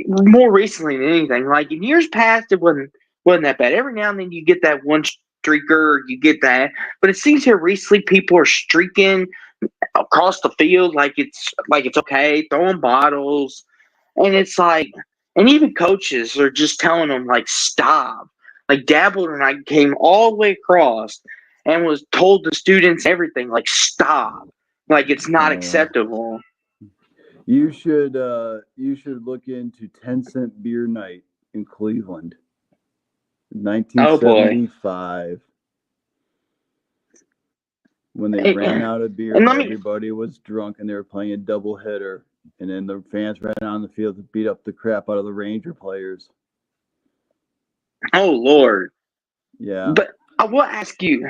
A: more recently than anything. Like in years past, it wasn't that bad. Every now and then you get that one streaker, you get that, but it seems here recently people are streaking across the field like it's okay, throwing bottles, and it's like, and even coaches are just telling them like stop. Like Dabbler and I came all the way across and was told the students everything like stop, like it's not acceptable.
C: You should look into 10-cent beer night in Cleveland, 1975. When they ran out of beer and everybody was drunk and they were playing a doubleheader, and then the fans ran on the field to beat up the crap out of the Ranger players.
A: Oh Lord.
C: Yeah.
A: But I will ask you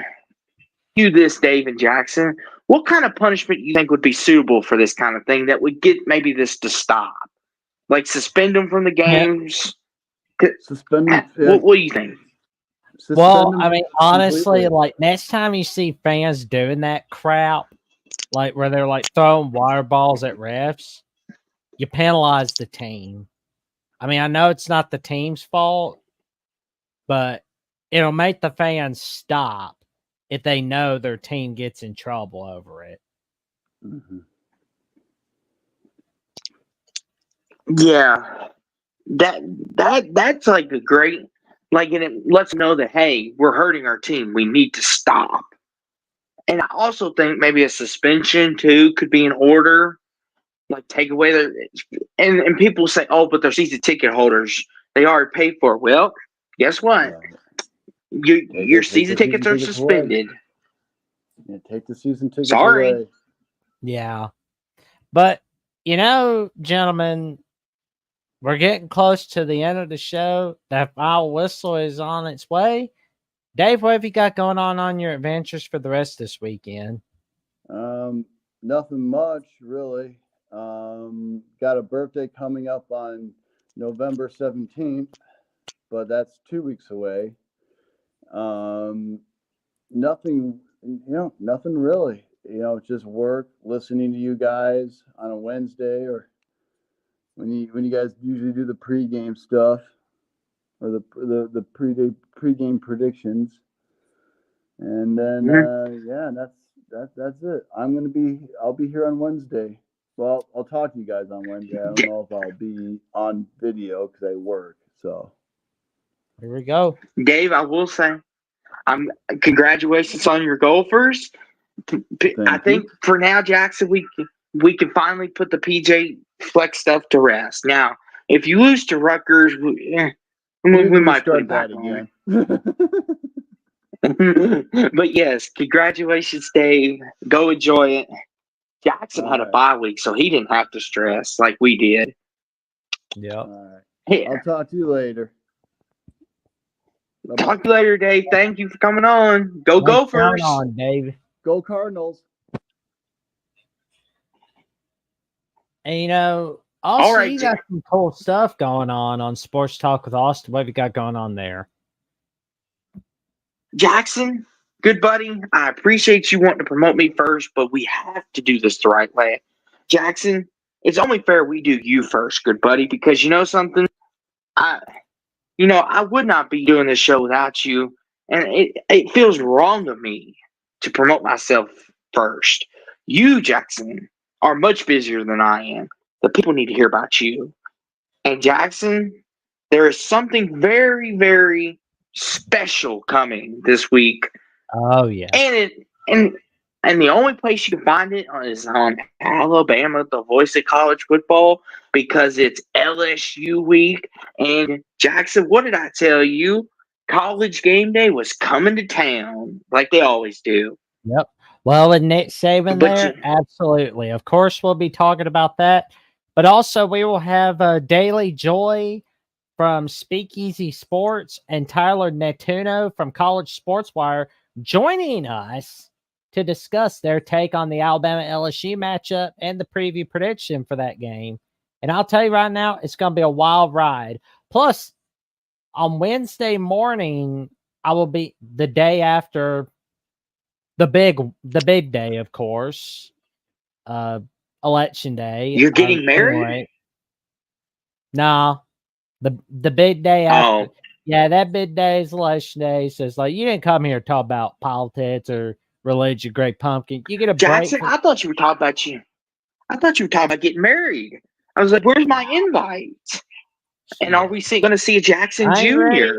A: this, Dave and Jackson. What kind of punishment you think would be suitable for this kind of thing that would get maybe this to stop? Like suspend them from the games?
C: Suspend them.
A: What do you think?
B: Well, I mean, honestly, like next time you see fans doing that crap, like where they're like throwing water balls at refs, you penalize the team. I mean, I know it's not the team's fault, but it'll make the fans stop if they know their team gets in trouble over it.
C: Mm-hmm.
A: Yeah, that's like a great, like, and it lets them know that hey, we're hurting our team. We need to stop. And I also think maybe a suspension too could be in order. Like take away their, and people say, oh, but they're season ticket holders. They already paid for it. Well, guess what? Yeah. Your season tickets are suspended.
C: Yeah, take the season tickets
A: Sorry.
C: away.
B: Yeah. But, you know, gentlemen, we're getting close to the end of the show. That final whistle is on its way. Dave, what have you got going on your adventures for the rest of this weekend?
C: Nothing much, really. Got a birthday coming up on November 17th, but that's 2 weeks away. Nothing really. Just work, listening to you guys on a Wednesday, or when you guys usually do the pregame stuff, or the pregame predictions, and then that's it. I'll be here on Wednesday. Well, I'll talk to you guys on Wednesday. I don't know if I'll be on video because I work. So
B: here we go,
A: Dave. I will say, congratulations on your Gophers. I think for now, Jackson, we can finally put the PJ Flex stuff to rest. Now, if you lose to Rutgers, we might put it back
C: again.
A: But yes, congratulations, Dave. Go enjoy it. Jackson had a bye week, so he didn't have to stress like we did.
B: Yep.
C: All right.
A: Yeah.
C: I'll talk to you later.
A: Talk to you later, Dave. Thank you for coming on. Go
B: Thanks for
A: Gophers.
B: coming on, Dave.
C: Go Cardinals.
B: And you know, also
A: All right,
B: you got some cool stuff going on Sports Talk with Austin. What have you got going on there?
A: Jackson, good buddy. I appreciate you wanting to promote me first, but we have to do this the right way. Jackson, it's only fair we do you first, good buddy, because you know something? I would not be doing this show without you, and it feels wrong of me to promote myself first. You, Jackson, are much busier than I am. The people need to hear about you. And Jackson, there is something very, very special coming this week.
B: Oh yeah.
A: And the only place you can find it is on Alabama, the voice of college football, because it's LSU week. And Jackson, what did I tell you? College game day was coming to town like they always do.
B: Yep. Well, with Nick Saban
A: But
B: there, absolutely. Of course, we'll be talking about that. But also, we will have Daily Joy from Speakeasy Sports and Tyler Netuno from College Sports Wire joining us to discuss their take on the Alabama LSU matchup and the preview prediction for that game. And I'll tell you right now, it's going to be a wild ride. Plus, on Wednesday morning, I will be the day after the big day, of course, election day.
A: You're getting married?
B: Anyway, no, the big day after.
A: Oh.
B: Yeah, that big day is election day. So it's like, you didn't come here to talk about politics or religion, Great Pumpkin. You get a
A: Jackson,
B: break.
A: I thought you were talking about you. I thought you were talking about getting married. I was like, where's my invite? And are we going to see a Jackson Jr.?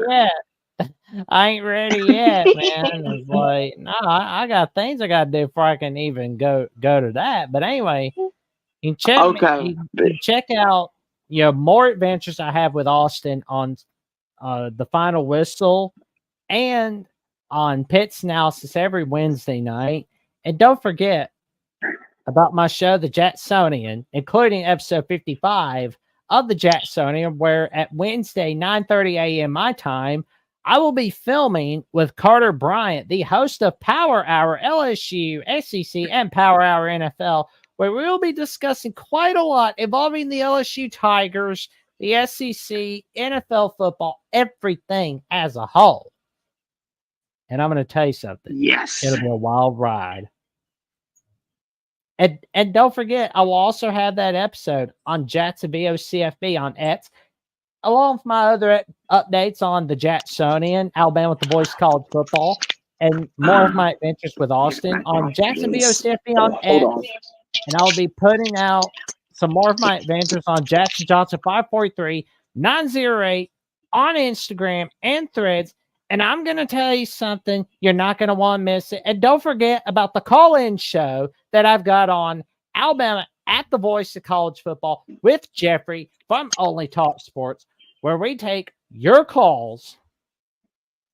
B: I ain't ready yet, man. It's like, no, I got things I got to do before I can even go to that. But anyway, you can check out, more adventures I have with Austin on the Final Whistle and on Pitts Analysis every Wednesday night. And don't forget about my show, The Jacksonian, including episode 55 of The Jacksonian, where at Wednesday, 9:30 a.m. my time, I will be filming with Carter Bryant, the host of Power Hour LSU, SEC, and Power Hour NFL, where we will be discussing quite a lot involving the LSU Tigers, the SEC, NFL football, everything as a whole. And I'm going to tell you something.
A: Yes.
B: It'll be a wild ride. And don't forget, I will also have that episode on Jacksonville CFB on X, along with my other updates on the Jacksonian, Alabama with the Voice College Football, and more of my adventures with Austin on Jacksonville CFB on X. And I'll be putting out some more of my adventures on Jackson Johnson 543-908 on Instagram and Threads. And I'm going to tell you something. You're not going to want to miss it. And don't forget about the call-in show that I've got on Alabama at the Voice of College Football with Jeffrey from Only Talk Sports, where we take your calls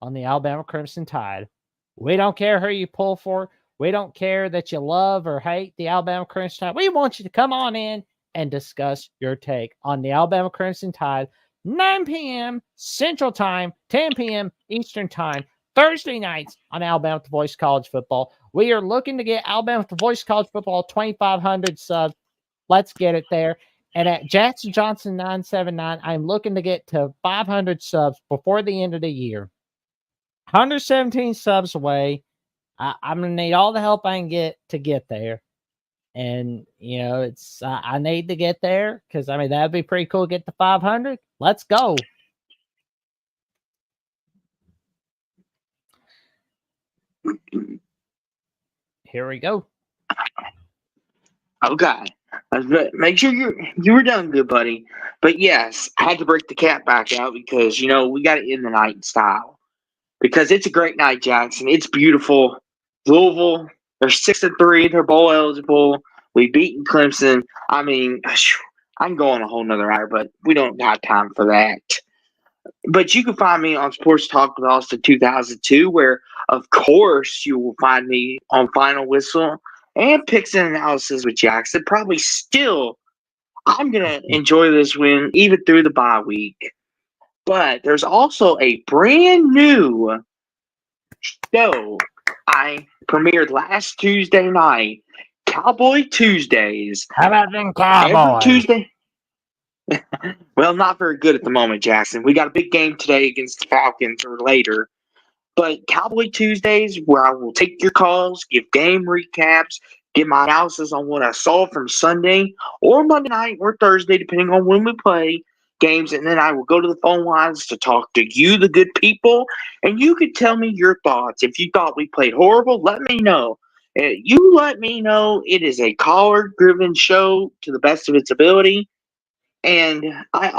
B: on the Alabama Crimson Tide. We don't care who you pull for. We don't care that you love or hate the Alabama Crimson Tide. We want you to come on in and discuss your take on the Alabama Crimson Tide. 9 p.m. Central Time, 10 p.m. Eastern Time, Thursday nights on Alabama with the Voice College Football. We are looking to get Alabama with the Voice College Football 2,500 subs. Let's get it there. And at Jackson Johnson 979, I'm looking to get to 500 subs before the end of the year. 117 subs away. I'm going to need all the help I can get to get there. And, it's I need to get there because, that'd be pretty cool to get to 500. Let's go. Here we go.
A: Okay. Make sure you were done, good buddy. But yes, I had to break the cat back out because, we got to end the night in style. Because it's a great night, Jackson. It's beautiful. Louisville, they're 6-3. They're bowl eligible. We've beaten Clemson. I mean, I can go on a whole nother hour, but we don't have time for that. But you can find me on Sports Talk with Austin 2002, where, of course, you will find me on Final Whistle and Picks and Analysis with Jackson. Probably still, I'm going to enjoy this win even through the bye week. But there's also a brand new show I premiered last Tuesday night, Cowboy Tuesdays.
B: How about them
A: Every
B: Cowboys?
A: Tuesday. Well, not very good at the moment, Jackson. We got a big game today against the Falcons or later. But Cowboy Tuesdays, where I will take your calls, give game recaps, give my analysis on what I saw from Sunday or Monday night or Thursday, depending on when we play games. And then I will go to the phone lines to talk to you, the good people. And you could tell me your thoughts. If you thought we played horrible, let me know. You let me know. It is a caller-driven show to the best of its ability. And I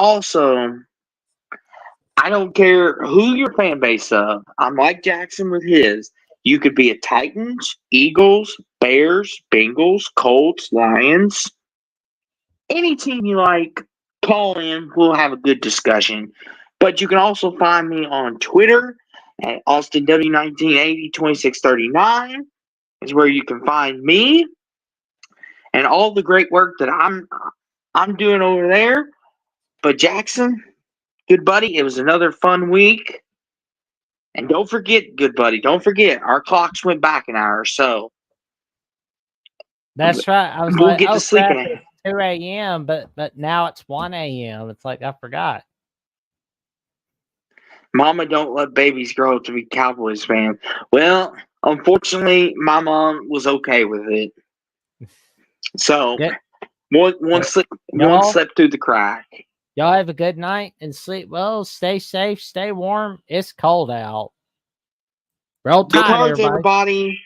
A: don't care who your fan base of. I'm like Jackson with his. You could be a Titans, Eagles, Bears, Bengals, Colts, Lions. Any team you like, call in. We'll have a good discussion. But you can also find me on Twitter at AustinW19802639 is where you can find me and all the great work that I'm doing over there. But Jackson, good buddy, it was another fun week. And don't forget, good buddy, don't forget, our clocks went back an hour or so.
B: That's right. I was
A: We'll
B: like,
A: get to
B: oh,
A: sleep
B: crap,
A: in
B: it's 2 a.m., but now it's 1 a.m. It's like, I forgot.
A: Mama don't let babies grow up to be Cowboys fans. Well, unfortunately, my mom was okay with it. So
B: Good.
A: one slipped through the crack.
B: Y'all have a good night and sleep well. Stay safe, stay warm. It's cold out. Roll
A: Go
B: Tide,
A: Cards,
B: everybody.
A: everybody.